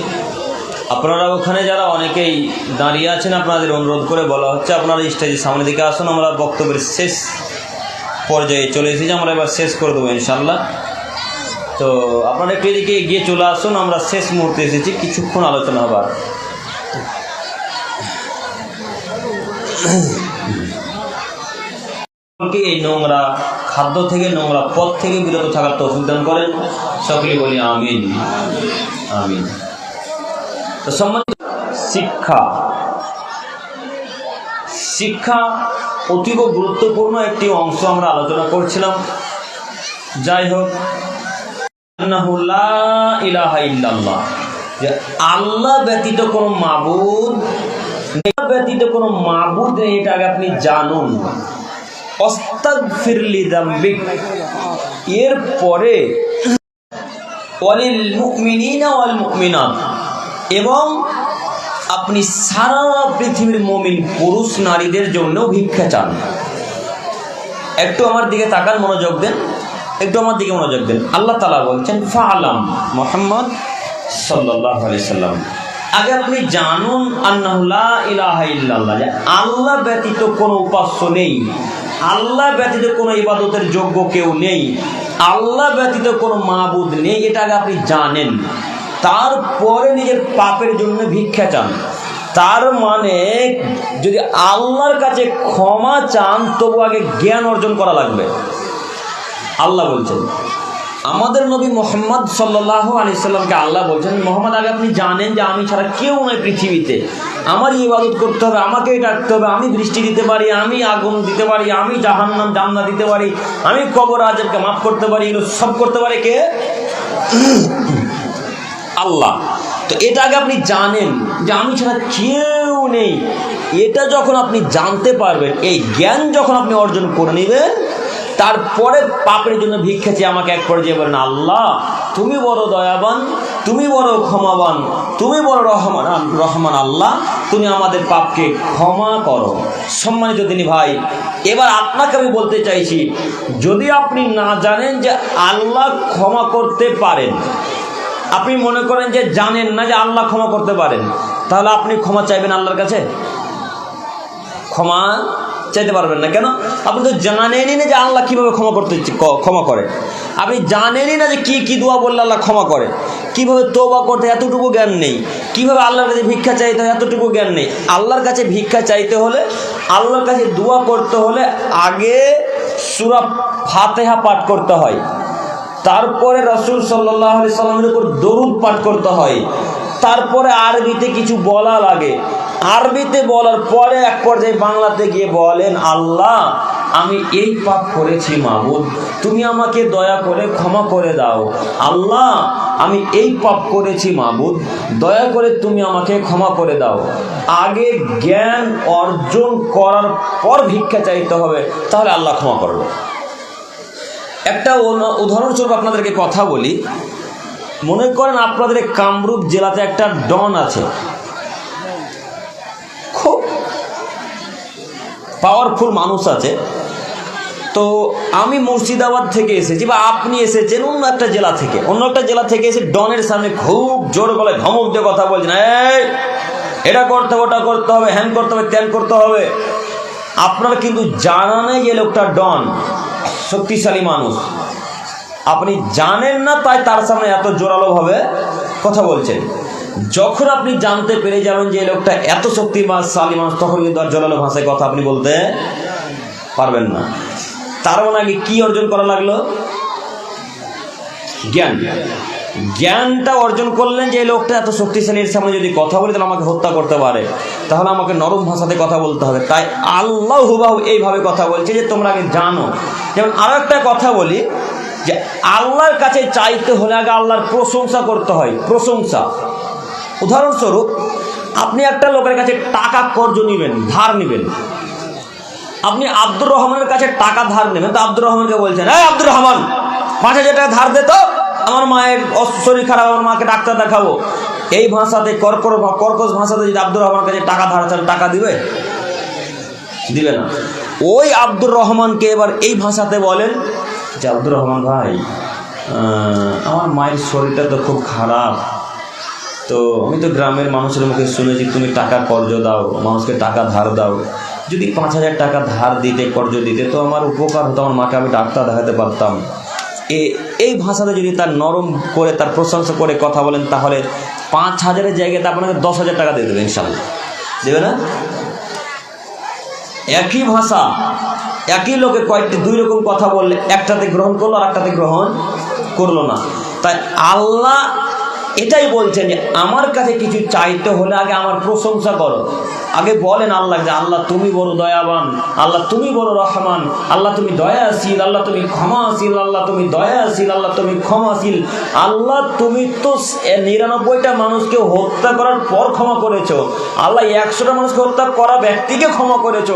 আপনারা ওখানে যারা অনেকেই দাঁড়িয়ে আছেন, আপনাদের অনুরোধ করে বলা হচ্ছে আপনারা স্টেজের সামনে দিকে আসুন। আমরা বক্তব্যের শেষ পর্যায়ে চলে এসেছি, আমরা এবার শেষ করে দেবো ইনশাল্লাহ। তো আপনারা একটু এদিকে এগিয়ে চলে আসুন, আমরা শেষ মুহূর্তে এসেছি, কিছুক্ষণ আলোচনা হবার। এই নোংরা খাদ্য থেকে, নোংরা পথ থেকে বিরত থাকার তৌফিক দান করেন, সকলে বলি আমিন আমিন। তো সম্মানিত, শিক্ষা শিক্ষা অতীব গুরুত্বপূর্ণ একটি অংশ আমরা আলোচনা করছিলাম। যাই হোক, লা ইলাহা ইল্লাল্লাহ, যে আল্লাহ ব্যতীত কোনো মাবুদ নেই, এটা আগে আপনি জানুন। আস্তাগফির লিযামবিক, এরপরে ওয়ালিল মুমিনিনা ওয়াল মুমিনাত, এবং আপনি সারা পৃথিবীর মুমিন পুরুষ নারীদের জন্য ভিক্ষা চান। একটু আমার দিকে তাকান, মনোযোগ দেন, একটু আমার দিকে মনোযোগ দেন। আল্লাহ তাআলা বলছেন ফাআলাম মুহাম্মদ সাল্লাল্লাহু আলাইহি সাল্লাম, আগে আপনি জানুন আন্নাহু লা ইলাহা ইল্লাল্লাহ, যে আল্লাহ ব্যতীত কোনো উপাস্য নেই, আল্লাহ ব্যতীত কোনো ইবাদতের যোগ্য কেউ নেই, আল্লাহ ব্যতীত কোনো মাবুদ নেই, এটা আগে আপনি জানেন। তারপরে নিজের পাপের জন্য ভিক্ষা চান। তার মানে যদি আল্লাহর কাছে ক্ষমা চান, তবু আগে জ্ঞান অর্জন করা লাগবে। আল্লাহ বলছেন, আমাদের নবী মোহাম্মদ সাল্লাল্লাহু আলাইহি সাল্লামকে আল্লাহ বলছেন, মোহাম্মদ আগে আপনি জানেন যে আমি ছাড়া কেউ নয় পৃথিবীতে, আমারই ইবাদত করতে হবে, আমাকেই ডাকতে হবে। আমি বৃষ্টি দিতে পারি, আমি আগুন দিতে পারি, আমি জাহান্নাম জান্নাত দিতে পারি, আমি কবর আযাবকে মাফ করতে পারি, এগুলো সব করতে পারে কে? আল্লাহ। তো এটা আগে আপনি জানেন যে আমি ছাড়া কেউ নেই। এটা যখন আপনি জানতে পারবেন, এই জ্ঞান যখন আপনি অর্জন করে নেবেন, তারপরে পাপের জন্য ভিক্ষা চেয়ে আমাকে এক পর্যায়ে বলেন, আল্লাহ তুমি বড় দয়াবান, তুমি বড় ক্ষমাবান, তুমি বড় রহমান, আল্লাহ তুমি আমাদের পাপকে ক্ষমা করো। সম্মানিত দিনী ভাই, এবার আপনাকে আমি বলতে চাইছি, যদি আপনি না জানেন যে আল্লাহ ক্ষমা করতে পারেন, আপনি মনে করেন যে জানেন না যে আল্লাহ ক্ষমা করতে পারেন, তাহলে আপনি ক্ষমা চাইবেন আল্লাহর কাছে? ক্ষমা চাইতে পারবেন না। কেন? আপনি তো জানেনই না যে আল্লাহ কিভাবে ক্ষমা করে। আপনি জানেনই না যে কি কি দোয়া বললে আল্লাহ ক্ষমা করে, কিভাবে তওবা করতে এতটুকু জ্ঞান নেই, কিভাবে আল্লাহর কাছে ভিক্ষা চাইতে হয় এতটুকু জ্ঞান নেই। আল্লাহর কাছে ভিক্ষা চাইতে হলে, আল্লাহর কাছে দোয়া করতে হলে আগে সূরা ফাতিহা পাঠ করতে হয়, তারপরে রাসূল সাল্লাল্লাহু আলাইহি সাল্লামের উপর দরুদ পাঠ করতে হয়, তারপরে আরবিতে কিছু বলা লাগে। আরবিতে বলার পরে এক পর্যায়ে বাংলাতে গিয়ে বলেন, আল্লাহ আমি এই পাপ করেছি মাবুদ, তুমি আমাকে দয়া করে ক্ষমা করে দাও। আল্লাহ আমি এই পাপ করেছি মাবুদ, দয়া করে তুমি আমাকে ক্ষমা করে দাও। আগে জ্ঞান অর্জন করার পর ভিক্ষা চাইতে হবে, তাহলে আল্লাহ ক্ষমা করবে। একটা উদাহরণস্বরূপ আপনাদেরকে কথা বলি। মনে করেন আপনাদের কামরূপ জেলাতে একটা ডন আছে, খুব পাওয়ারফুল মানুষ আছে। তো আমি মুর্শিদাবাদ থেকে এসেছি, বা আপনি এসেছেন অন্য একটা জেলা থেকে, এসে ডনের সামনে খুব জোর গলায় ধমক দিয়ে কথা বলছেন, এই এটা করতে হবে, ওটা করতে হবে, হ্যান করতে হবে, ত্যান করতে হবে। আপনার কিন্তু জানা নেই যে লোকটা ডন, শক্তিশালী মানুষ, আপনি জানেন না, তাই তার সামনে এত জোরালোভাবে কথা বলছেন। যখন আপনি জানতে পেরে যাবেন যে এই লোকটা এত শক্তিশালী মানুষ, তখন কিন্তু আর জোরালো ভাষায় কথা আপনি বলতে পারবেন না। তার মানে আগে কি অর্জন করা লাগলো? জ্ঞানটা অর্জন করলেন যে এই লোকটা এত শক্তিশালীর সামনে যদি কথা বলি তাহলে আমাকে হত্যা করতে পারে, তাহলে আমাকে নরম ভাষাতে কথা বলতে হবে। তাই আল্লাহ হুবহু এইভাবে কথা বলছে যে তোমরা আগে জানো। যেমন আরো একটা কথা বলি, যে আল্লাহর কাছে চাইতে হলে আগে আল্লাহর প্রশংসা করতে হয়। প্রশংসা, উদাহরণস্বরূপ আপনি একটা লোকের কাছে টাকা কর্জ নিবেন, ধার নিবেন। আপনি আব্দুর রহমানের কাছে টাকা ধার নেবেন, তো আব্দুর রহমানকে বলছেন, এই আব্দুর রহমান 5,000 টাকা ধার দে তো, আমার মায়ের শরীর খারাপ, আমার মাকে ডাক্তার দেখাবো। এই ভাষাতে কর্কশ ভাষাতে যদি আব্দুর রহমানের কাছে টাকা ধার চান, টাকা দিবে না। ওই আব্দুর রহমানকে এবার এই ভাষাতে বলেন যে, আব্দুর রহমান ভাই, আমার মায়ের শরীরটা তো খুব খারাপ, তো আমি তো গ্রামের মানুষের মুখে শুনেছি তুমি টাকা কর্জ দাও, মানুষকে টাকা ধার দাও। যদি 5,000 টাকা ধার দিতে, কর্জ দিতে, তো আমার উপকার হতো, আমার মাকে আমি ডাক্তার দেখাতে পারতাম। এই ভাষাতে যদি তার নরম করে, তার প্রশংসা করে কথা বলেন, তাহলে 5,000-এর জায়গাতে আপনাকে 10,000 টাকা দিয়ে দেবে, ইনশাল্লাহ দেবে না? একই ভাষা, একই লোকে কয়েকটি 2 রকম কথা বললে, একটাতে গ্রহণ করলো আর একটাতে গ্রহণ করলো না। তাই আল্লাহ এটাই বলছেন যে আমার কাছে কিছু চাইতে হলে আগে আমার প্রশংসা করো। আগে বলেন আল্লাহ যে আল্লাহ তুমি বড় দয়াবান, আল্লাহ তুমি বড় রহমান, আল্লাহ তুমি দয়াশীল, আল্লাহ তুমি ক্ষমাশীল, আল্লাহ তুমি দয়াশীল, আল্লাহ তুমি ক্ষমাশীল। আল্লাহ তুমি তো 99টা মানুষকে হত্যা করার পর ক্ষমা করেছো, আল্লাহ 100টা মানুষকে হত্যা করা ব্যক্তিকে ক্ষমা করেছো,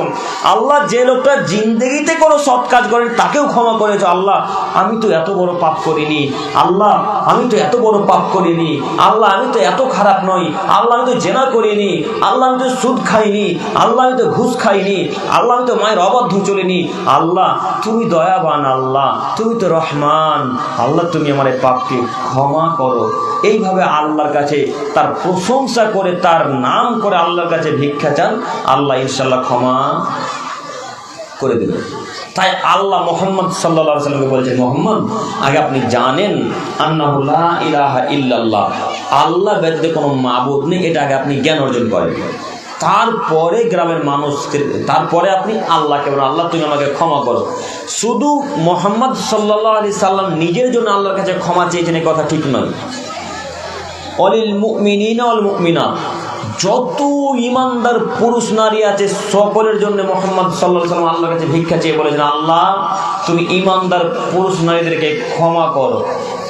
আল্লাহ যে লোকটা জিন্দেগিতে কোনো সৎ কাজ করেন তাকেও ক্ষমা করেছো। আল্লাহ আমি তো এত বড় পাপ করিনি, আল্লাহ আমি তো এত বড় পাপ করিনি, আল্লাহ আমি তো এত খারাপ নই, আল্লাহ আমি তো জেনা করিনি, আল্লাহ আমি তো সুদ খাইনি, আল্লাহ আমি তো ঘুষ খাইনি, আল্লাহ আমি তো মায়ের অবাধ্য চলিনি। আল্লাহ তুমি দয়াবান, আল্লাহ তুমি তো রহমান, আল্লাহ তুমি আমার এই পাপকে ক্ষমা করো। এইভাবে আল্লাহর কাছে তার প্রশংসা করে, তার নাম করে আল্লাহর কাছে ভিক্ষা চান, আল্লাহ ইনশাল্লাহ ক্ষমা করে দেবেন। তাই আল্লাহ মুহাম্মদ সাল্লাল্লাহু আলাইহি ওয়াসাল্লামকে বলেছেন, মুহাম্মদ আগে আপনি জানেন আন্নাহু লা ইলাহা ইল্লাল্লাহ, আল্লাহ ব্যতীত কোনো মাবুদ নেই, এটা আগে আপনি জ্ঞান অর্জন করেন। তারপরে গ্রামের মানুষকে, তারপরে আপনি আল্লাহকে বলেন, আল্লাহ তুমি আমাকে ক্ষমা করো। শুধু মুহাম্মদ সাল্লাল্লাহু আলাইহি সাল্লাম নিজের জন্য আল্লাহর কাছে ক্ষমা চেয়েছেন, এই কথা ঠিক নয়। অলিল মুমিনিনা ওয়াল মুমিনাত, যত ইমানদার পুরুষ নারী আছে সকলের জন্য মুহাম্মদ সাল্লাল্লাহু আলাইহি ওয়াসাল্লাম আল্লাহর কাছে ভিক্ষা চেয়ে বলেছেন, আল্লাহ তুমি ইমানদার পুরুষ নারীদেরকে ক্ষমা করো।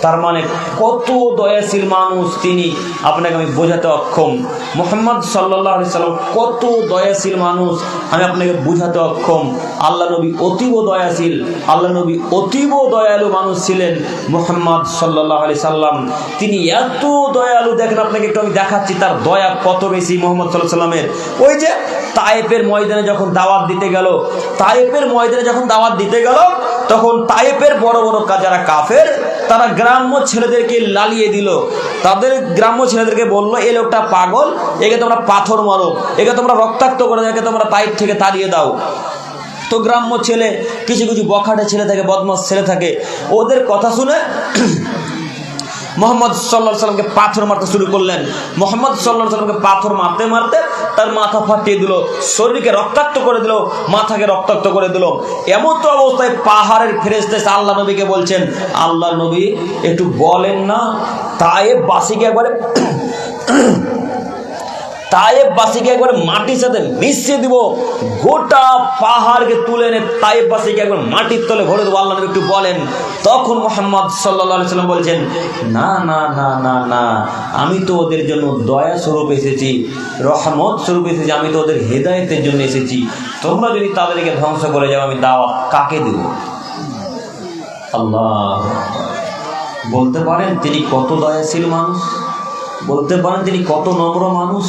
তার মানে কত দয়াশীল মানুষ তিনি, আপনাকে আমি বোঝাতে অক্ষম। মুহাম্মদ সাল্লাল্লাহু আলাইহি সাল্লাম কত দয়াশীল মানুষ, আমি আপনাকে বোঝাতে অক্ষম। আল্লাহ নবী অতীব দয়াশীল, আল্লাহ নবী অতীব দয়ালু মানুষ ছিলেন। মুহাম্মদ সাল্লাল্লাহু আলাইহি সাল্লাম তিনি এত দয়ালু, দেখেন আপনাকে একটু আমি দেখাচ্ছি তার দয়া কত বেশি মুহাম্মদ সাল্লাল্লাহু আলাইহি সাল্লামের। ওই যে তায়েফের ময়দানে যখন দাওয়াত দিতে গেল, তখন তায়েফের বড় বড় যারা কাফের, তারা গ্রাম্য ছেলেদেরকে লালিয়ে দিল। তাদের গ্রাম্য ছেলেদেরকে বললো, এই লোকটা পাগল, একে তোমরা পাথর মারো, একে তোমরা রক্তাক্ত করে, একে তোমরা তায়েফ থেকে তাড়িয়ে দাও। তো গ্রাম্য ছেলে, কিছু কিছু বখাটে ছেলে থাকে, বদমাশ ছেলে থাকে, ওদের কথা শুনে মোহাম্মদ সাল্লাল্লাহু আলাইহি সাল্লামকে পাথর মারতে শুরু করলেন। মোহাম্মদ সাল্লাল্লাহু আলাইহি সাল্লামকে পাথর মারতে মারতে তার মাথা ফাটিয়ে দিল, শরীরকে রক্তাক্ত করে দিল, মাথাকে রক্তাক্ত করে দিল। এমন তো অবস্থায় পাহাড়ের ফেরেশতা এসে আল্লাহ নবীকে বলছেন, আল্লাহ নবী একটু বলেন না তায়েববাসীকে একবার মাটির সাথে মিশিয়ে দিব, গোটা পাহাড়কে তুলে এনে তায়েববাসীকে একবার মাটির তলে ভরে দেবো, আল্লাহ নবী একটু বলেন। তখন মুহাম্মদ সাল্লাল্লাহু আলাইহি সাল্লাম বলছেন, না না না না না, আমি তো ওদের জন্য দয়া স্বরূপ এসেছি, রহমত স্বরূপ এসেছি, আমি তো ওদের হেদায়েতের জন্য এসেছি। তোমরা যদি তাদেরকে ধ্বংস করে যাও, আমি দাওয়াত কাকে দেব? আল্লাহ বলতে পারেন তিনি কত দয়াশীল মানুষ, বলতে পারেন তিনি কত নম্র মানুষ,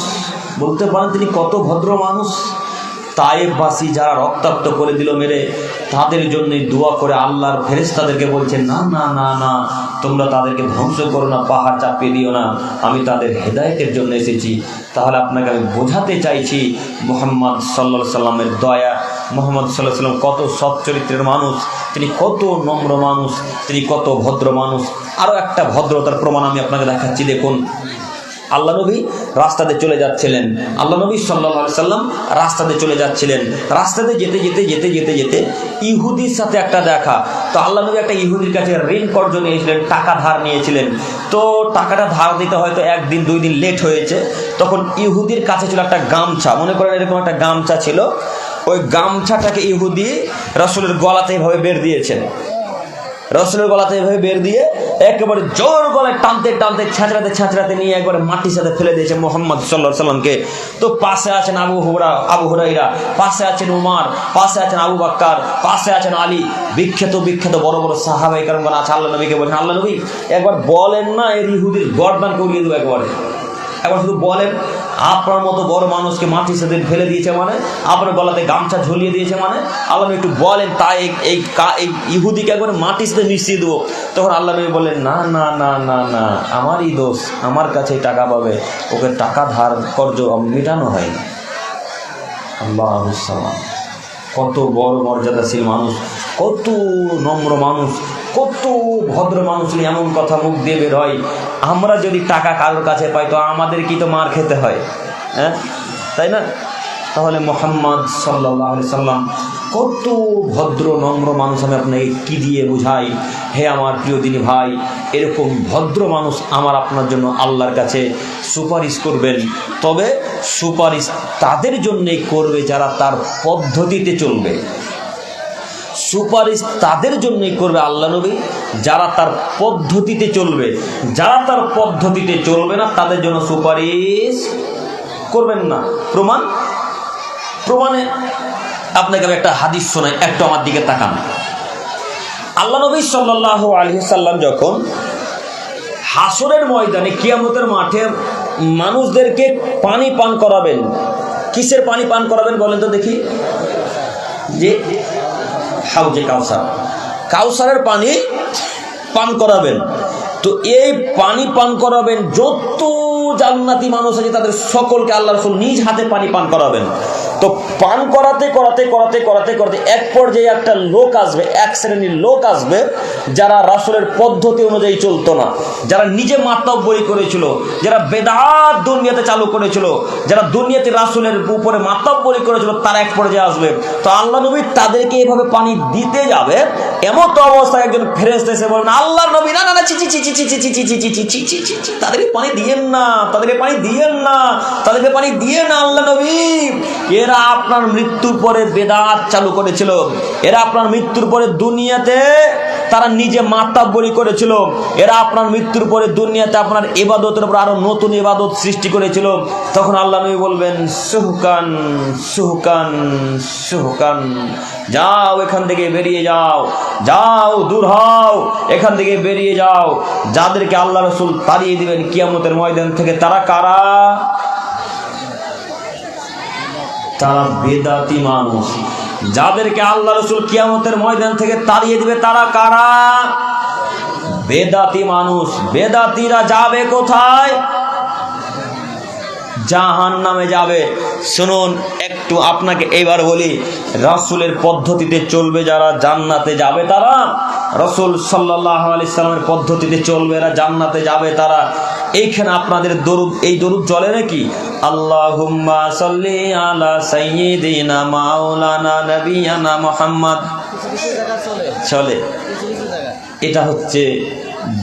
বলতে পারেন তিনি কত ভদ্র মানুষ। তায়েববাসী যারা রক্তাক্ত করে দিল মেরে, তাদের জন্যই দোয়া করে আল্লাহর ফেরেশতাদেরকে বলছেন, না না না না, তোমরা তাদেরকে ধ্বংস করো না, পাহাড় চাপিয়ে দিও না, আমি তাদের হেদায়েতের জন্য এসেছি। তাহলে আপনাকে আমি বোঝাতে চাইছি মুহাম্মদ সাল্লাল্লাহু আলাইহি সাল্লামের দয়া, মুহাম্মদ সাল্লাল্লাহু আলাইহি সাল্লাম কত সৎ চরিত্রের মানুষ, তিনি কত নম্র মানুষ, তিনি কত ভদ্র মানুষ। আরও একটা ভদ্রতার প্রমাণ আমি আপনাকে দেখাচ্ছি, দেখুন। আল্লাহ নবী রাস্তাতে চলে যাচ্ছিলেন, আল্লাহ নবী সাল্লাল্লাহু আলাইহি সাল্লাম রাস্তাতে চলে যাচ্ছিলেন। রাস্তাতে যেতে যেতে যেতে যেতে যেতে ইহুদির সাথে একটা দেখা। তো আল্লাহ নবী একটা ইহুদির কাছে ঋণ কর্জ নিয়েছিলেন, টাকা ধার নিয়েছিলেন। তো টাকাটা ধার দিতে হয়তো একদিন দুই দিন লেট হয়েছে। তখন ইহুদির কাছে ছিল একটা গামছা, মনে করেন এরকম একটা গামছা ছিল। ওই গামছাটাকে ইহুদি রাসূলের গলাতে এভাবে বের দিয়েছেন, রাসূলের গলাতে এভাবে বের দিয়ে একেবারে জোর গলায় টানতে টানতে ছেঁচড়াতে নিয়ে একবারে মাটির সাথে ফেলে দিয়েছে মুহাম্মদ সাল্লাল্লাহু আলাইহি সাল্লামকে। তো পাশে আছেন আবু হুরাইরা, পাশে আছেন উমার, পাশে আছেন আবু বকর, পাশে আছেন আলী, বিখ্যাত বড় বড় সাহাবায়ে কেরামগণ আছে। আল্লাহ নবীকে বলেন, আল্লাহ নবী একবার বলেন না এই ইহুদির গর্দানকে উড়িয়ে দেবো, একবার শুধু বলেন, আপনার মতো বড় মানুষকে মাটির সাথে ফেলে দিয়েছে মানে, আপনার গলাতে গামছা ঝুলিয়ে দিয়েছে মানে, আল্লাহ নবী একটু বলেন তাই এই ইহুদিকে একবার মাটির সাথে মিশিয়ে দেবো। তখন আল্লাহ নবী বললেন, না না না না না, আমারই দোষ, আমার কাছে টাকা পাবে, ওকে টাকা ধার কর্জ মেটানো হয়নি। আল্লাহু সালাম, কত বড় মর্যাদাশীল মানুষ, কত নম্র মানুষ, কত ভদ্র মানুষ, এমন কথা মুখ দিয়ে বের হয়। আমরা যদি টাকা কারোর কাছে পাই তো আমাদের কি তো মার খেতে হয়, হ্যাঁ তাই না? তাহলে মুহাম্মদ সাল্লাল্লাহু আলাইহি সাল্লাম কত ভদ্র নম্র মানুষ, আমি আপনাকে কি দিয়ে বুঝাই? হে আমার প্রিয় দিনী ভাই, এরকম ভদ্র মানুষ আমার আপনার জন্য আল্লাহর কাছে সুপারিশ করবেন। তবে সুপারিশ তাদের জন্যই করবে যারা তার পদ্ধতিতে চলবে। সুপারিশ তাদের জন্যই করবে আল্লাহ নবী যারা তার পদ্ধতিতে চলবে। যারা তার পদ্ধতিতে চলবে না তাদের জন্য সুপারিশ করবেন না। প্রমাণে আপনাকে আমি একটা হাদিস শোনাই, একটু আমার দিকে তাকান। আল্লাহ নবী সাল্লাল্লাহু আলাইহি সাল্লাম যখন হাসরের ময়দানে কিয়ামতের মাঠে মানুষদেরকে পানি পান করাবেন, কিসের পানি পান করাবেন বলেন তো দেখি? যে হাউজে কাউসারের পানি পান করাবেন। তো এই পানি পান করাবেন যত জান্নাতি মানুষ আছে তাদের সকলকে আল্লাহ রাসূল নিজ হাতে পানি পান করাবেন। তো পান করাতে করাতে করাতে করাতে করাতে এক পর্যায়ে একটা লোক আসবে, এক শ্রেণীর লোক আসবে যারা রাসূলের পদ্ধতি অনুযায়ী চলতো না, যারা নিজে মাতব্বরি করেছিল, যারা বেদাত দুনিয়াতে চালু করেছিল, যারা দুনিয়াতে রাসূলের উপরে মাতব্বরি করেছিল, তারা এক পর্যায়ে আসবে। তো আল্লাহ নবী তাদেরকে এইভাবে পানি দিতে যাবে, এমন তো অবস্থায় একজন ফেরেশতা এসে বলবেন, আল্লাহর নবী না না না, ছি ছি ছি ছি ছি ছি ছি ছি ছি ছি ছি ছি ছি, তাদেরকে পানি দিয়েন না, তাদেরকে পানি দিয়েন না, তাদেরকে পানি দিয়েন না আল্লাহ নবী। এরা আপনার মৃত্যুর পরে বেদাত চালু করেছিল, এরা আপনার মৃত্যুর পরে দুনিয়াতে তারা নিজে মাতব্বরি করেছিল, এরা আপনার মৃত্যুর পরে দুনিয়াতে আপনার ইবাদতের উপর আরো নতুন ইবাদত সৃষ্টি করেছিল। তখন আল্লাহ নবী বলবেন, সুহকান সুহকান সুহকান, যাও এখান থেকে বেরিয়ে যাও, যাও দূর হও, এখান থেকে বেরিয়ে যাও। যাদেরকে আল্লাহ রাসূল তাড়িয়ে দিবেন কিয়ামতের ময়দান থেকে, তারা কারা? তারা বেদাতি মানুষ। যাদেরকে আল্লাহ রাসূল কিয়ামতের ময়দান থেকে তাড়িয়ে দিবে তারা কারা? বেদাতি মানুষ। বেদাতিরা যাবে কোথায়? জাহান্নামে যাবে। শুনুন একটু আপনাকে এইবার বলি, রাসূলের পদ্ধতিতে চলবে যারা জান্নাতে যাবে তারা, রাসূল সাল্লাল্লাহু আলাইহি সাল্লামের পদ্ধতিতে চলবে এরা জান্নাতে যাবে তারা। এইখানে আপনাদের দরুদ, এই দরুদ চলে নাকি? আল্লাহুম্মা সাল্লি আলা সাইয়্যিদিনা মাওলানা নবিয়ানা মুহাম্মদ চলে। এটা হচ্ছে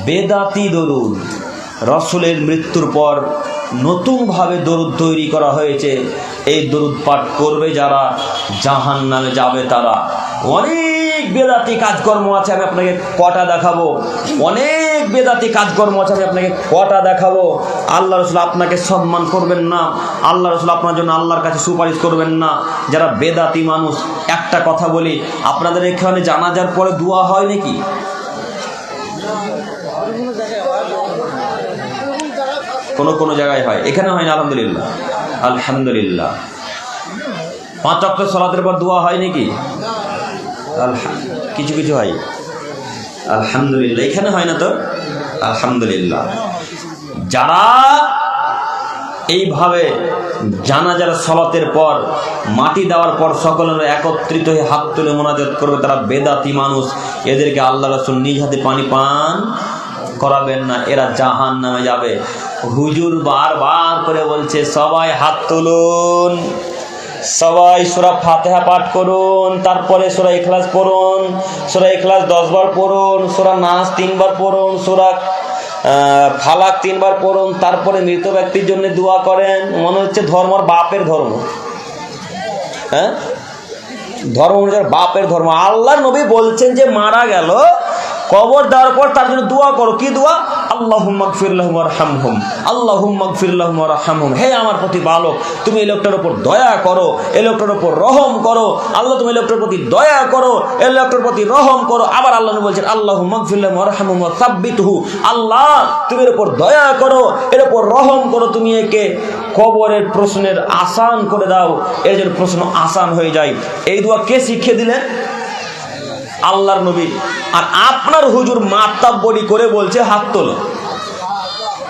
বেদাতি দরুদ। রাসূলের মৃত্যুর পর নতুনভাবে দরুদ তৈরি করা হয়েছে। এই দরুদ পাঠ করবে যারা জাহান্নামে যাবে তারা। অনেক বেদাতি কাজকর্ম আছে, আমি আপনাকে কটা দেখাবো। অনেক বেদাতি কাজকর্ম আছে, আমি আপনাকে কটা দেখাবো। আল্লাহ রাসূল আপনাকে সম্মান করবেন না, আল্লাহ রাসূল আপনার জন্য আল্লাহর কাছে সুপারিশ করবেন না, যারা বেদাতি মানুষ। একটা কথা বলি, আপনাদের এখানে জানাজার পরে দোয়া হয় নাকি? কোন জায়গায় হয়, এখানে হয় না। আলহামদুলিল্লাহ, আলহামদুলিল্লাহ। 5 ওয়াক্ত সালাতের পর দোয়া হয় নাকি? কিছু কিছু হয়, আলহামদুলিল্লাহ। এখানে হয় না তো, আলহামদুলিল্লাহ। যারা এইভাবে জানাজার সালাতের পর মাটি দেওয়ার পর সকলের একত্রিত হয়ে হাত তুলে মোনাজাত করবে, তারা বেদাতি মানুষ। এদেরকে আল্লাহ রাসূল নিজ হাতে পানি পান করাবেন না, এরা জাহান্নামে যাবে। হুজুর বারবার করে বলছে সবাই হাত তুলুন, সবাই সূরা ফাতিহা পাঠ করুন, তারপরে সূরা ইখলাস পড়ুন, সূরা ইখলাস 10 বার পড়ুন, সূরা নাস 3 বার পড়ুন, সূরা ফালাক 3 বার পড়ুন, তারপরে মৃত ব্যক্তির জন্য দোয়া করেন। মনে হচ্ছে ধর্মর বাপের ধর্ম, হ্যাঁ, ধর্ম অনুযায়ী বাপের ধর্ম। আল্লাহর নবী বলছেন যে মারা গেল, কবর দেওয়ার পর তার জন্য দোয়া করো। কি দোয়া? আল্লাহুম্মা গফির লাহুম ওয়ারহামহুম, আল্লাহুম্মা গফির লাহুম ওয়ারহামহুম। হে আমার প্রতিপালক, তুমি এই লোকটার উপর দয়া করো, এই লোকটার উপর রহম করো। আল্লাহ তুমি এই লোকটার প্রতি দয়া করো, এই লোকটার প্রতি রহম করো। আবার আল্লাহ বলছেন আল্লাহুম্মা গফির লাহুম ওয়ারহামহুম ওয়া সাব্বিতহু, আল্লাহ তুমি এর উপর দয়া করো, এর উপর রহম করো, তুমি একে কবরের প্রশ্নের আসান করে দাও, এর জন্য প্রশ্ন আসান হয়ে যায়। এই দোয়া কে শিখিয়ে দিলেন? আল্লাহর নবী। আর আপনার হুজুর মাতাব্বরি করে বলছে হাত তোলো,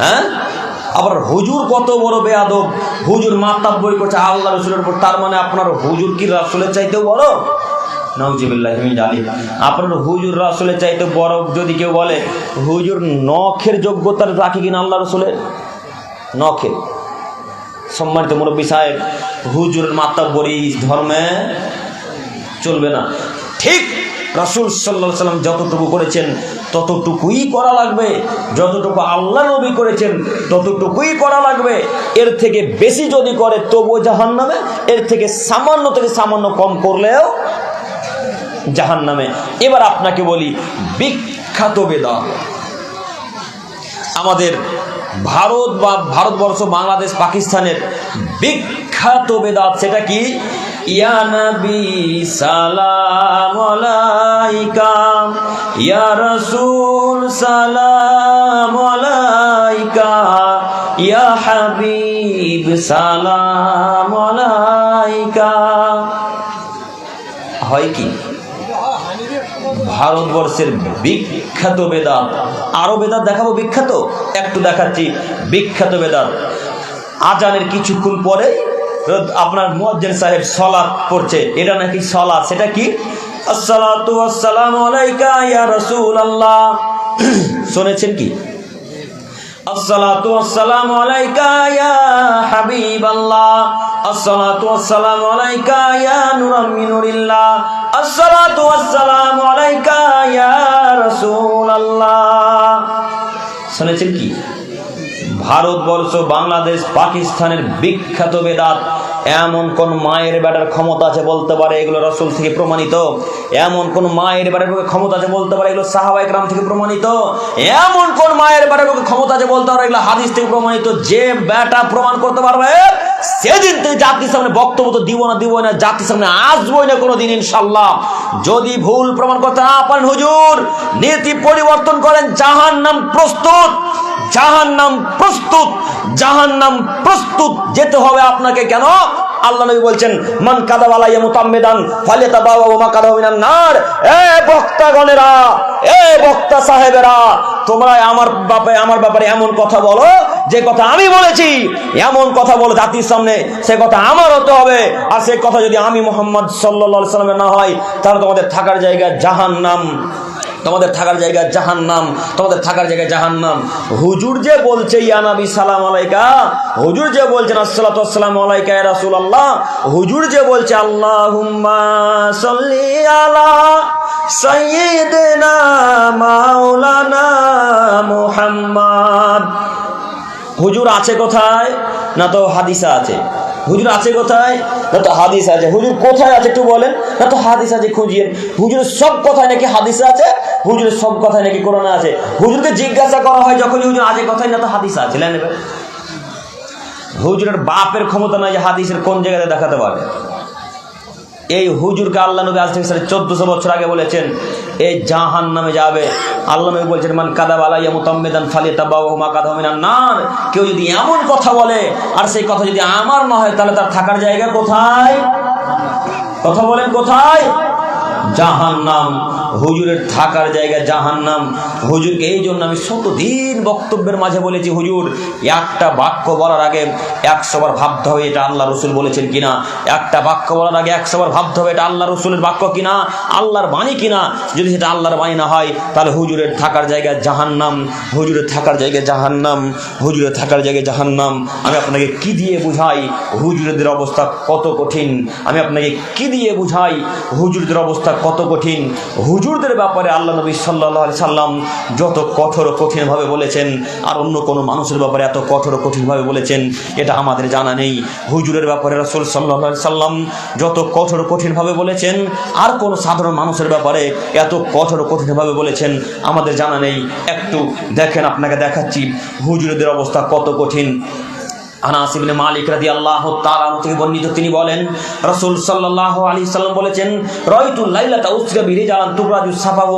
হ্যাঁ। আবার হুজুর কত বড় বেয়াদব, হুজুর মাতাব্বরি করছে আল্লাহ রাসূলের উপর। তার মানে আপনার হুজুর কি রাসূলের চাইতেও বড়? নাউজুবিল্লাহি মিন যালিক। আপনার হুজুর রাসূলের চাইতে বড় যদি কেউ বলে, হুজুর নখের যোগ্যতা রাখে কিনা আল্লাহ রাসূলের? নখের। সম্মানিত মুরব্বী সাহেব, হুজুরের মাতাব্বরি ধর্মে চলবে না। ঠিক রাসূল সাল্লাল্লাহু আলাইহি সাল্লাম যতটুকু করেছেন ততটুকুই করা লাগবে, যতটুকু আল্লাহ নবী করেছেন ততটুকুই করা লাগবে। এর থেকে বেশি যদি করে তবুও জাহান্নামে, এর থেকে সামান্য কম করলেও জাহান্নামে। এবার আপনাকে বলি, বিখ্যাত বেদাত আমাদের ভারত বা ভারতবর্ষ, বাংলাদেশ, পাকিস্তানের বিখ্যাত বেদাত, সেটা কি? ইয়া নবী সালাম আলাইকা, ইয়া রাসূল সালাম আলাইকা, ইয়া হাবিব সালাম আলাইকা। হয় কি? ভারতবর্ষের বিখ্যাত বেদাত। আরো বেদাত দেখাবো বিখ্যাত, একটু দেখাচ্ছি বিখ্যাত বেদাত। আজানের কিছুক্ষণ পরে আপনার মুয়াজ্জিন সাহেব সালাত পড়ছে, এটা নাকি সালাত। সেটা কি? আসসালাতু ওয়াসসালামু আলাইকা ইয়া রাসূলুল্লাহ। শুনেছেন কি? আসসালাতু ওয়াসসালামু আলাইকা ইয়া হাবিবাল্লাহ, আসসালাতু ওয়াসসালামু আলাইকা ইয়া নূরাম মিন নূরিল্লাহ, আসসালাতু ওয়াসসালামু আলাইকা ইয়া রাসূলুল্লাহ। শুনেছেন কি? ভারতবর্ষ, বাংলাদেশ, পাকিস্তানের বিখ্যাত বেদাত। এমন কোন মায়ের বেটার ক্ষমতা আছে বলতে পারে এগুলো রাসূল থেকে প্রমাণিত? এমন কোন মায়ের বেটার ক্ষমতা আছে বলতে পারে এগুলো সাহাবায়ে কেরাম থেকে প্রমাণিত? এমন কোন মায়ের বেটার ক্ষমতা আছে বলতে পারে এগুলো হাদিস থেকে প্রমাণিত? যে বেটা প্রমাণ করতে পারবে সেদিন থেকে জাতির সামনে বক্তব্য তো দিব না, জাতির সামনে আসবই না কোনোদিন ইনশাআল্লাহ। যদি ভুল প্রমাণ করতে না পারেন, হুজুর নীতি পরিবর্তন করেন। জাহান্নাম প্রস্তুত, জাহান্নাম প্রস্তুত, জাহান্নাম প্রস্তুত, যেতে হবে আপনাকে। কেন? আল্লাহ নবী বলছেন মান কাযাবা আলাইয়া মুতাম্মিদান ফালিয়াতাবাওয়া মাকাদাহু মিনান নার। এ বক্তাগণেরা, এ বক্তা সাহেবেরা, তোমরা আমার ব্যাপারে এমন কথা বলো যে কথা আমি বলেছি, এমন কথা বলো জাতির সামনে, সে কথা আমার হতে হবে। আর সে কথা যদি আমি মুহাম্মদ সাল্লাল্লাহু আলাইহি সাল্লামের না হয়, তাহলে তোমাদের থাকার জায়গা জাহান্নাম, তোমাদের থাকার জায়গা জাহান্নাম, তোমাদের থাকার জায়গা জাহান্নাম। হুজুর যে বলছে ইয়া নবী সালাম আলাইকা, হুজুর যে বলছেন আসসালাতু ওয়াসসালামু আলাইকা ইয়া রাসূলুল্লাহ, হুজুর যে বলছে আল্লাহুম্মা সাল্লি আলা সাইয়্যিদিনা মাওলানা মুহাম্মদ, হুজুর আছে কোথায়? না তো হাদিসে আছে। হুজুর আছে কোথায়? না তো হাদিস আছে। হুজুর কোথায় আছে একটু বলেন, না তো হাদিস আছে, খুঁজিয়ে। হুজুরের সব কথায় নাকি হাদিসে আছে, হুজুরের সব কথায় নাকি কোরআনে আছে। হুজুরকে জিজ্ঞাসা করা হয় যখন হুজুর আছে কোথায়, না তো হাদিসে আছে, নেবে। হুজুরের বাপের ক্ষমতা নয় যে হাদিসের কোন জায়গাতে দেখাতে পারে। এই হুজুরকে আল্লাহ নবী আজ থেকে 1400 বছর আগে বলেছেন এই জাহান্নামে যাবে। আল্লাহ নবী বলছেন মান কাযাবা আলাইয়া মুতাম্মিদান ফালিয়াতাবাওয়াহু মাকাদাহু মিনান নার, কেউ যদি এমন কথা বলে আর সেই কথা যদি আমার না হয়, তাহলে তার থাকার জায়গা কোথায়? কথা বলেন কোথায়? জাহান্নাম। হুজুরের থাকার জায়গা জাহান্নাম। হুজুরকে এই জন্য আমি শতদিন বক্তব্যের মাঝে বলেছি, হুজুর একটা বাক্য বলার আগে 100 বার ভাবতে হবে এটা আল্লাহ রসুল বলেছেন কিনা। একটা বাক্য বলার আগে 100 বার ভাবতে হবে এটা আল্লাহ রসুলের বাক্য কিনা, আল্লাহর বাণী কিনা। যদি সেটা আল্লাহর বাণী না হয়, তাহলে হুজুরের থাকার জায়গা জাহান্নাম, হুজুরের থাকার জায়গা জাহান্নাম, হুজুরের থাকার জায়গা জাহান্নাম। আমি আপনাকে কি দিয়ে বুঝাই হুজুরদের অবস্থা কত কঠিন? আমি আপনাকে কি দিয়ে বুঝাই হুজুরদের অবস্থা কত কঠিন? হুজুরদের ব্যাপারে আল্লাহ নবী সাল্লাল্লাহু আলাইহি সাল্লাম যত কঠোর কঠিনভাবে বলেছেন, আর অন্য কোনো মানুষের ব্যাপারে এত কঠোর কঠিনভাবে বলেছেন এটা আমাদের জানা নেই। হুজুরের ব্যাপারে রাসূল সাল্লাল্লাহু আলাইহি সাল্লাম যত কঠোর কঠিনভাবে বলেছেন, আর কোনো সাধারণ মানুষের ব্যাপারে এত কঠোর কঠিনভাবে বলেছেন আমাদের জানা নেই। একটু দেখেন, আপনাকে দেখাচ্ছি হুজুরদের অবস্থা কত কঠিন। আনাস ইবনে মালিক রাদিয়াল্লাহু তাআলা থেকে বর্ণিত, তিনি বলেন রাসূল সাল্লাল্লাহু আলাইহি সাল্লাম বলেছেন রাইতুল লাইলাতা উসরা বিরিজালান তুবরাজু সাফাহু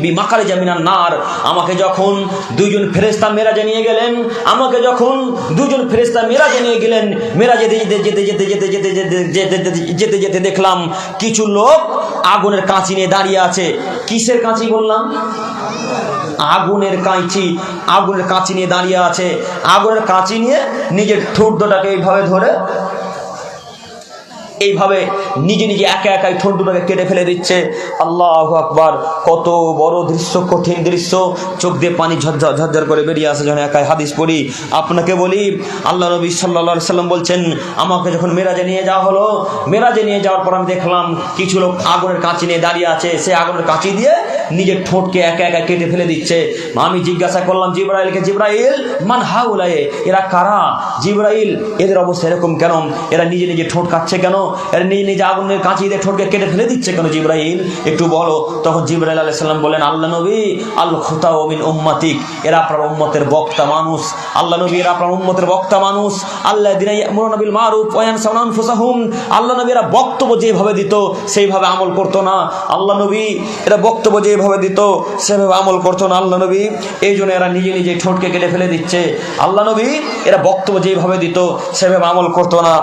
বিমাকারিজা মিনান নার, আমাকে যখন দুইজন ফেরেশতা মেরাজে নিয়ে গেলেন, আমাকে যখন দুইজন ফেরেশতা মেরাজে নিয়ে গেলেন, মেরাজে যেতে দেখলাম কিছু লোক আগুনের কাঁচি নিয়ে দাঁড়িয়ে আছে। কিসের কাঁচি বললাম? আগুনের কাঁচি। আগুনের কাঁচি নিয়ে দাঁড়িয়ে আছে। আগুনের কাঁচি নিয়ে নিজের ঠোঁটটাকে এইভাবে ধরে, এইভাবে নিজে নিজে একা একাই ঠোঁটটাকে কেটে ফেলে দিচ্ছে। আল্লাহু আকবার! কত বড় দৃশ্য, কঠিন দৃশ্য, চোখ দিয়ে পানি ঝরঝর করে বেরিয়ে আসে যখন একাই হাদিস পড়ি। আপনাকে বলি, আল্লাহ নবী সাল্লাল্লাহু আলাইহি সাল্লাম বলছেন আমাকে যখন মেরাজে নিয়ে যাওয়া হলো, মেরাজে নিয়ে যাওয়ার পর আমি দেখলাম কিছু লোক আগুনের কাঁচি নিয়ে দাঁড়িয়ে আছে, সে আগুনের কাঁচি দিয়ে নিজের ঠোঁটকে একা একা কেটে ফেলে দিচ্ছে। আমি জিজ্ঞাসা করলাম জিবরাইলকে, জিবরাইল মান হাউলায়ে, এরা কারা? জিবরাইল, এদের অবস্থা এরকম কেন? এরা নিজে নিজে ঠোঁট কাটছে কেন? এরা নিজে নিজে আগুনের কাঁচি দিয়ে ঠোঁটকে কেটে ফেলে দিচ্ছে কেন জিবরাইল? একটু বলো। তখন জিবরাইল আলাইহিস সালাম বলেন আল্লাহ নবী আল খুতাউ মিন উম্মাতিক, এরা আপনার উম্মতের বক্তা মানুষ। আল্লাহ নবী এরা আপনার উম্মতের বক্তা মানুষ। আল্লাযিনা ইয়া'মুরুনা বিল মারুফ ওয়া ইয়ানসাউনা আনফুসাহুম, আল্লাহ নবী এরা বক্তব্য যেভাবে দিত সেইভাবে আমল করতো না। আল্লাহ নবী এরা বক্তব্য যেভাবে দিত সেভাবে আমল করতো না আল্লাহ নবী, এই জন্য এরা নিজে নিজে ঠোঁটকে কেটে ফেলে দিচ্ছে। আল্লাহ নবী এরা বক্তব্য যেভাবে দিত সেভাবে আমল করতো না,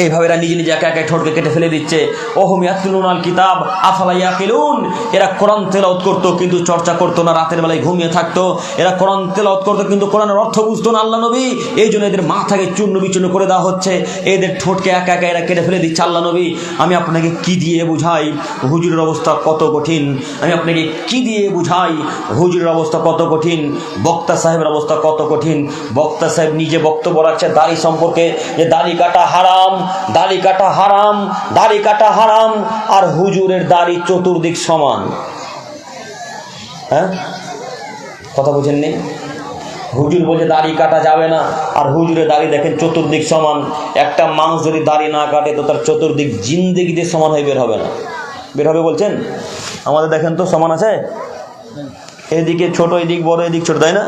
এইভাবে এরা নিজে নিজে একা একা ঠোঁটকে কেটে ফেলে দিচ্ছে। ওহুম ইয়াতলুনাল কিতাব আফালা ইয়াকিলুন, এরা কোরআন তেলাওয়াত করতো কিন্তু চর্চা করতো না, রাতের বেলায় ঘুমিয়ে থাকতো। এরা কোরআন তেলাওয়াত করতো কিন্তু কোরআনের অর্থ বুঝতো না আল্লাহ নবী, এই জন্য এদের মাথাকে চূর্ণ বিচূর্ণ করে দেওয়া হচ্ছে, এদের ঠোঁটকে একা একা এরা কেটে ফেলে দিচ্ছে আল্লাহ নবী। আমি আপনাকে কি দিয়ে বুঝাই হুজুরের অবস্থা কত কঠিন? আমি আপনাকে কি দিয়ে বুঝাই হুজুরের অবস্থা কত কঠিন? বক্তা সাহেবের অবস্থা কত কঠিন? বক্তা সাহেব নিজে বক্তব্য রাখছে দাড়ি সম্পর্কে, যে দাড়ি কাটা হারাম, দাড়ি কাটা হারাম, দাড়ি কাটা হারাম, আর হুজুরের দাড়ি চতুর্দিক সমান। হ্যাঁ, কথা বুঝেননি? হুজুর বলছে দাড়ি কাটা যাবে না, আর হুজুরের দাড়ি দেখেন চতুর্দিক সমান। একটা মানুষ যদি দাড়ি না কাটে তো তার চতুর্দিক জিন্দেগিতে সমান হয়ে বের হবে না। বের হবে বলছেন? আমাদের দেখেন তো সমান আছে, এদিকে ছোট, এদিক বড়, এদিক ছোট, তাই না?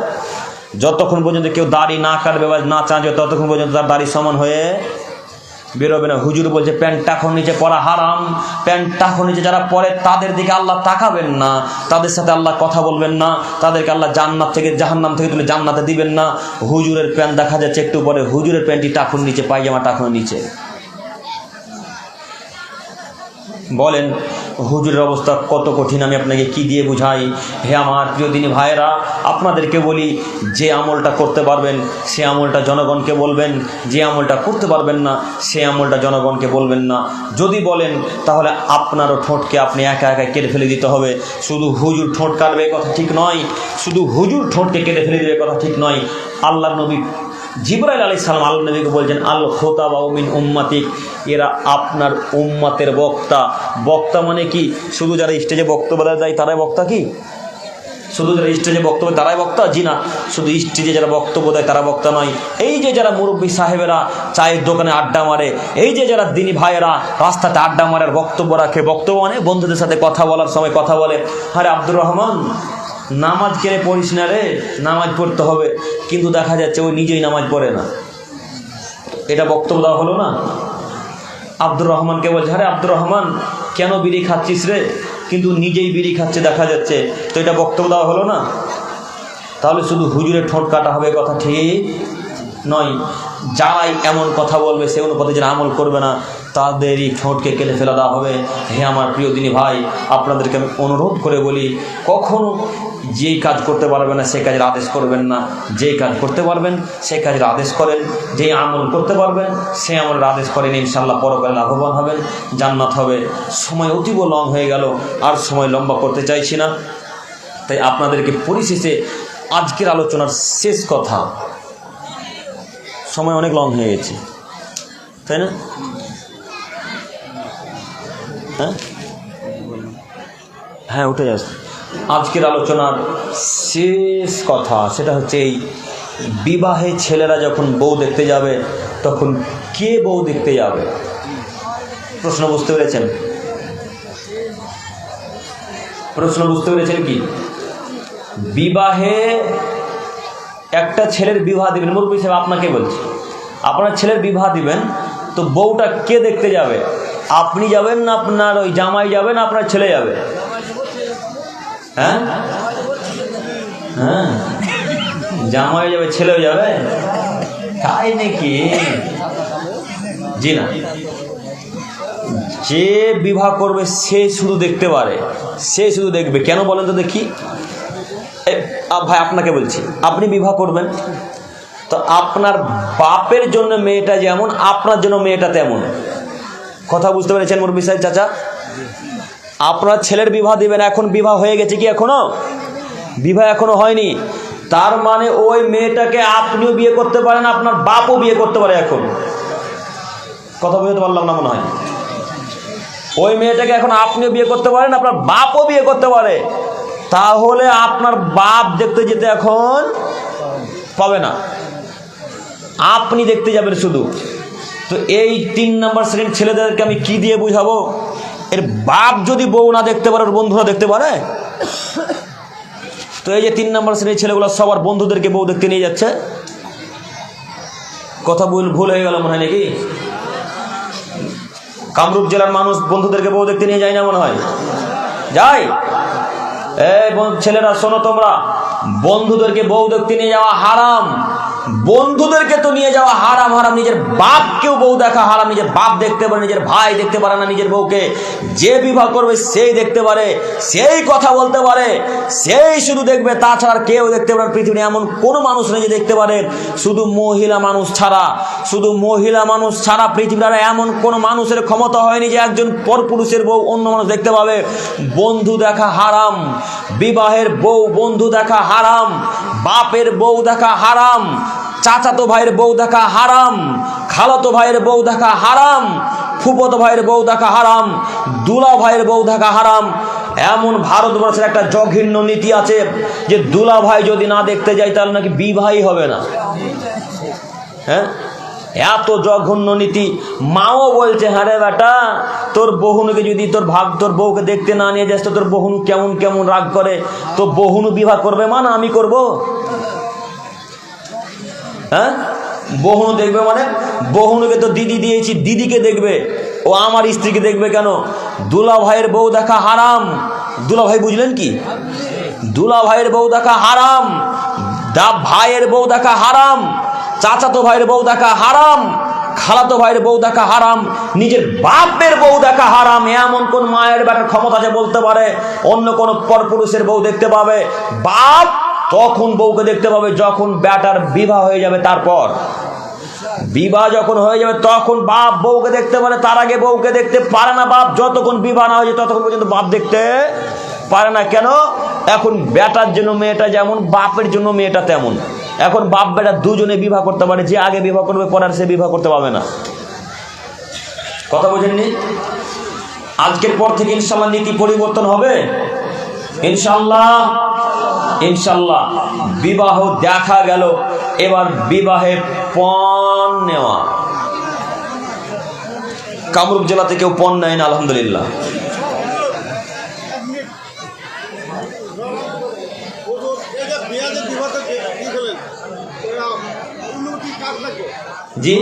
যতক্ষণ পর্যন্ত কেউ দাড়ি না কাটবে বা না চাঁচবে ততক্ষণ পর্যন্ত তার দাড়ি সমান হয়ে বেরোবে না। হুজুর বলছে প্যান্ট টাকর নিচে পরা হারাম, প্যান্ট টাকর নিচে যারা পরে তাদের দিকে আল্লাহ তাকাবেন না, তাদের সাথে আল্লাহ কথা বলবেন না, তাদেরকে আল্লাহ জান্নাত থেকে জাহান্নাম থেকে তুলে জান্নাতে দিবেন না। হুজুরের প্যান্ট দেখা যাচ্ছে একটু পরে, হুজুরের প্যান্টটি টাকর নিচে, পায়জামা টাকর নিচে। বলেন হুজুরের অবস্থা কত কঠিন আমি আপনাকে কি দিয়ে বুঝাই। হে আমার প্রিয় দিনী ভাইয়েরা, আপনাদেরকে বলি, যে আমলটা করতে পারবেন সে আমলটা জনগণকে বলবেন, যে আমলটা করতে পারবেন না সে আমলটা জনগণকে বলবেন না। যদি বলেন তাহলে আপনারও ঠোঁটকে আপনি একা একা কেটে ফেলে দিতে হবে। শুধু হুজুর ঠোঁট কাটবে কথা ঠিক নয়, শুধু হুজুর ঠোঁটকে কেটে ফেলে দেবে কথা ঠিক নয়। আল্লাহ নবী জিবরাইল আলাইহিস সালাম আল্লাহ নবীকে বলছেন, আল খোতাবা মিন উম্মাতিক, এরা আপনার উম্মাতের বক্তা। বক্তা মানে কি? শুধু যারা স্টেজে বক্তব্য দেয় তারাই বক্তা কি? শুধু যারা স্টেজে বক্তব্য তারাই বক্তা? জি না, শুধু স্টেজে যারা বক্তব্য দেয় তারা বক্তা নয়। এই যে যারা মুরব্বী সাহেবেরা চায়ের দোকানে আড্ডা মারে, এই যে যারা দিনী ভাইয়েরা রাস্তাতে আড্ডা মারার বক্তব্য রাখে, বক্তব্য মানে বন্ধুদের সাথে কথা বলার সময় কথা বলে, আরে আব্দুর রহমান নামাজ কেড়ে পড়িস না রে, নামাজ পড়তে হবে, কিন্তু দেখা যাচ্ছে ওই নিজেই নামাজ পড়ে না। এটা বক্তব্য দেওয়া হলো না? আব্দুর রহমানকে বলছে, আরে আব্দুর রহমান কেন বিড়ি খাচ্ছিস রে, কিন্তু নিজেই বিড়ি খাচ্ছে দেখা যাচ্ছে, তো এটা বক্তব্য দেওয়া হলো না? তাহলে শুধু হুজুরের ঠোঁট কাটা হবে কথা ঠিক নয়। যারাই এমন কথা বলবে, সে অনুপাতে যারা আমল করবে না, তাদেরই ঠোঁটকে কেটে ফেলা দেওয়া হবে। হে আমার প্রিয় দিনী ভাই, আপনাদেরকে আমি অনুরোধ করে বলি, কখনো যেই কাজ করতে পারবেন না সে কাজের আদেশ করবেন না, যেই কাজ করতে পারবেন সে কাজের আদেশ করেন, যেই আমল করতে পারবেন সে আমলের আদেশ করেন, ইনশাল্লাহ পরকালে লাভবান হবেন, জান্নাত হবে। সময় অতীব লং হয়ে গেল, আর সময় লম্বা করতে চাইছি না। তাই আপনাদেরকে পরিশেষে আজকের আলোচনার শেষ কথা, সময় অনেক লং হয়ে গেছে তাই না? হ্যাঁ উঠে যাচ্ছে। আজকের আলোচনার শেষ কথা সেটা হচ্ছে এই, বিবাহে ছেলেরা যখন বউ দেখতে যাবে তখন কে বউ দেখতে যাবে? প্রশ্ন বুঝতে পেরেছেন? প্রশ্ন বুঝতে পেরেছেন কি? বিবাহে একটা ছেলের বিবাহ দিবেন, মুরব্বী সাহেব আপনাকে বলছি, আপনার ছেলের বিবাহ দিবেন, তো বউটা কে দেখতে যাবে? আপনি যাবেন না আপনার ওই জামাই যাবে না আপনার ছেলে যাবে? হ্যাঁ হ্যাঁ, জামাই যাবে ছেলেও যাবে, তাই নাকি? জি না, যে বিবাহ করবে সে শুধু দেখতে পারে, সে শুধু দেখবে। কেন বলেন তো দেখি? ভাই আপনাকে বলছি, আপনি বিবাহ করবেন, তো আপনার বাপের জন্য মেয়েটা যেমন, আপনার জন্য মেয়েটা তেমন। কথা বুঝতে পেরেছেন মুরব্বী সাহেব চাচা? আপনার ছেলের বিবাহ দিবেন, এখন বিবাহ হয়ে গেছে কি? এখনো বিবাহ এখনো হয়নি, তার মানে ওই মেয়েটাকে আপনিও বিয়ে করতে পারেন, আপনার বাপও বিয়ে করতে পারে। এখন কথা বুঝতে পারলাম না মনে হয়? ওই মেয়েটাকে এখন আপনিও বিয়ে করতে পারেন, আপনার বাপও বিয়ে করতে পারে। তাহলে আপনার বাপ দেখতে যেতে এখন পাবে না, আপনি দেখতে যাবেন শুধু। তো এই 3 নম্বর শ্রেণীর ছেলেদেরকে আমি কি দিয়ে বুঝাবো? এর বাপ যদি বউ না দেখতে পারে, ওর বন্ধুরা দেখতে পারে? তো এই যে 3 নম্বর শ্রেণীর ছেলেগুলো সবার বন্ধুদেরকে বউ দেখতে নিয়ে যাচ্ছে। কথা ভুল হয়ে গেল মনে হয় নাকি? কামরূপ জেলার মানুষ বন্ধুদেরকে বউ দেখতে নিয়ে যায় না মনে হয়? যায়। এই ছেলেরা শোনো, তোমরা বন্ধুদেরকে বউ দেখতে নিয়ে যাওয়া হারাম। বন্ধুদেরকে তো নিয়ে যাওয়া হারাম, হারাম। নিজের বাপকেও বউ দেখা হারাম। নিজের বাপ দেখতে পারে, নিজের ভাই দেখতে পারে না নিজের বউকে। যে বিবাহ করবে সেই দেখতে পারে, সেই কথা বলতে পারে, সেই শুধু দেখবে, তাছাড়া কেউ দেখতে পারে পৃথিবীতে এমন কোনো মানুষ নেই যে দেখতে পারে। শুধু মহিলা মানুষ ছাড়া, শুধু মহিলা মানুষ ছাড়া পৃথিবীর এমন কোনো মানুষের ক্ষমতা হয়নি যে একজন পরপুরুষের বউ অন্য মানুষ দেখতে পাবে। বন্ধু দেখা হারাম, বিবাহের বউ বন্ধু দেখা হারাম, বাপের বউ দেখা হারাম, চাচাতো ভাইয়ের বউ দেখা হারাম, খালাতো ভাইয়ের বউ দেখা হারাম, ফুফাতো ভাইয়ের বউ দেখা হারাম, দুলা ভাইয়ের বউ দেখা হারাম। এমন ভারতবর্ষের একটা জঘন্য নীতি আছে যে দুলা ভাই যদি না দেখতে যায় তাহলে নাকি বিবাহই হবে না। হ্যাঁ, এত জঘন্য নীতি। মাও বলছে, হ্যাঁ রে বেটা, তোর বহুনুকে যদি তোর বউকে দেখতে না নিয়ে যাস তো তোর বহুনু কেমন কেমন রাগ করে। তো বহুনু বিবাহ করবে মানে আমি করব? হ্যাঁ, বহুনু দেখবে মানে? বহুনুকে তো দিদি দিয়েছি, দিদিকে দেখবে, ও আমার স্ত্রীকে দেখবে কেন? দুলা ভাইয়ের বউ দেখা হারাম। দুলা ভাই বুঝলেন কি? দুলা ভাইয়ের বউ দেখা হারাম, ভাইয়ের বউ দেখা হারাম, চাচাতো ভাইয়ের বউ দেখা হারাম, খালাতো ভাইয়ের বউ দেখা হারাম, নিজের বাপের বউ দেখা হারাম। এমন কোন মায়ের বেটার ক্ষমতা আছে বলতে পারে অন্য কোন পরপুরুষের বউ দেখতে পাবে? বাপ তখন বউকে দেখতে পাবে যখন বেটার বিবাহ হয়ে যাবে। তারপর বিবাহ যখন হয়ে যাবে তখন বাপ বউকে দেখতে পারে, তার আগে বউকে দেখতে পারে না বাপ। যতক্ষণ বিবাহ না হয়েছে ততক্ষণ পর্যন্ত বাপ দেখতে পারে না। কেন? এখন বেটার জন্য মেয়েটা যেমন, বাপের জন্য মেয়েটা তেমন। এখন বাপ বেটা দুজনে বিবাহ করতে পারে, যে আগে বিবাহ করবে পরে আর সে বিবাহ করতে পারবে না। কথা বোঝেননি? আজকের পর থেকে ইনশাআল্লাহ নীতি পরিবর্তন হবে, ইনশাআল্লাহ। ইনশাআল্লাহ বিবাহ দেখা গেল, এবার বিবাহে পণ নেওয়া। কামরূপ জেলাতে কেউ পণ নেয় না, আলহামদুলিল্লাহ। জি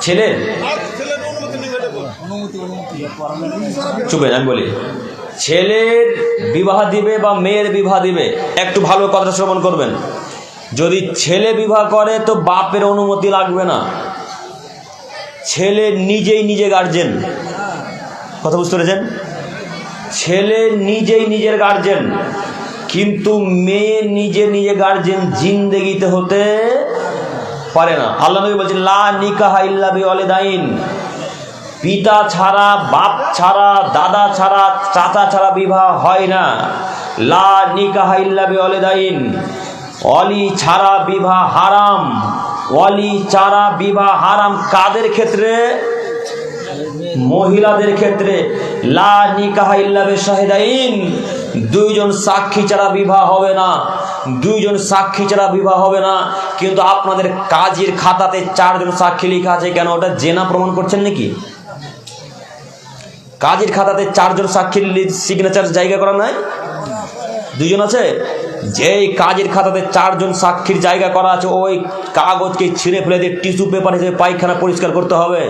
ছেলে চুপেন, আমি বলি ছেলের বিবাহ দিবে বা মেয়ের বিবাহ দিবে, একটু ভালো কথা শ্রবণ করবেন। যদি ছেলে বিবাহ করে তো বাপের অনুমতি লাগবে না, ছেলে নিজেই নিজে গার্জেন। কথা বুঝতে পেরেছেন? ছেলে নিজেই নিজের গার্জেন, কিন্তু মেয়ে নিজে নিজে গার্জেন জিন্দেগিতে হতে পারে না। আল্লাহ নবী বলছেন লা নিকাহা ইল্লা বিওয়ালিদাইন, পিতা ছাড়া, বাপ ছাড়া, দাদা ছাড়া, চাচা ছাড়া বিবাহ হয় না। লা নিকাহা ইল্লা বিওয়ালিদাইন, অলি ছাড়া বিবাহ হারাম। অলি ছাড়া বিবাহ হারাম কাদের ক্ষেত্রে? মহিলাদের ক্ষেত্রে। লা নিকাহা ইল্লা বিশাহিদাইন, দুইজন সাক্ষী ছাড়া বিবাহ হবে না, দুইজন সাক্ষী ছাড়া বিবাহ হবে না। কিন্তু আপনাদের কাজীর খাতাতে 4 জন সাক্ষী লেখা আছে, কেন? ওটা জেনা প্রমাণ করছেন নাকি? কাজীর খাতাতে 4 জন সাক্ষীর সিগনেচার জায়গা করা নাই? 2 জন আছে। যেই কাজের খাতাতে 4 জন সাক্ষীর জায়গা করা আছে, ওই কাগজকে ছিঁড়ে ফেলে দিয়ে টিস্যু পেপার হিসেবে পায়খানা পরিষ্কার করতে হবে।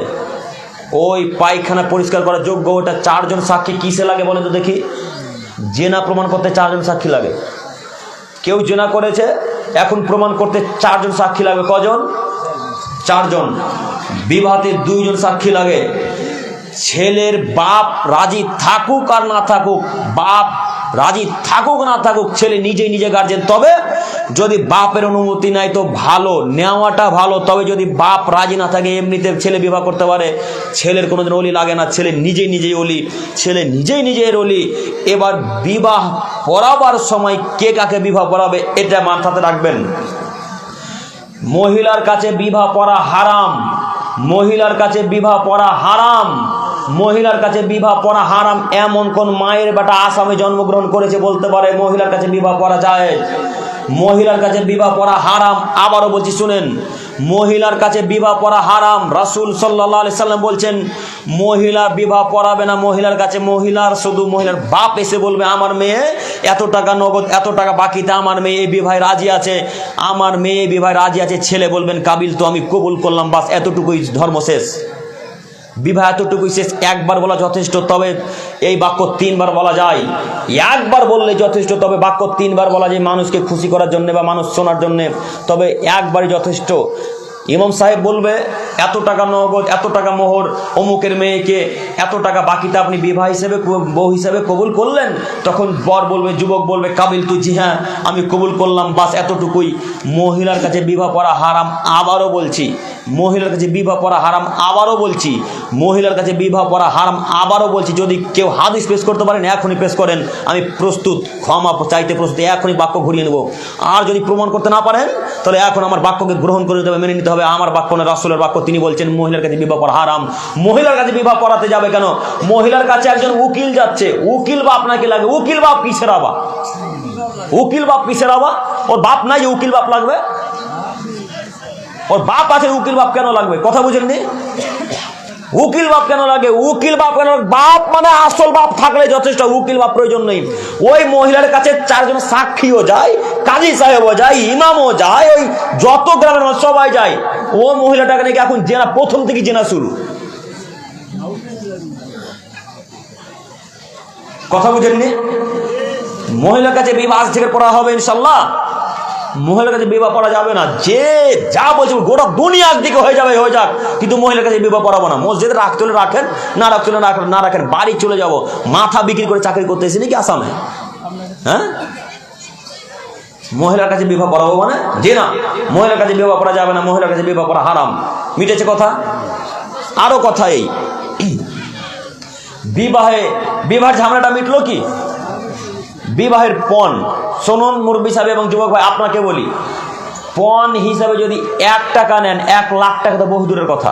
ওই পায়খানা পরিষ্কার করার যোগ্য ওটা 4 জন সাক্ষী কিসে লাগে বলে তো দেখি? জেনা প্রমাণ করতে 4 জন সাক্ষী লাগে। কেউ জেনা করেছে, এখন প্রমাণ করতে 4 জন সাক্ষী লাগবে। কজন? 4 জন। বিবাহতে 2 জন সাক্ষী লাগে। ছেলের বাপ রাজি থাকুক আর না থাকুক, বাপ রাজি থাকুক না থাকুক, ছেলে নিজেই নিজে গার্জেন। তবে যদি বাপের অনুমতি নাই তো ভালো, নেওয়াটা ভালো। তবে যদি বাপ রাজি না থাকে, এমনিতে ছেলে বিবাহ করতে পারে, ছেলের কোনোদিন অলি লাগে না, ছেলে নিজেই নিজেই অলি, ছেলে নিজেই নিজের অলি। এবার বিবাহ পড়াবার সময় কে কাকে বিবাহ পড়াবে এটা মাথাতে রাখবেন। মহিলার কাছে বিবাহ পড়া হারাম, মহিলার কাছে বিবাহ পড়া হারাম, মহিলার কাছে বিবাহ পড়া হারাম। এমন কোন মায়ের বেটা আসামে জন্মগ্রহণ করেছে বলতে পারে মহিলার কাছে বিবাহ পড়া যায়? মহিলার কাছে বিবাহ পড়া হারাম। আবারও বলছি শুনেন, মহিলার কাছে বিবাহ পড়া হারাম। রাসূল সাল্লাল্লাহু আলাইহি সাল্লাম বলছেন মহিলা বিবাহ পড়াবে না মহিলার কাছে। মহিলার শুধু মহিলার বাপ এসে বলবে আমার মেয়ে এত টাকা নগদ, এত টাকা বাকিতে আমার মেয়ে এই বিবাহে রাজি আছে, আমার মেয়ে বিবাহে রাজি আছে। ছেলে বলবেন কাবিল, তো আমি কবুল করলাম, বাস এতটুকুই, ধর্ম শেষ, বিবাহ এতটুকুই শেষ। একবার বলা যথেষ্ট, তবে এই বাক্য 3 বার বলা যায়। একবার বললে যথেষ্ট, তবে বাক্য 3 বার বলা যায় মানুষকে খুশি করার জন্য বা মানুষ শোনার জন্য, তবে একবারই যথেষ্ট। ইমাম সাহেব বলবে এত টাকা নগদ, এত টাকা মোহর, অমুকের মেয়েকে এত টাকা বাকিতে আপনি বিবাহ হিসেবে, বউ হিসেবে কবুল করলেন। তখন বর বলবে, যুবক বলবে কাবিল তুই, জি হ্যাঁ আমি কবুল করলাম, বাস এতটুকুই। মহিলার কাছে বিবাহ পড়া হারাম। আবারও বলছি, মহিলার কাছে বিবাহ পড়া হারাম। আবারও বলছি, মহিলার কাছে বিবাহ পড়া হারাম। আবারও বলছি, যদি কেউ হাদিস পেশ করতে পারেন এখনই পেশ করেন, আমি প্রস্তুত, ক্ষমা চাইতে প্রস্তুত, এখনই বাক্য ঘুরিয়ে নেব। আর যদি প্রমাণ করতে না পারেন তাহলে এখন আমার বাক্যকে গ্রহণ করে নিতে হবে, মেনে নিতে হবে। আমার বাক্য না, রাসূলের বাক্য। তিনি বলছেন মহিলার কাছে বিবাহ পড়া হারাম। মহিলার কাছে বিবাহ পড়াতে যাবে কেন? মহিলার কাছে একজন উকিল যাচ্ছে, উকিল বাপ নাকি লাগে? উকিল বাপ কিসের আবা? উকিল বাপ কিসের আবা? ওর বাপ নাই যে উকিল বাপ লাগবে? ওর বাপ আছে, উকিল বাপ কেন লাগবে? কথা বুঝেননি? উকিল বাপ কেন লাগে? উকিল বাপ কেন? বাপ মানে আসল বাপ থাকলে যথেষ্ট, উকিল বাপ প্রয়োজন নেই। ওই মহিলার কাছে 4 জন সাক্ষীও যায়, কাজী সাহেবও যায়, ইমামও যায়, ওই যত গ্রামের মানুষ সবাই যায়। ও মহিলাটাকে নাকি এখন জেনা, প্রথম থেকে জেনা শুরু। কথা বুঝেননি? মহিলার কাছে বিবাহ আজ থেকে পড়া হবে ইনশাল্লাহ। মহিলার কাছে বিবাহ পড়া যাবে না। যে যা বলছে গোটা দুনিয়া একদিকে হয়ে যাবে, হয়ে যাক, কিন্তু মহিলার কাছে বিবাহ পড়াবো না। মসজিদে রাখতে হলে রাখেন, না রাখতে হলে না রাখেন, বাড়ি চলে যাব। মাথা বিক্রি করে চাকরি করতে এসে নাকি আসামে? হ্যাঁ, মহিলার কাছে বিবাহ পড়াবো মানে যে না, মহিলার কাছে বিবাহ পড়া যাবে না, মহিলার কাছে বিবাহ পড়া হারাম। মিটেছে কথা? আরো কথা, এই বিবাহের ঝামেলাটা মিটলো কি? বিবাহের পণ, শুনুন মুরব্বী সাহেব এবং যুবক ভাই, আপনাকে বলি, পণ হিসাবে যদি 1 টাকা নেন, 1 লাখ টাকা তো বহু দূরের কথা।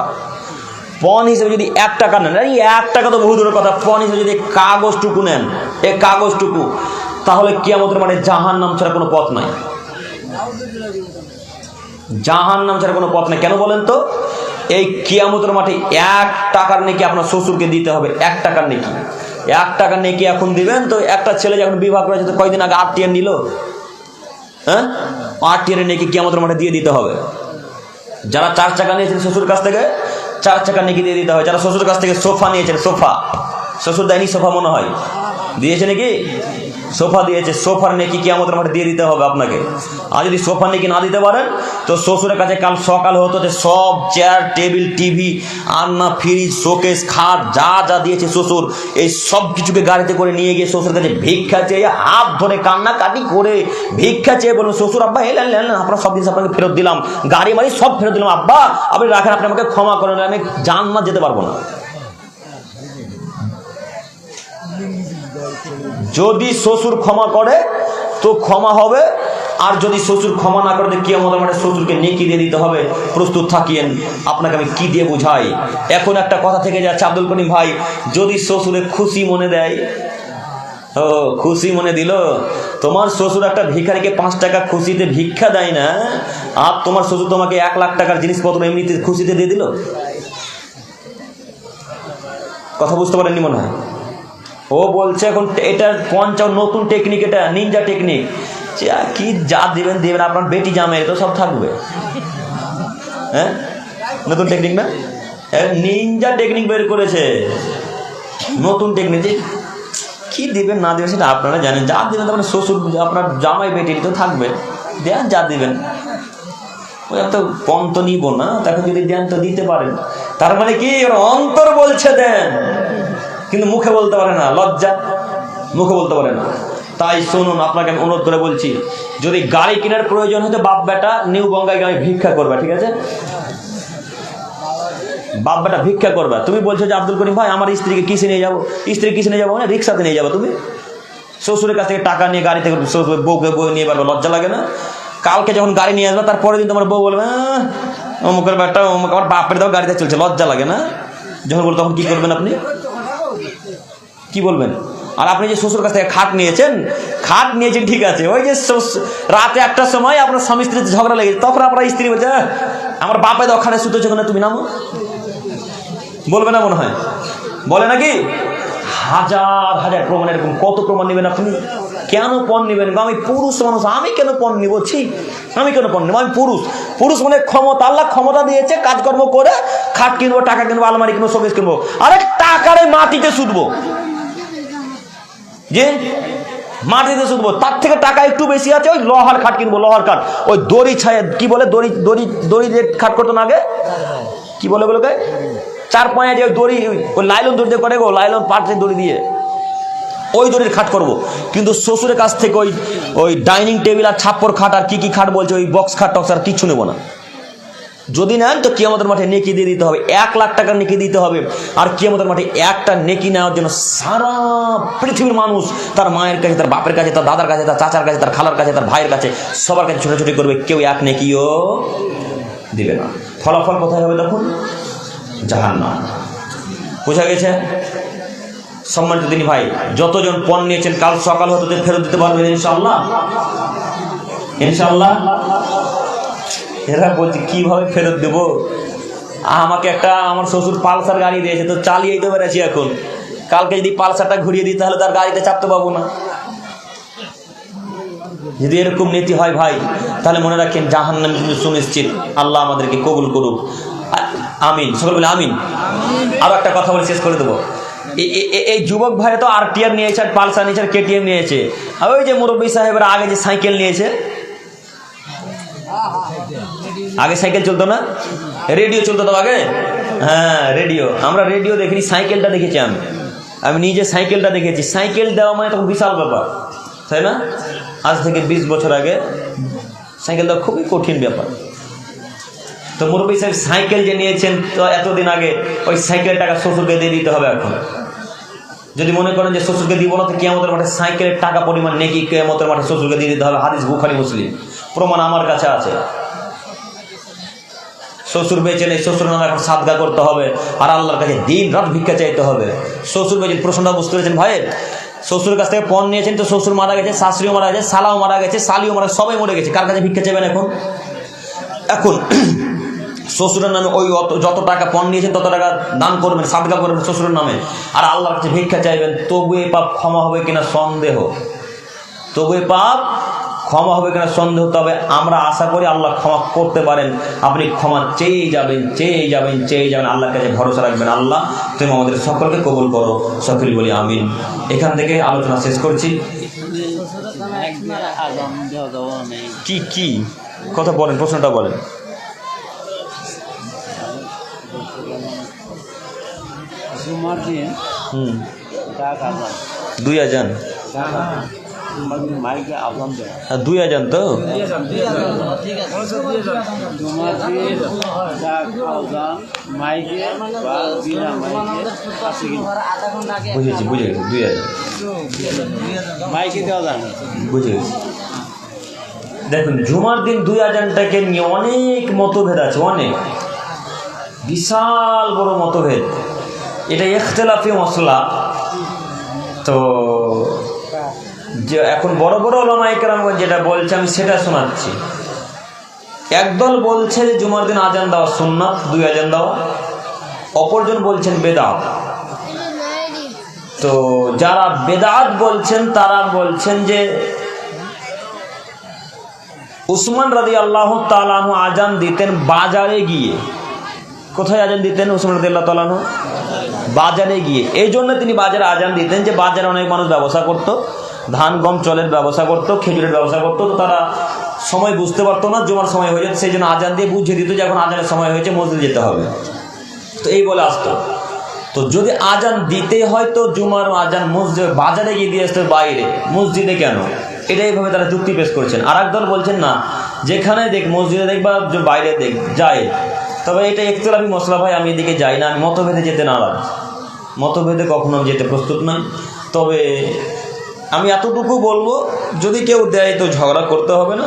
পণ হিসেবে যদি 1 টাকা নেন, 1 টাকা তো বহু দূরের কথা, পণ হিসেবে যদি কাগজটুকু নেন, এই কাগজটুকু, তাহলে কিয়ামতের মানে জাহান্নাম ছাড়া কোনো পথ নাই। জাহান্নাম ছাড়া কোনো পথ নাই। কেন বলেন তো? এই কিয়ামতের মাঠে 1 টাকার নেকি আপনার শ্বশুরকে দিতে হবে। 1 টাকার নেকি, 1 টাকার নেকি এখন দিবেন তো? একটা ছেলে যখন বিবাহ করেছে তো কয়দিন আগে 8 টিয়ার নিল, হ্যাঁ, 8 টিয়ারের নেকি কিয়ামতের মাঠে দিয়ে দিতে হবে। যারা 4 টাকা নিয়েছেন শ্বশুর কাছ থেকে, 4 টাকা নেকি দিয়ে দিতে হবে। যারা শ্বশুর কাছ থেকে সোফা নিয়েছেন, সোফা শ্বশুর দেয়নি, সোফা মনে হয় দিয়েছে নাকি, সোফা দিয়েছে, সোফার নেকি কিয়ামতের মাঠে দিয়ে দিতে হবে আপনাকে। আর যদি সোফার নেকি না দিতে পারেন তো শ্বশুরের কাছে কাল সকাল হতো যে সব চেয়ার টেবিল টিভি আলনা ফ্রিজ শোকেস খাট যা যা দিয়েছে শ্বশুর, এই সব কিছুকে গাড়িতে করে নিয়ে গিয়ে শ্বশুরের কাছে ভিক্ষা চেয়ে হাত ধরে কান্নাকাটি করে ভিক্ষা চেয়ে বলুন, শ্বশুর আব্বা এলেন আপনার সব জিনিস আপনাকে ফেরত দিলাম, গাড়ি মারি সব ফেরত দিলাম, আব্বা আপনি রাখেন, আপনি আমাকে ক্ষমা করেন, আমি জান্নাত যেতে পারবো না। যদি শ্বশুর ক্ষমা করে তো ক্ষমা হবে, আর যদি শ্বশুর ক্ষমা না করে তো কিয়ামতের মাঠে শ্বশুরকে নেকি দিয়ে দিতে হবে। প্রস্তুত থাকিয়েন, আপনাকে আমি কি দিয়ে বুঝাই। এখন একটা কথা থেকে যাচ্ছে আব্দুল করিম ভাই, যদি শ্বশুরে খুশি মনে দেয়, ও খুশি মনে দিল, তোমার শ্বশুর একটা ভিখারিকে 5 টাকা খুশিতে ভিক্ষা দেয় না, আর তোমার শ্বশুর তোমাকে 1 লাখ টাকার জিনিসপত্র এমনিতে খুশিতে দিয়ে দিল। কথা বুঝতে পারেননি মনে হয়। ও বলছে এখন এটা নতুন টেকনিক, এটা নিনজা টেকনিক, কি যা দিবেন দিবেন, আপনার বেটি জামাই তো সব থাকবে। হ্যাঁ, নতুন টেকনিক না, নিনজা টেকনিক বের করেছে, নতুন টেকনিক। যে কি দিবেন না দিবেন সেটা আপনারা জানেন, যা দিবেন তারপরে শ্বশুর আপনার জামাই বেটি তো থাকবে, দেন যা দিবেন। ওই এত পণ তো নিব না, তাকে যদি দেন তো দিতে পারেন। তার মানে কি ওর অন্তর বলছে দেন, কিন্তু মুখে বলতে পারে না, লজ্জা, মুখে বলতে পারে না। তাই শুনুন, আপনাকে আমি অনুরোধ করে বলছি, যদি গাড়ি কেনার প্রয়োজন হতো বাপ বেটা নিউ বঙ্গায় গ্রামে ভিক্ষা করবে, ঠিক আছে? বাপ বেটা ভিক্ষা করবে। তুমি বলছো যে আব্দুল করিম ভাই আমার স্ত্রীকে কিসে নিয়ে যাবো, স্ত্রী কিসে নিয়ে যাবো মানে রিক্সাতে নিয়ে যাবো। তুমি শ্বশুরের কাছ থেকে টাকা নিয়ে গাড়ি থেকে বউকে বই নিয়ে পারবে, লজ্জা লাগে না? কালকে যখন গাড়ি নিয়ে আসবে তারপরের দিন তোমার বউ বলবে অমুকের বেটা অমুক, আমার বাপের দাও গাড়িতে চলছে, লজ্জা লাগে না? যখন বলবো তখন কি করবেন আপনি, কি বলবেন? আর আপনি যে শ্বশুর কাছ থেকে খাট নিয়েছেন ঠিক আছে, ওই যে রাতে 1টার সময় আপনার স্বামী স্ত্রীতে ঝগড়া লেগেছে, তখন আপনার স্ত্রী বলছে আমার বাপে দাও খাটে শুতেছো না, তুমি নামো, বলবে না মনে হয়? বলে নাকি? হাজার হাজার প্রমাণ, এরকম কত প্রমাণ নেবেন আপনি? কেন পণ নেবেন? আমি পুরুষ মানুষ, আমি কেন পণ নিব? আমি কেন পণ নেব? আমি পুরুষ মানে ক্ষমতা, আল্লাহ ক্ষমতা দিয়েছে, কাজকর্ম করে খাট কিনবো, টাকা কিনবো, আলমারি কিনবো, শোকেস কিনবো, আরে টাকারে মাটিতে শুধবো, যে মাটিতে শুধবো, তার থেকে টাকা একটু বেশি আছে, ওই লোহার খাট কিনবো, লোহার খাট, ওই দড়ি ছায়া কি বলে, দড়ি যে খাট করতো না আগে, কি বলে বলে 4 যে দড়ি, ওই লাইলন দড়ি দিয়ে করে গো, লাইলন পাটের দড়ি দিয়ে ওই দড়ির খাট করবো। কিন্তু শ্বশুরের কাছ থেকে ওই ডাইনিং টেবিল আর ছাপ্পর খাট আর কি খাট বলছে, ওই বক্স খাট টক্স আর কিচ্ছু নেবো না। যদি নেন তো কিয়ামতের মাঠে নেকি দিয়ে দিতে হবে, 1 লাখ টাকার নেকি দিতে হবে। আর কিয়ামতের মাঠে একটা নেকি নেওয়ার জন্য সারা পৃথিবীর মানুষ তার মায়ের কাছে, তার বাপের কাছে, তার দাদার কাছে, তার চাচার কাছে, তার খালার কাছে, তার ভাইয়ের কাছে, সবার কাছে ছোটাছুটি করবে, কেউ 1 নেকিও দিবে না। ফলাফল কোথায় হবে তখন? জাহান্নাম। বোঝা গেছে? সম্মানিত দিনী ভাই, যতজন পণ নিয়েছেন কাল সকাল হতে ফেরত দিতে পারবেন ইনশাআল্লাহ, ইনশাআল্লাহ। এরা বলছে কিভাবে ফেরত দেবো? আমাকে আমার শ্বশুর পালসার গাড়ি দিয়েছে, তো চালিয়েই তো বেড়াচ্ছি এখন, কালকে যদি পালসারটা ঘুরিয়ে দিই তাহলে তার গাড়িতে চাপতে পাবো না। যদি এরকম নীতি হয় ভাই, তাহলে মনে রাখেন জাহান্নাম কিন্তু সুনিশ্চিত। আল্লাহ আমাদেরকে কবুল করুক, আমিন। সকল বলে আমিন। আরো একটা কথা বলে শেষ করে দেবো। এই যুবক ভাই তো আরটিআর নিয়েছে, পালসার নিয়েছে, কেটিএম নিয়েছে, আর ওই যে মুরব্বী সাহেবের আগে যে সাইকেল নিয়েছে, আগে সাইকেল চলতো না, রেডিও চলতো তো আগে। হ্যাঁ রেডিও, আমরা রেডিও দেখিনি, সাইকেলটা দেখেছি। আমি নিজে সাইকেলটা দেখেছি। সাইকেল দেওয়া মানে তখন বিশাল ব্যাপার, তাই না? আজ থেকে 20 বছর আগে সাইকেল দেওয়া খুবই কঠিন ব্যাপার। তো মুরব্বী সাহেব সাইকেল যে নিয়েছেন তো এতদিন আগে, ওই সাইকেলের টাকা শ্বশুরকে দিয়ে দিতে হবে। এখন যদি মনে করেন যে শ্বশুরকে দিব না, তো কিয়ামতের মাঠে সাইকেলের টাকা পরিমাণ নেকি কিয়ামতের মাঠে শ্বশুরকে দিয়ে দিতে হবে। হাদিস বুখারী মুসলিম, প্রমাণ আমার কাছে আছে। শ্বশুর বেঁচে নেই, শ্বশুর নামে এখন সাদগা করতে হবে, আর আল্লাহর কাছে দিন রাত ভিক্ষা চাইতে হবে। শ্বশুর বেঁচে, প্রশ্নটা বুঝতে পেরেছেন ভাই? শ্বশুরের কাছ থেকে পণ নিয়েছেন, তো শ্বশুর মারা গেছে, শাশুড়িও মারা গেছে, শালাও মারা গেছে, শালিও মারা, সবাই মরে গেছে, কার কাছে ভিক্ষা চাইবেন এখন? এখন শ্বশুরের নামে ওই যত টাকা পণ নিয়েছেন তত টাকা দান করবেন, সাদগা করবেন শ্বশুরের নামে, আর আল্লাহর কাছে ভিক্ষা চাইবেন। তবু এই পাপ ক্ষমা হবে কিনা সন্দেহ, তবু এই পাপ ক্ষমা হবে কিনা সন্দেহ। তবে আমরা আশা করি আল্লাহ ক্ষমা করতে পারেন। আপনি ক্ষমা চেয়ে যাবেন, চেয়ে যাবেন, চেয়ে যাবেন, আল্লাহর কাছে ভরসা রাখবেন। আল্লাহ তুমি আমাদের সকলকে কবুল করো, সকলে বলি আমিন। এখান থেকে আলোচনা শেষ করছি। কি কি কথা বলেন, প্রশ্নটা বলেন। দুই আজান, দুই আজান তো বুঝেছি, বুঝে গেছি, দুই আজান বুঝে গেছি। দেখুন জুমার দিন দুই আজানটাকে নিয়ে অনেক মতভেদ আছে, অনেক বিশাল বড় মতভেদ। এটা ইখতিলাফি মসলা। তো যে এখন বড় বড় ওলামায়ে কেরাম যেটা বলছে আমি সেটা শোনাচ্ছি। একদল বলছে যে জুমার দিন আজান দেওয়া সুন্নাত, দুই আজান দেওয়া। অপরজন বলছেন বেদাত। তো যারা বেদাত বলছেন তারা বলছেন যে উসমান রাদিয়াল্লাহু তাআলা আনহু আজান দিতেন বাজারে গিয়ে। কোথায় আজান দিতেন উসমান রাদিয়াল্লাহু তাআলা আনহু? বাজারে গিয়ে। এই জন্য তিনি বাজারে আজান দিতেন যে বাজারে অনেক মানুষ ব্যবসা করতো, ধান গম চলের ব্যবসা করতো, খেজুরের ব্যবসা করতো। তো তারা সময় বুঝতে পারতো না, জুমার সময় হয়ে যেত, সেই জন্য আজান দিয়ে বুঝিয়ে দিত যে এখন আজানের সময় হয়েছে, মসজিদে যেতে হবে। তো এই বলে আসতো। তো যদি আজান দিতে হয় তো জুমার আজান মসজিদে বাজারে গিয়ে দিয়ে আসতে, বাইরে মসজিদে কেন? এটাইভাবে তারা যুক্তি পেশ করছেন। আর একদল বলছেন না, যেখানে দেখ মসজিদে দেখ বা বাইরে দেখ যায়। তবে এটা ইখতিলাফি মসলা ভাই, আমি এদিকে যাই না, আমি মতভেদে যেতে নারাজ, মতভেদে কখনো যেতে প্রস্তুত নই। তবে আমি এতটুকু বলবো, যদি কেউ দেয় তো ঝগড়া করতে হবে না,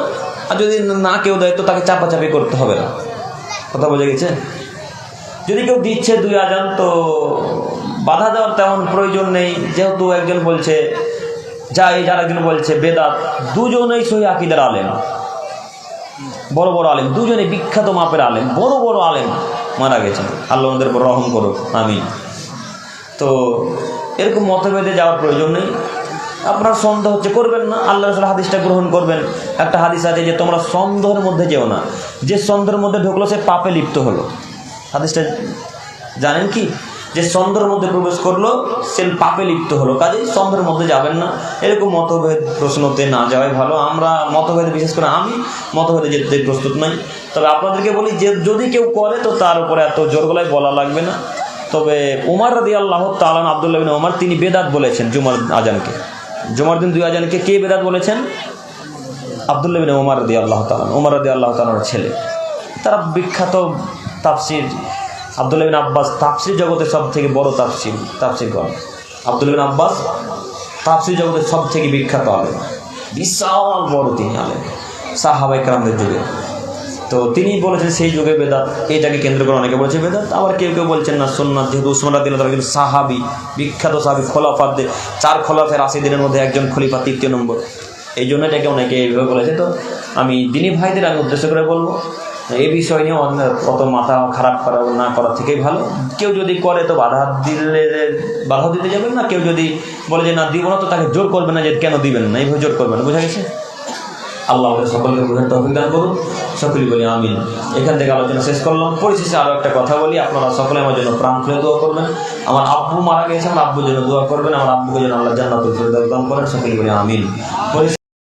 আর যদি না কেউ দেয় তো তাকে চাপাচাপি করতে হবে না। কথা বোঝা গেছে? যদি কেউ দিচ্ছে দুই আজান তো বাধা দেওয়ার তেমন প্রয়োজন নেই, যেহেতু একজন বলছে জায়েজ, আর একজন বলছে বেদাত। দুজনেই সহি আকীদার আলেম, বড় বড় আলেম, দুজনে বিখ্যাত মাপের আলেম, বড় বড় আলেম মারা গেছেন, আল্লাহ ওদের উপর রহম করুক, আমিন। তো এরকম মতভেদে যাওয়ার প্রয়োজন নেই। আপনার সন্দেহ হচ্ছে করবেন না, আল্লাহ রাসূল হাদিসটা গ্রহণ করবেন। একটা হাদিস আছে যে তোমরা সন্দেহের মধ্যে যেও না, যে সন্দেহের মধ্যে ঢুকলো সে পাপে লিপ্ত হলো। হাদিসটা জানেন কি? যে সন্দেহের মধ্যে প্রবেশ করলো সে পাপে লিপ্ত হলো, কাজেই সন্দেহের মধ্যে যাবেন না। এরকম মতভেদ প্রশ্নতে না যাওয়াই ভালো। আমরা মতভেদে, বিশেষ করে আমি মতভেদে যেতে প্রস্তুত নই। তবে আপনাদেরকে বলি যে যদি কেউ করে তো তার উপরে এত জোর গলায় বলা লাগবে না। তবে ওমর রাদিয়াল্লাহু তাআলা আব্দুল্লাহ ইবনে ওমর তিনি বেদাত বলেছেন জুমার আজানকে, জুমার দিন দুই আজানকে। কে বেদাত বলেছেন? আব্দুল্লাহ ইবনে ওমর রাদিয়াল্লাহু তাআলা, ওমর রাদিয়াল্লাহু তাআলার ছেলে। তারা বিখ্যাত তাফসির, আব্দুল্লাহ ইবনে আব্বাস তাফসির জগতের সব থেকে বড় তাফসির করেন। আব্দুল্লাহ ইবনে আব্বাস তাফসির জগতের সব থেকে বিখ্যাত আলেম, বিশাল বড় তিনি আলেম সাহাবায়ে কেরামদের যুগে। তো তিনি বলেছেন সেই যুগে বেদাত, এটাকে কেন্দ্র করে অনেকে বলছে বেদাত। আবার কেউ কেউ বলছেন না সুন্নাত, যেহেতু উসমান রাদিয়াল্লাহু তাআলা কিন্তু সাহাবী, বিখ্যাত সাহাবী, খোলাফাদের 4 খোলাফায়ে রাশিদিনের মধ্যে একজন খলিফা, 3য় নম্বর। এই জন্য এটাকে অনেকে এইভাবে বলেছে। তো আমি দিনী ভাইদের আমি উদ্দেশ্য করে বলবো, এই বিষয় নিয়ে অত মাথা খারাপ করা না করার থেকেই ভালো। কেউ যদি করে তো বাধা দিতে যাবেন না। কেউ যদি বলে যে না দিব না, তো তাকে জোর করবেন না যে কেন দিবেন না, এইভাবে জোর করবেন না। বোঝা গেছে? আল্লাহ আমাদের সকলকে বোঝার তৌফিক দান করুন, সকলেই বলি আমিন। এখান থেকে আলোচনা শেষ করলাম। পরিশেষে আরও একটা কথা বলি, আপনারা সকলে আমার জন্য প্রাণ খুলে দোয়া করবেন। আমার আব্বু মারা গেছে, আমার আব্বুর জন্য দোয়া করবেন। আমার আব্বুকে যেন আল্লাহ জান্নাতুল ফেরদাউস দান করেন, সকলেই বলি আমিন।